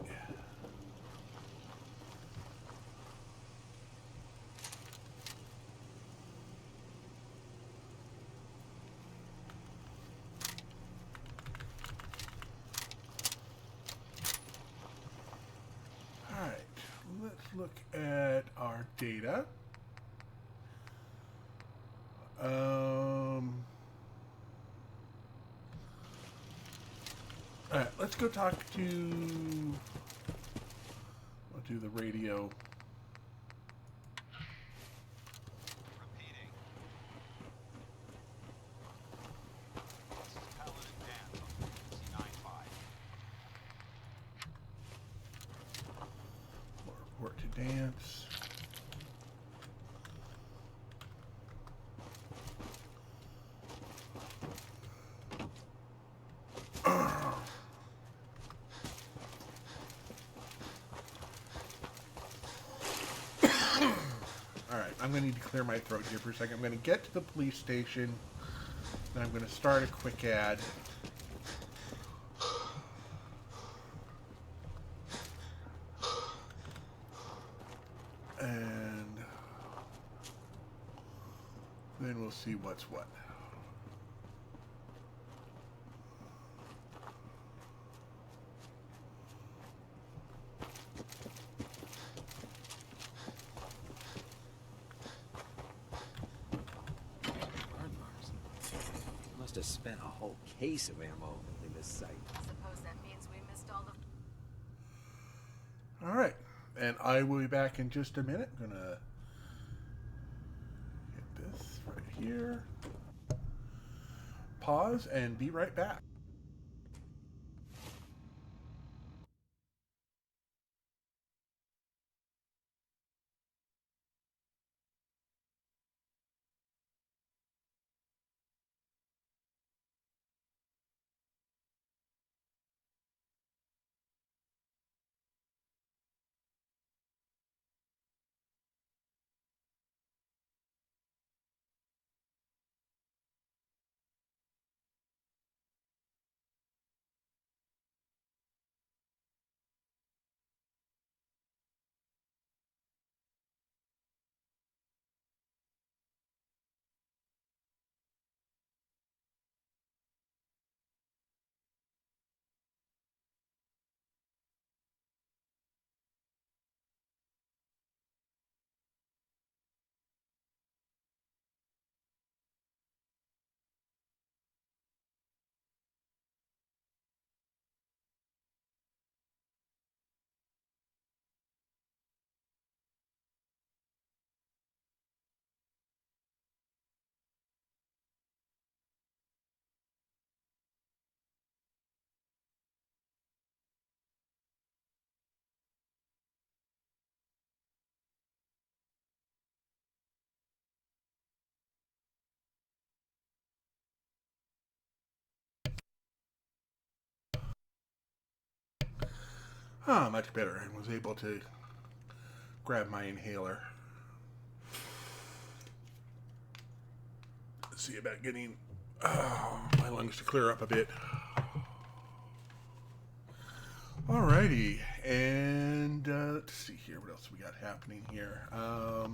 Alright, let's look at our data. Alright, let's go talk to... I'll do the radio. dance. Alright, I'm going to need to clear my throat here for a second. I'm going to get to the police station, and I'm going to start a quick ad. And then we'll see what's what. Must have spent a whole case of ammo in this site. Suppose that means we missed all the... Alright, and I will be back in just a minute. I'm gonna hit this right here. Pause and be right back. Much better. I was able to grab my inhaler. See about getting my lungs to clear up a bit. Alrighty, and let's see here. What else we got happening here? What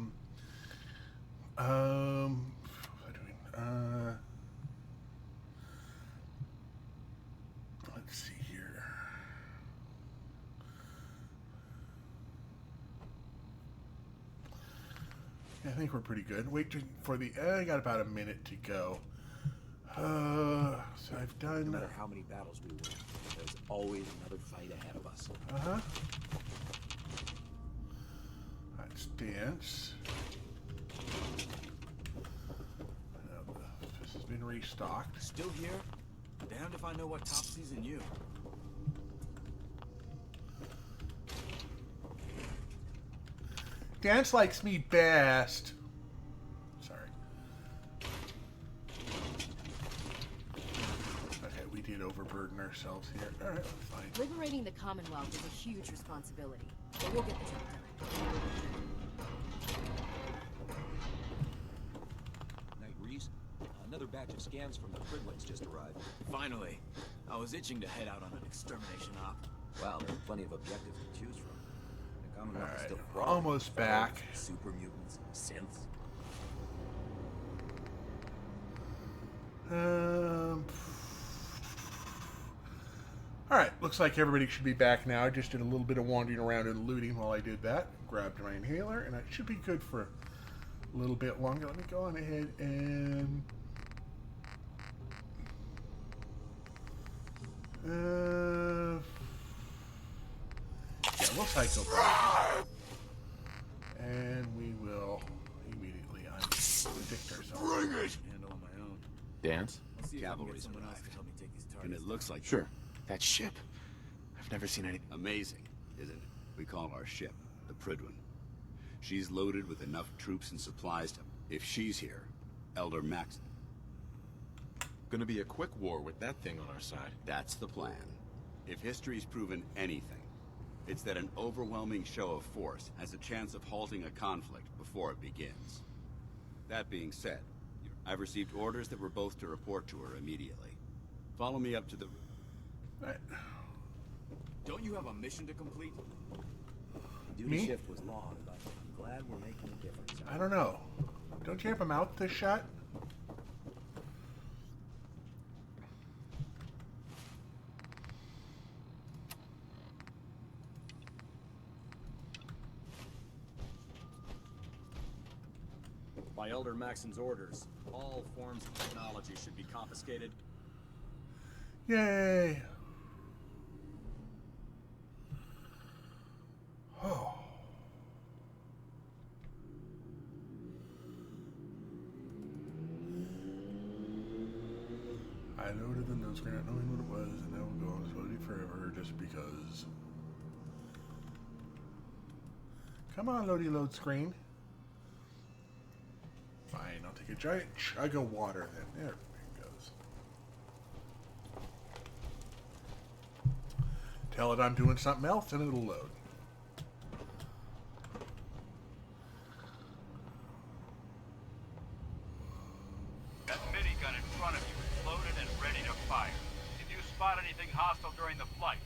was I doing? Let's see here. I think we're pretty good. Wait for the... I got about a minute to go. So I've done... No matter how many battles we win, there's always another fight ahead of us. Uh-huh. Let's dance. This has been restocked. Still here? Damned if I know what Topsy's in you. Dance likes me best. Sorry. Okay, we did overburden ourselves here. Alright, that's fine. Liberating the Commonwealth is a huge responsibility, but we'll get the job done. Night, Reese. Another batch of scans from the Fridlings just arrived. Finally. I was itching to head out on an extermination op. Wow, there are plenty of objectives to choose from. The Commonwealth is Alright, still we're almost back. Super mutants, synths. Alright, looks like everybody should be back now. I just did a little bit of wandering around and looting while I did that. Grabbed my inhaler, and it should be good for a little bit longer. Let me go on ahead and... yeah, we'll cycle back. And we will immediately undict ourselves. Bring it! Handle on my own. Dance? I'll see if I can get Cavalry's someone else to arrived. help me take these And targets. it looks like Sure. That ship. I've never seen anything. amazing, isn't it? We call our ship the Pridwin. She's loaded with enough troops and supplies to... If she's here, Elder Max... Gonna be a quick war with that thing on our side. That's the plan. If history's proven anything, it's that an overwhelming show of force has a chance of halting a conflict before it begins. That being said, I've received orders that we're both to report to her immediately. Follow me up to the... Right. Don't you have a mission to complete? Duty Me? shift was long, but I'm glad we're making a difference. I don't know. Don't you have a mouth this shot? By Elder Maxon's orders, all forms of technology should be confiscated. Yay! Oh. I loaded the note screen not knowing what it was, and now we'll go on slowly forever just because. Come on, loady load screen. Fine, I'll take a giant chug of water then. There it goes. Tell it I'm doing something else and it'll load. That minigun in front of you is loaded and ready to fire. If you spot anything hostile during the flight,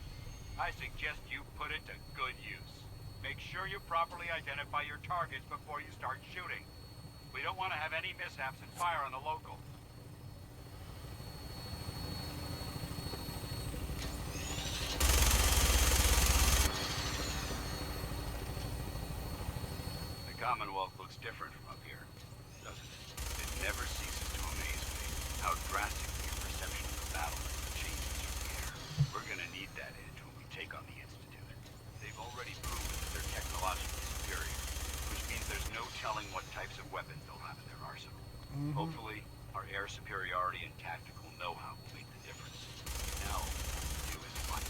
I suggest you put it to good use. Make sure you properly identify your targets before you start shooting. We don't want to have any mishaps and fire on the local. The Commonwealth looks different from up here, doesn't it? It never ceases to amaze me how drastically your perception of the battle changes from the air. We're gonna need that edge when we take on the Institute. They've already proven that they're technologically superior, which means there's no telling what types of weapons they'll have in their arsenal. Hopefully, our air superiority and tactical know-how will make the difference. Now, all we do is fight.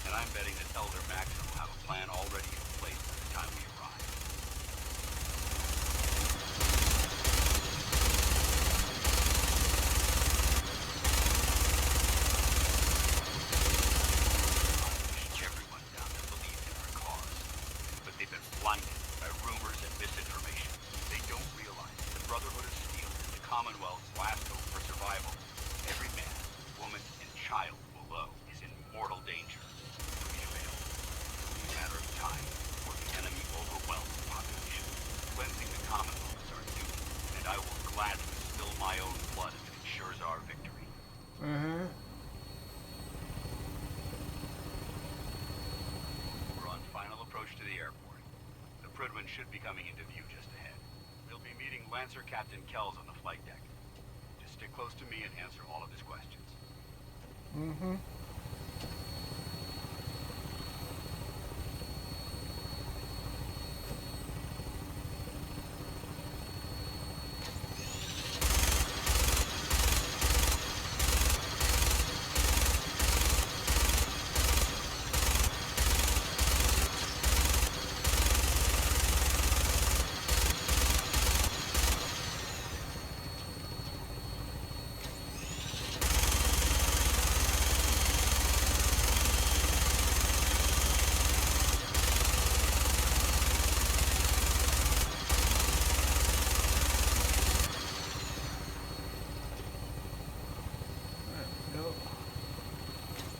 And I'm betting that Elder Maxon will have a plan already in place by the time we arrive. I wish everyone down there believed in our cause, but they've been blinded by rumors and misinformation. They don't realize the Brotherhood of Steel is the Commonwealth's last hope for survival. Every man, woman, and child below is in mortal danger. We fail. It's a matter of time before the enemy overwhelms the population. Cleansing the Commonwealth is our duty, and I will gladly spill my own blood if it ensures our victory. We're on final approach to the airport. The Prydwen should be coming into view just ahead. We'll be meeting Lancer Captain Kells on the flight deck. Just stick close to me and answer all of his questions.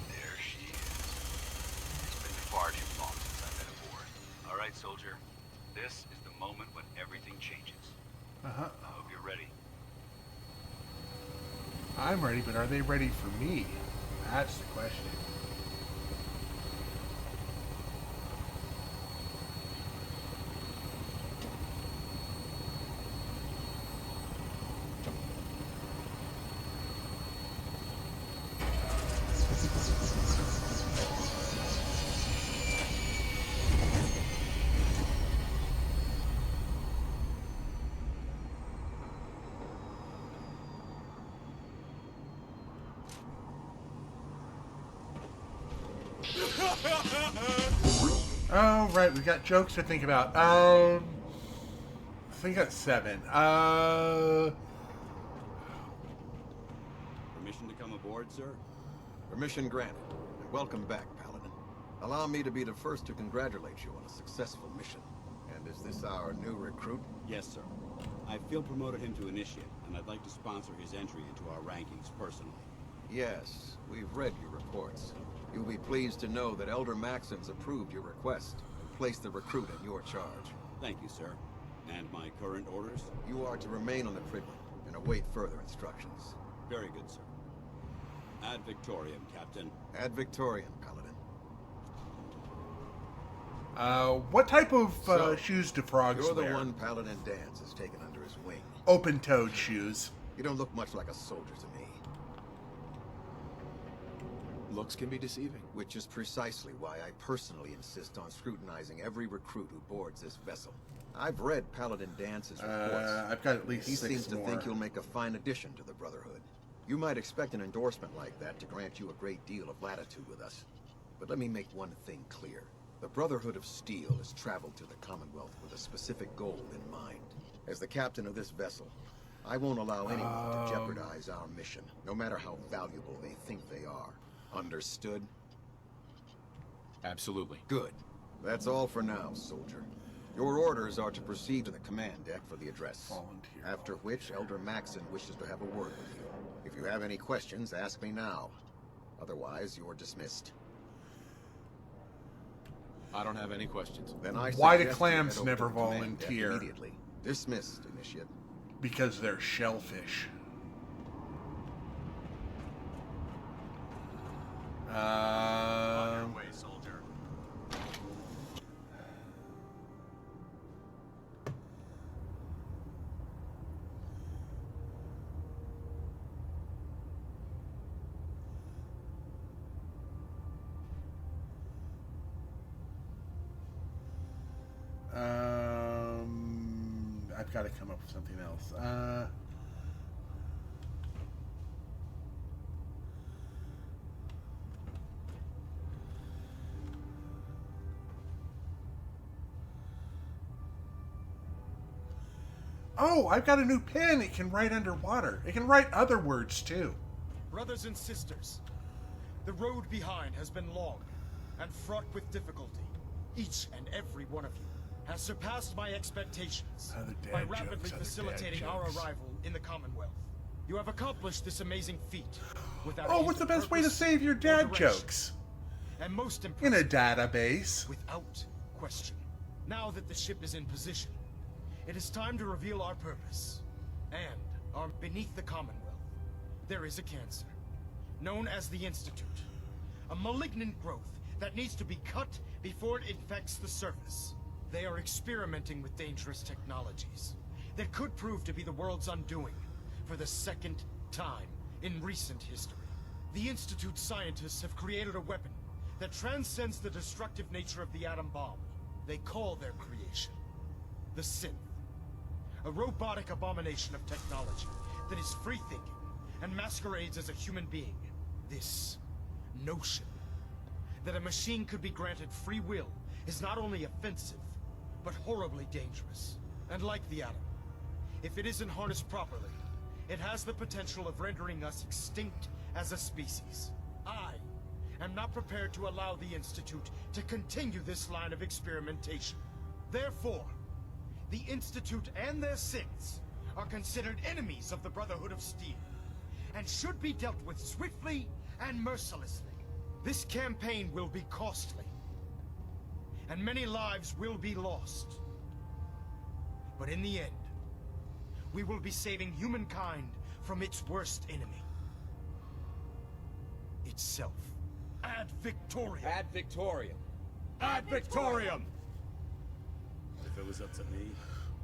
There she is. It's been far too long since I've been aboard. All right, soldier. This is the moment when everything changes. I hope you're ready. I'm ready, but are they ready for me? That's the question. Oh, right, we got jokes to think about. I think that's 7. Permission to come aboard, sir? Permission granted. And welcome back, Paladin. Allow me to be the first to congratulate you on a successful mission. And is this our new recruit? Yes, sir. I field promoted him to initiate, and I'd like to sponsor his entry into our rankings personally. Yes, we've read your reports. You'll be pleased to know that Elder Maxim's approved your request and placed the recruit in your charge. Thank you, sir. And my current orders? You are to remain on the Privy and await further instructions. Very good, sir. Ad Victoriam, Captain. Ad Victoriam, Paladin. What type of shoes do frogs You're the wear? one Paladin Dance has taken under his wing. Open-toed shoes. You don't look much like a soldier to me. Looks can be deceiving. Which is precisely why I personally insist on scrutinizing every recruit who boards this vessel. I've read Paladin Dance's reports. I've got at least He 6 seems to more. think you'll make a fine addition to the Brotherhood. You might expect an endorsement like that to grant you a great deal of latitude with us. But let me make one thing clear. The Brotherhood of Steel has traveled to the Commonwealth with a specific goal in mind. As the captain of this vessel, I won't allow anyone to jeopardize our mission, no matter how valuable they think they are. Understood? Absolutely. Good. That's all for now, soldier. Your orders are to proceed to the command deck for the address. Volunteer. After which, Elder Maxon wishes to have a word with you. If you have any questions, ask me now. Otherwise, you're dismissed. I don't have any questions. Then I Why do suggest you clams head over never to the command deck volunteer? Immediately. Dismissed, Initiate. Because they're shellfish. On your way, soldier. I've got to come up with something else. Oh, I've got a new pen. It can write underwater. It can write other words, too. Brothers and sisters, the road behind has been long and fraught with difficulty. Each and every one of you has surpassed my expectations by rapidly facilitating our arrival in the Commonwealth. You have accomplished this amazing feat without Oh, what's the either best way to purpose save your or dad direction. jokes? And most In impressive, a database. without question. Now that the ship is in position, it is time to reveal our purpose. And beneath the Commonwealth, there is a cancer, known as the Institute. A malignant growth that needs to be cut before it infects the surface. They are experimenting with dangerous technologies that could prove to be the world's undoing for the second time in recent history. The Institute's scientists have created a weapon that transcends the destructive nature of the atom bomb. They call their creation the Synth. A robotic abomination of technology that is free-thinking and masquerades as a human being. This notion that a machine could be granted free will is not only offensive, but horribly dangerous. And like the atom, if it isn't harnessed properly, it has the potential of rendering us extinct as a species. I am not prepared to allow the Institute to continue this line of experimentation. Therefore, the Institute and their synths are considered enemies of the Brotherhood of Steel, and should be dealt with swiftly and mercilessly. This campaign will be costly, and many lives will be lost. But in the end, we will be saving humankind from its worst enemy. Itself. Ad Victoriam. Ad Victoriam. Ad Victoriam! If it was up to me.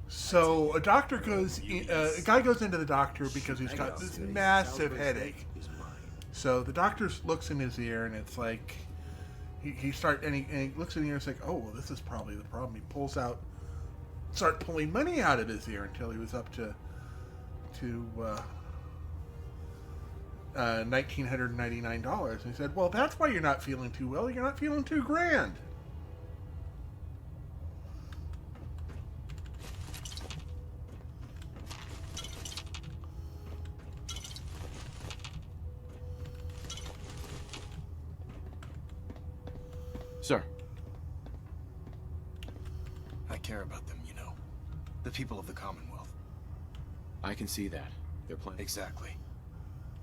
So a doctor goes, a guy goes into the doctor because he's got this massive headache. So the doctor looks in his ear and it's like, he looks in the ear and it's like, oh, well, this is probably the problem. He pulls out, start pulling money out of his ear until he was up to $1,999. And he said, well, that's why you're not feeling too well. You're not feeling too grand. care about them, you know. The people of the Commonwealth. I can see that. They're playing. Exactly.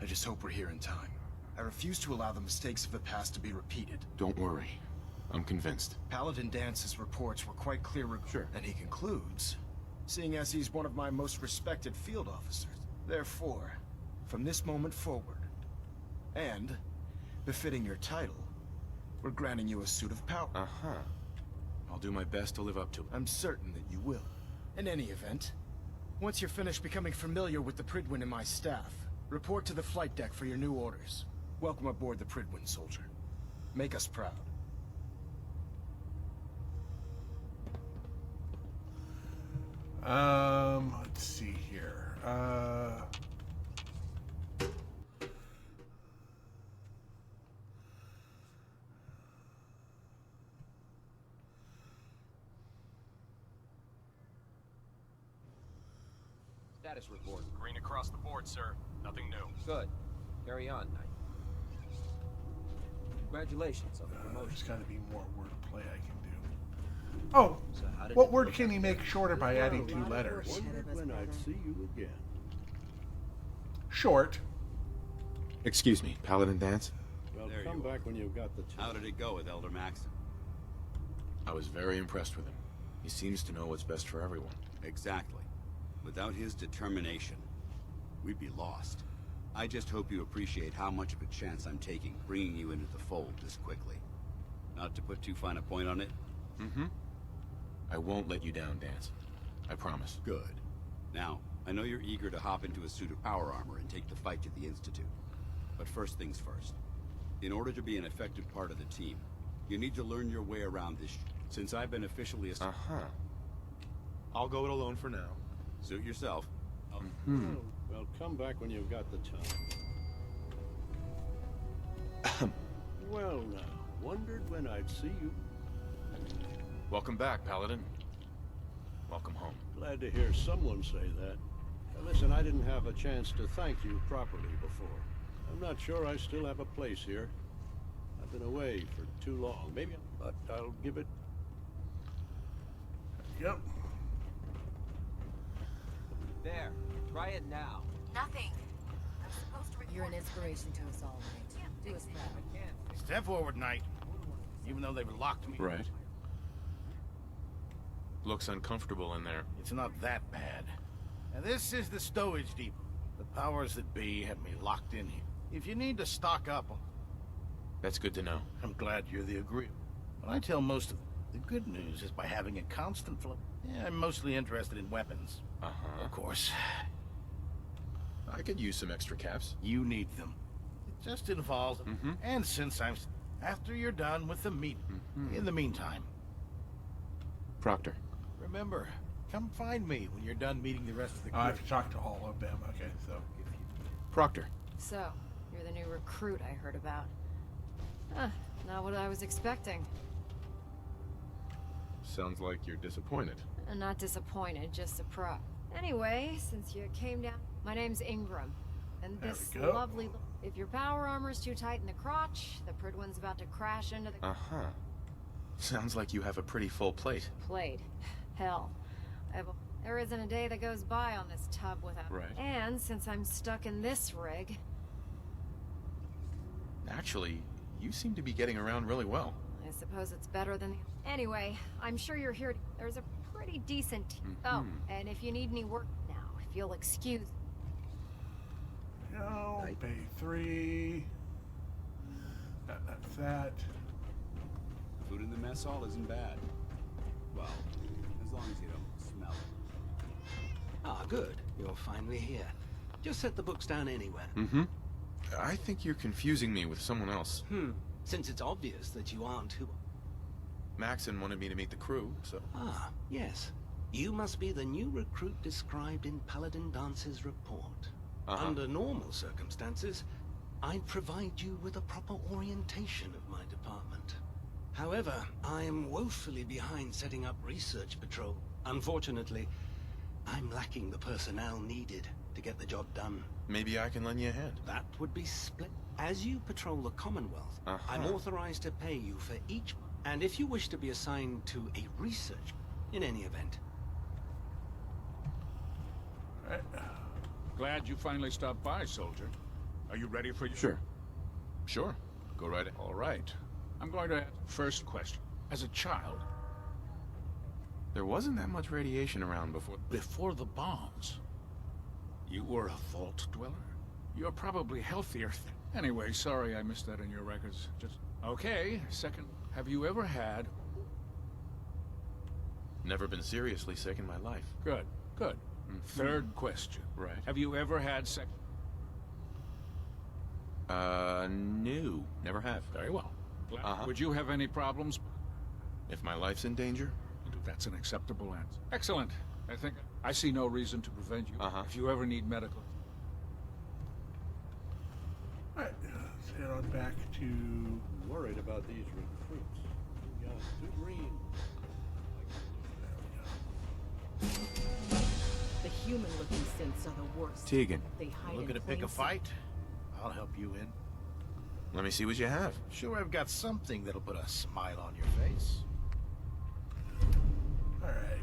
I just hope we're here in time. I refuse to allow the mistakes of the past to be repeated. Don't worry. I'm convinced. Paladin Dance's reports were quite clear. Sure. And he concludes, seeing as he's one of my most respected field officers. Therefore, from this moment forward, and befitting your title, we're granting you a suit of power. Uh-huh. I'll do my best to live up to it. I'm certain that you will. In any event, once you're finished becoming familiar with the Pridwin and my staff, report to the flight deck for your new orders. Welcome aboard the Pridwin, soldier. Make us proud. Let's see here. Status report. Green across the board, sir. Nothing new. Good. Carry on, Knight. Congratulations on the promotion. There's got to be more wordplay I can do. Oh, So how did what it word look can he out make there? shorter by adding 2 letters? Wondered when I'd see you again. Short. Excuse me, Paladin Dance? Well, There come you back when you've got the How did it go with Elder Maxon? I was very impressed with him. He seems to know what's best for everyone. Exactly. Without his determination, we'd be lost. I just hope you appreciate how much of a chance I'm taking bringing you into the fold this quickly. Not to put too fine a point on it. Mm-hmm. I won't let you down, Dance. I promise. Good. Now, I know you're eager to hop into a suit of power armor and take the fight to the Institute. But first things first. In order to be an effective part of the team, you need to learn your way around this. Since I've been officially a... Uh-huh. I'll go it alone for now. Suit yourself. Well, come back when you've got the time. Well, now, wondered when I'd see you. Welcome back, Paladin. Welcome home. Glad to hear someone say that. Now, listen, I didn't have a chance to thank you properly before. I'm not sure I still have a place here. I've been away for too long, maybe, but I'll give it... Yep. There. Try it now. Nothing. I'm supposed to. You're an inspiration to us all, Knight. Do us proud. Step forward, Knight. Even though they've locked me. Right. Looks uncomfortable in there. It's not that bad. Now, this is the stowage depot. The powers that be have me locked in here. If you need to stock up, That's good to know. I'm glad you're the agreeable. But I tell most of them, the good news is by having a constant flow. Yeah, I'm mostly interested in weapons. Uh-huh. Of course. I could use some extra caps. You need them. It just involves... And since I'm... After you're done with the meet... In the meantime... Proctor. Remember, come find me when you're done meeting the rest of the group. I have to talk to all of them. Okay, so... Proctor. So, you're the new recruit I heard about. Huh, not what I was expecting. Sounds like you're disappointed. Not disappointed, just surprised. Anyway, since you came down, my name's Ingram. And There this we go. lovely... If your power armor's too tight in the crotch, the Pridwin's about to crash into the... Uh-huh. Sounds like you have a pretty full plate. Plate. Hell. There isn't a day that goes by on this tub without... Right. And since I'm stuck in this rig... Actually, you seem to be getting around really well. I suppose it's better than... Anyway, I'm sure you're here... There's a pretty decent... Oh, and if you need any work now, if you'll excuse... No, Bay 3. That's that. Food in the mess hall isn't bad. Well, as long as you don't smell it. Ah, good. You're finally here. Just set the books down anywhere. Mm-hmm. I think you're confusing me with someone else. Since it's obvious that you aren't who... Maxon wanted me to meet the crew, so... Ah, yes. You must be the new recruit described in Paladin Dance's report. Under normal circumstances, I'd provide you with a proper orientation of my department. However, I am woefully behind setting up research patrol. Unfortunately, I'm lacking the personnel needed to get the job done. Maybe I can lend you a hand. That would be split. As you patrol the Commonwealth, I'm authorized to pay you for each... And if you wish to be assigned to a research, In any event. Glad you finally stopped by, soldier. Are you ready for your... Sure. Go right ahead. All right. I'm going to ask first question. As a child... There wasn't that much radiation around before... Before the bombs. You were a vault dweller? You're probably healthier. Anyway, sorry I missed that in your records. Just... Okay, second. Have you ever had... Never been seriously sick in my life. Good, good. Third question. Right. Have you ever had sex? No. Never have. Very well. Would you have any problems? If my life's in danger? That's an acceptable answer. Excellent. I think I see no reason to prevent you. If you ever need medical... Alright, let's head on back to... Worried about these recruits. Young, too green. The human-looking synths are the worst. Tegan. They hide Looking in to pick plain a fight? I'll help you in. Let me see what you have. Sure, I've got something that'll put a smile on your face. Alright.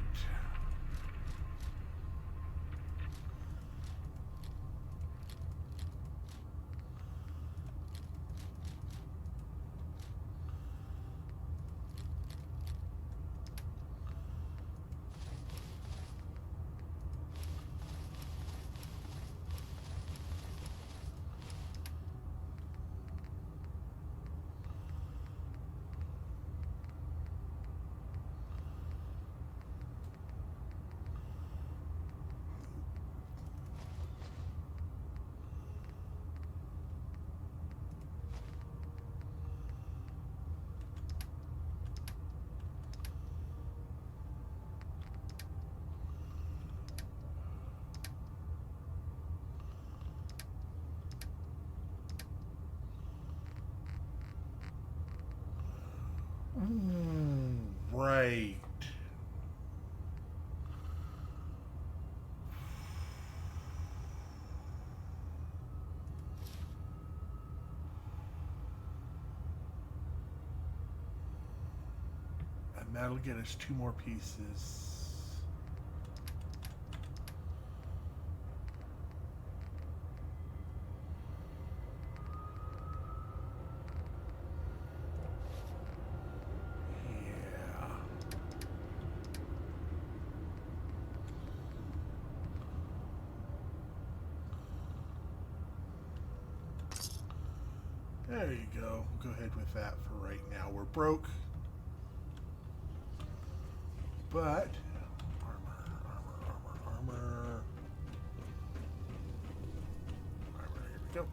Right. And that'll get us 2 more pieces. There you go. We'll go ahead with that for right now. We're broke. But armor. Here we go.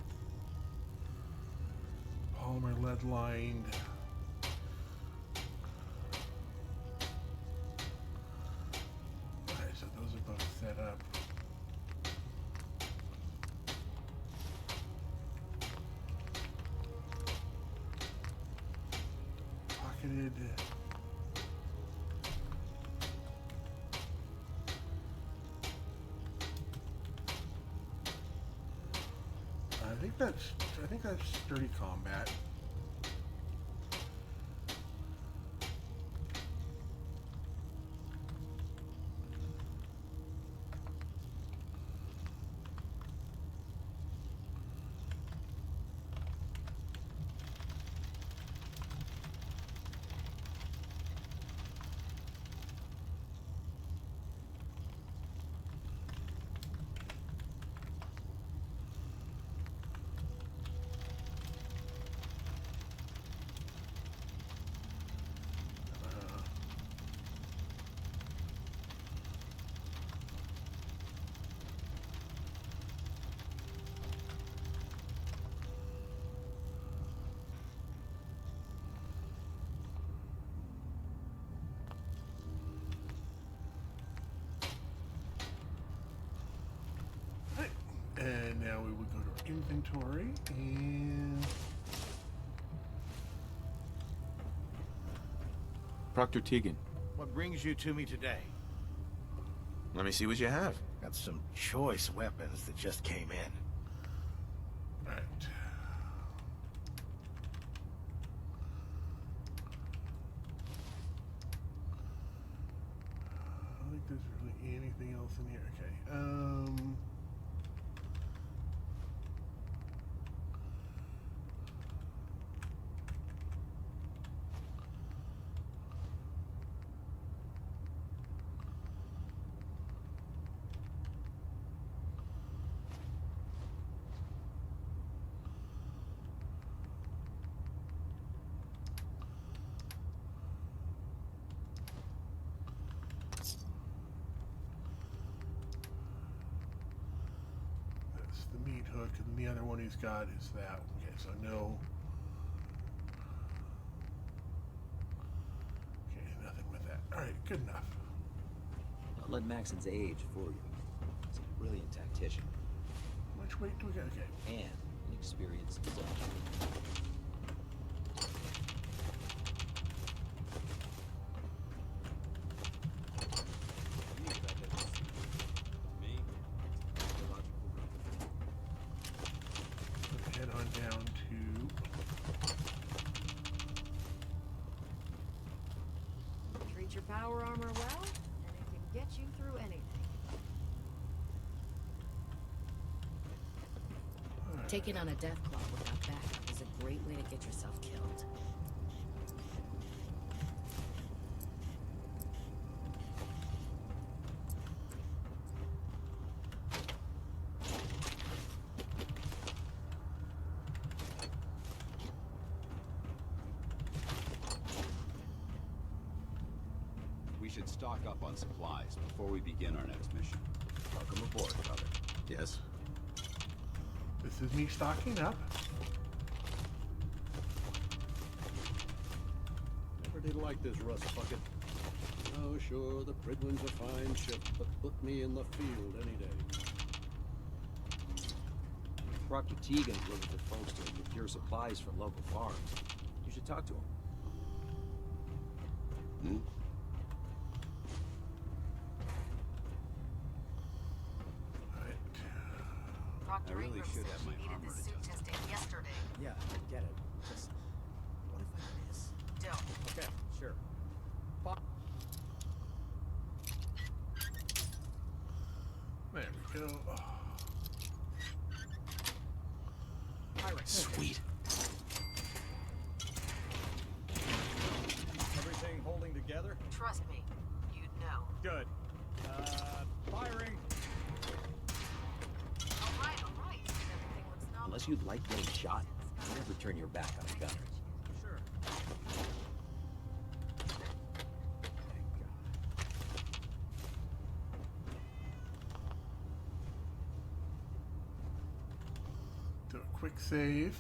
Polymer lead lined. Alright, so those are both set up. Pocketed. I think that's sturdy combat. And now we would go to our inventory and Proctor Tegan. What brings you to me today? Let me see what you have. Got some choice weapons that just came in. Right. there's really anything else in here. Okay. The meat hook, and the other one he's got is that. Okay, so no. Okay, nothing with that. All right, good enough. Don't let Maxon's age fool you. He's a brilliant tactician. How much weight do we got? Okay. And an experienced designer. Head on down to Treat your power armor well, and it can get you through anything. Taking on a death claw without backup is a great way to get yourself killed. We should stock up on supplies before we begin our next mission. Welcome aboard, brother. Yes? This is me stocking up. Never did like this rust bucket. Oh, sure, the Pridwin's a fine ship, but put me in the field any day. Proctor Tegan's looking for folks to procure supplies from local farms. You should talk to him. Hmm? I really should have my armor adjusted. Yesterday. Yeah, I get it. Just, what if I miss? Don't. Okay, sure. There we go. Sweet. Everything holding together? Trust me, you'd know. Good. Firing. All right. Everything looks normal. Unless you'd like getting shot, never turn your back on a gunner. Sure. Do a quick save.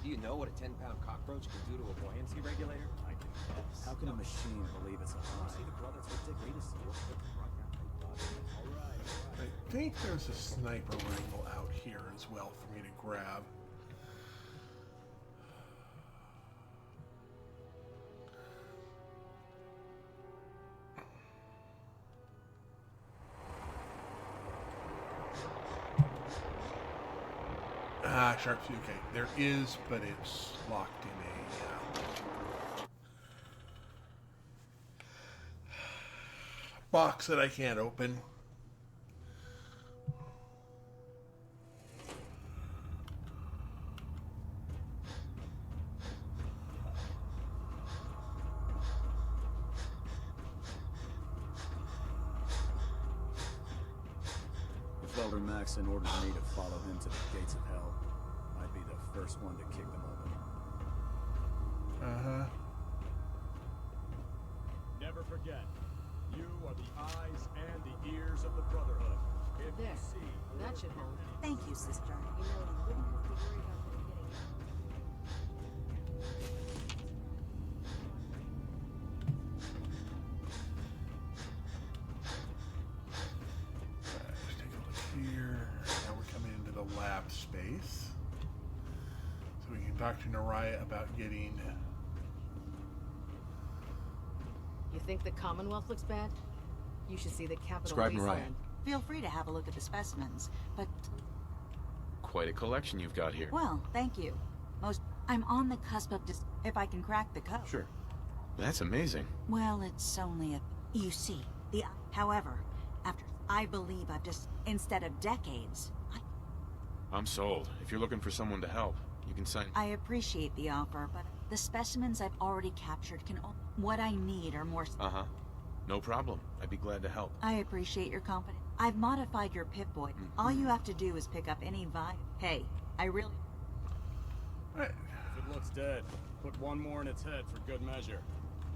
Do you know what a 10-pound cockroach can do to a buoyancy regulator? I can guess. How can a machine believe it's alive? See the brothers with the greatest I think there's a sniper rifle out here as well for me to grab. Ah, sharpshooter. Okay, there is, but it's locked in a box that I can't open. If Elder Maxon ordered me to follow him to the gates of hell, I'd be the first one to kick them open. Uh-huh. Never forget, you are the eyes and the ears of the Brotherhood. If There. you see... That should hold. Thank you, sister. You know, you wouldn't have to worry about them getting out. Let's take a look here. Now we're coming into the lab space. So we can talk to Naraya about getting... You think the Commonwealth looks bad? You should see the Capitol Describe Naraya. wasteland. Feel free to have a look at the specimens, but, Quite a collection you've got here. well, thank you. I'm on the cusp of just if I can crack the code. Sure. That's amazing. Well, it's only a... You see, however, after I believe I've just... Instead of decades, I'm sold. If you're looking for someone to help, you can sign... I appreciate the offer, but the specimens I've already captured can... What I need are more... Uh-huh. No problem. I'd be glad to help. I appreciate your confidence. I've modified your Pip-Boy. All you have to do is pick up any vibe. Hey, I really... If it looks dead, put one more in its head for good measure.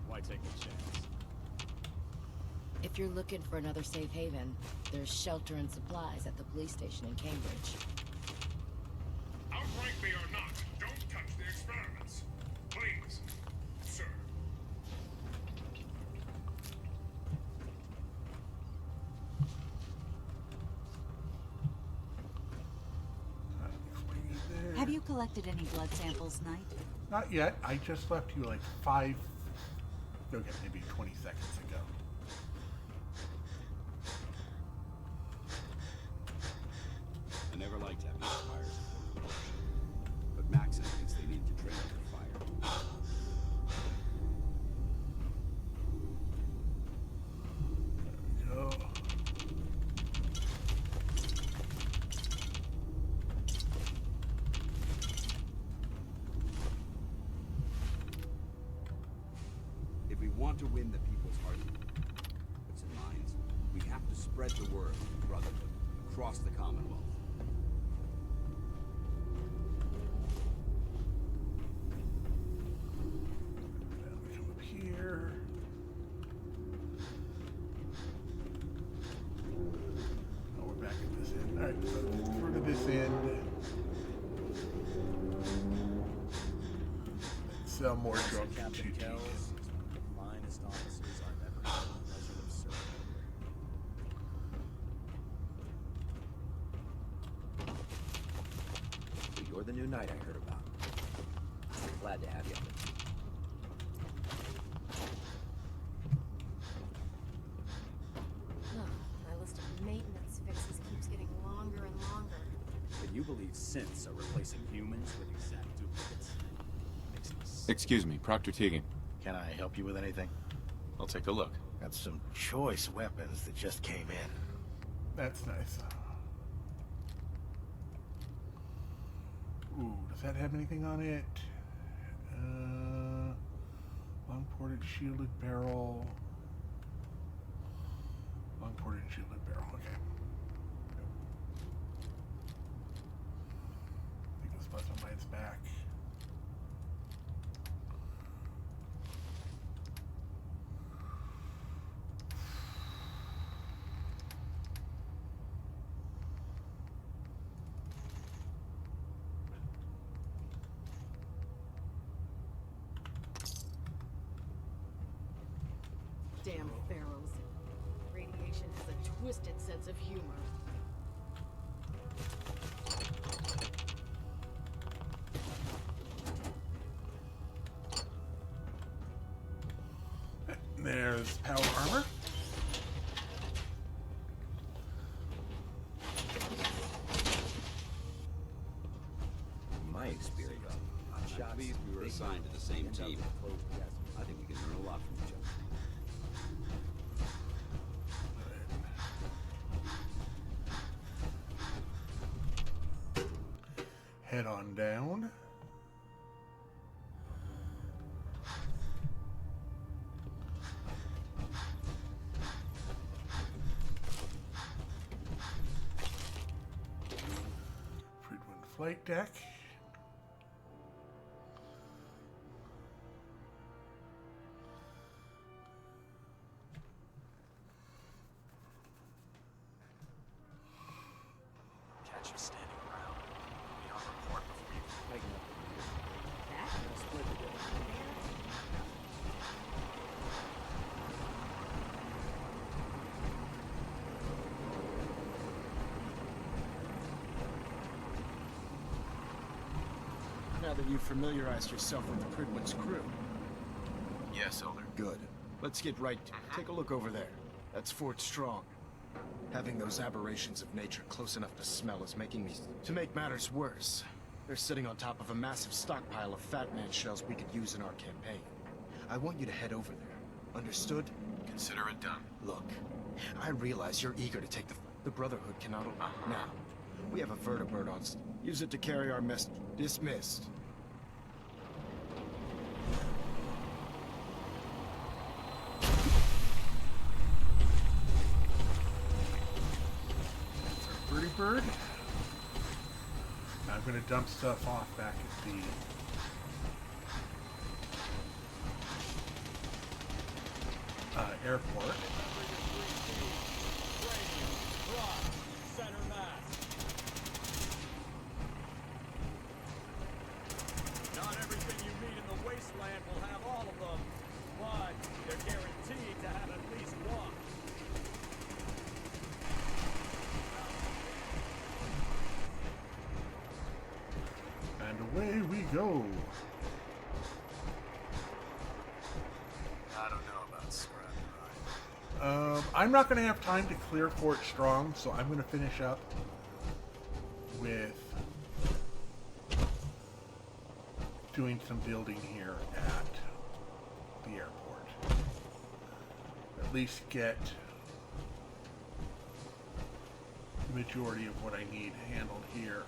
Why take a chance? If you're looking for another safe haven, there's shelter and supplies at the police station in Cambridge. Outrank me or not, don't touch the experiments. Please, sir. Have you collected any blood samples, Knight? Not yet. I just left you like maybe 20 seconds ago. I never liked having fires, but Maxon thinks they need to train for fire. There we go. If we want to win the people's hearts and minds, we have to spread the word of the Brotherhood across the Commonwealth. Now we come up here. Oh, we're back at this end. Alright, so through to this end. Sell more drugs to Captain Kells is one of the finest officers I've ever had the pleasure of serving. So you're the new knight I heard about. Glad to have you. My list of maintenance fixes keeps getting longer and longer. But you believe synths are replacing humans with exact duplicates? Makes me sick. Excuse me, Proctor Teagan. Can I help you with anything? I'll take a look. Got some choice weapons that just came in. That's nice. Ooh, does that have anything on it? Long-ported shielded barrel. Long-ported shielded barrel, okay. I think this button on its back. Damn pharaohs. Radiation has a twisted sense of humor. There's power armor. In my experience, on shots, I'm pleased we were assigned to the same team. I think we can learn a lot from each other. Head on down. Freedwind flight deck. Catch you standing around. Be on report before you make it. Split the day. Now that you've familiarized yourself with the Pridwin's crew. Yes, Elder. Good. Let's get right to it. Take a look over there. That's Fort Strong. Having those aberrations of nature close enough to smell is making me... To make matters worse, They're sitting on top of a massive stockpile of Fat Man shells we could use in our campaign. I want you to head over there. Understood? Consider it done. Look, I realize you're eager to take the Brotherhood cannot... Now, we have a vertibird on... Use it to carry our mess... Dismissed. Birdie bird. I'm gonna dump stuff off back at the airport. Not everything you meet in the wasteland will have all of them, but they're guaranteed to have at least one. And away we go. I don't know about scrap. I'm not going to have time to clear Fort Strong, so I'm going to finish up with doing some building here at the airport. At least get the majority of what I need handled here.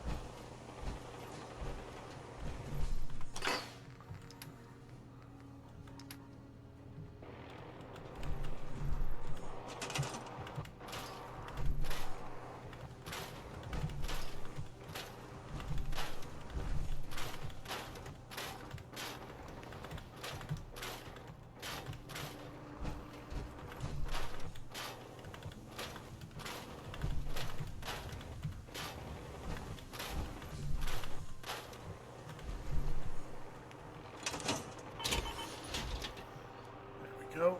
Go.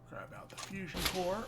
Grab out the fusion core.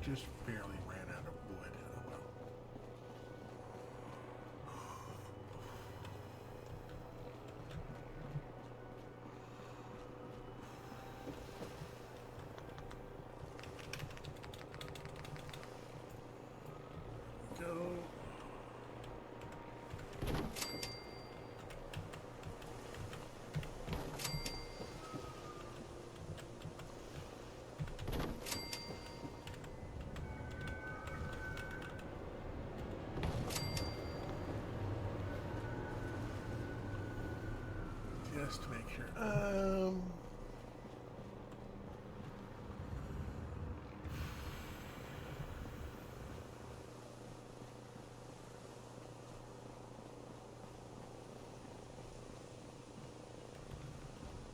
Just barely ran out of wood. Oh well. Go. Just to make sure.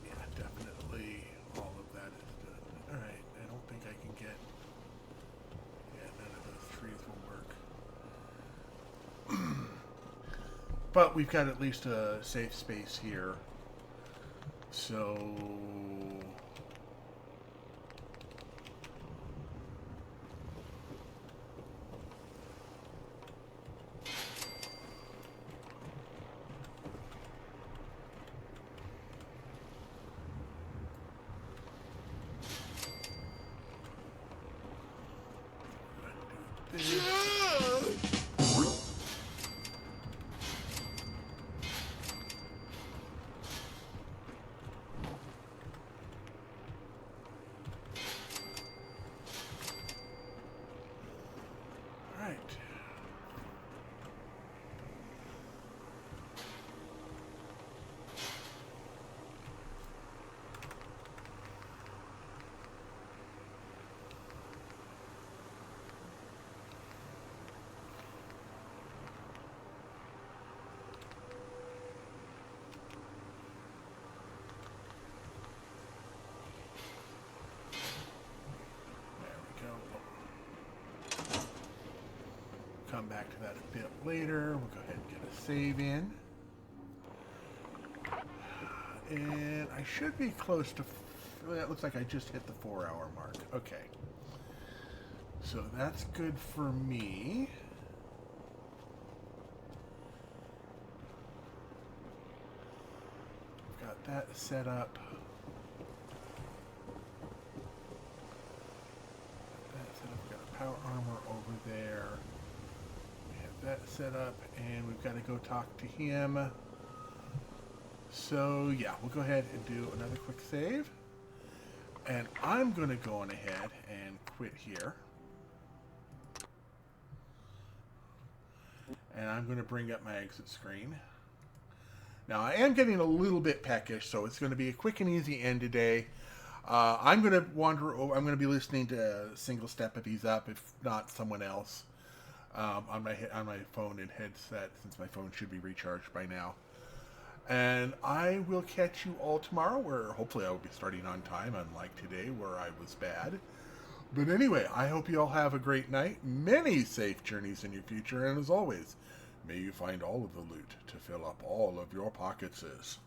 Yeah, definitely all of that is done. Alright, I don't think I can get... Yeah, none of those trees will work. But we've got at least a safe space here. So... Come back to that a bit later. We'll go ahead and get a save in. And I should be close to... Well, it looks like I just hit the 4-hour mark. Okay. So that's good for me. Got that set up. We've got a power armor over there. That set up, and we've got to go talk to him. So yeah, we'll go ahead and do another quick save, and I'm going to go on ahead and quit here, and I'm going to bring up my exit screen. Now I am getting a little bit peckish, so it's going to be a quick and easy end today. I'm going to wander over. I'm going to be listening to Single Step if he's up, if not someone else. On my phone and headset, since my phone should be recharged by now. And I will catch you all tomorrow, where hopefully I will be starting on time, unlike today where I was bad. But anyway, I hope you all have a great night, many safe journeys in your future, and as always, May you find all of the loot to fill up all of your pocketses.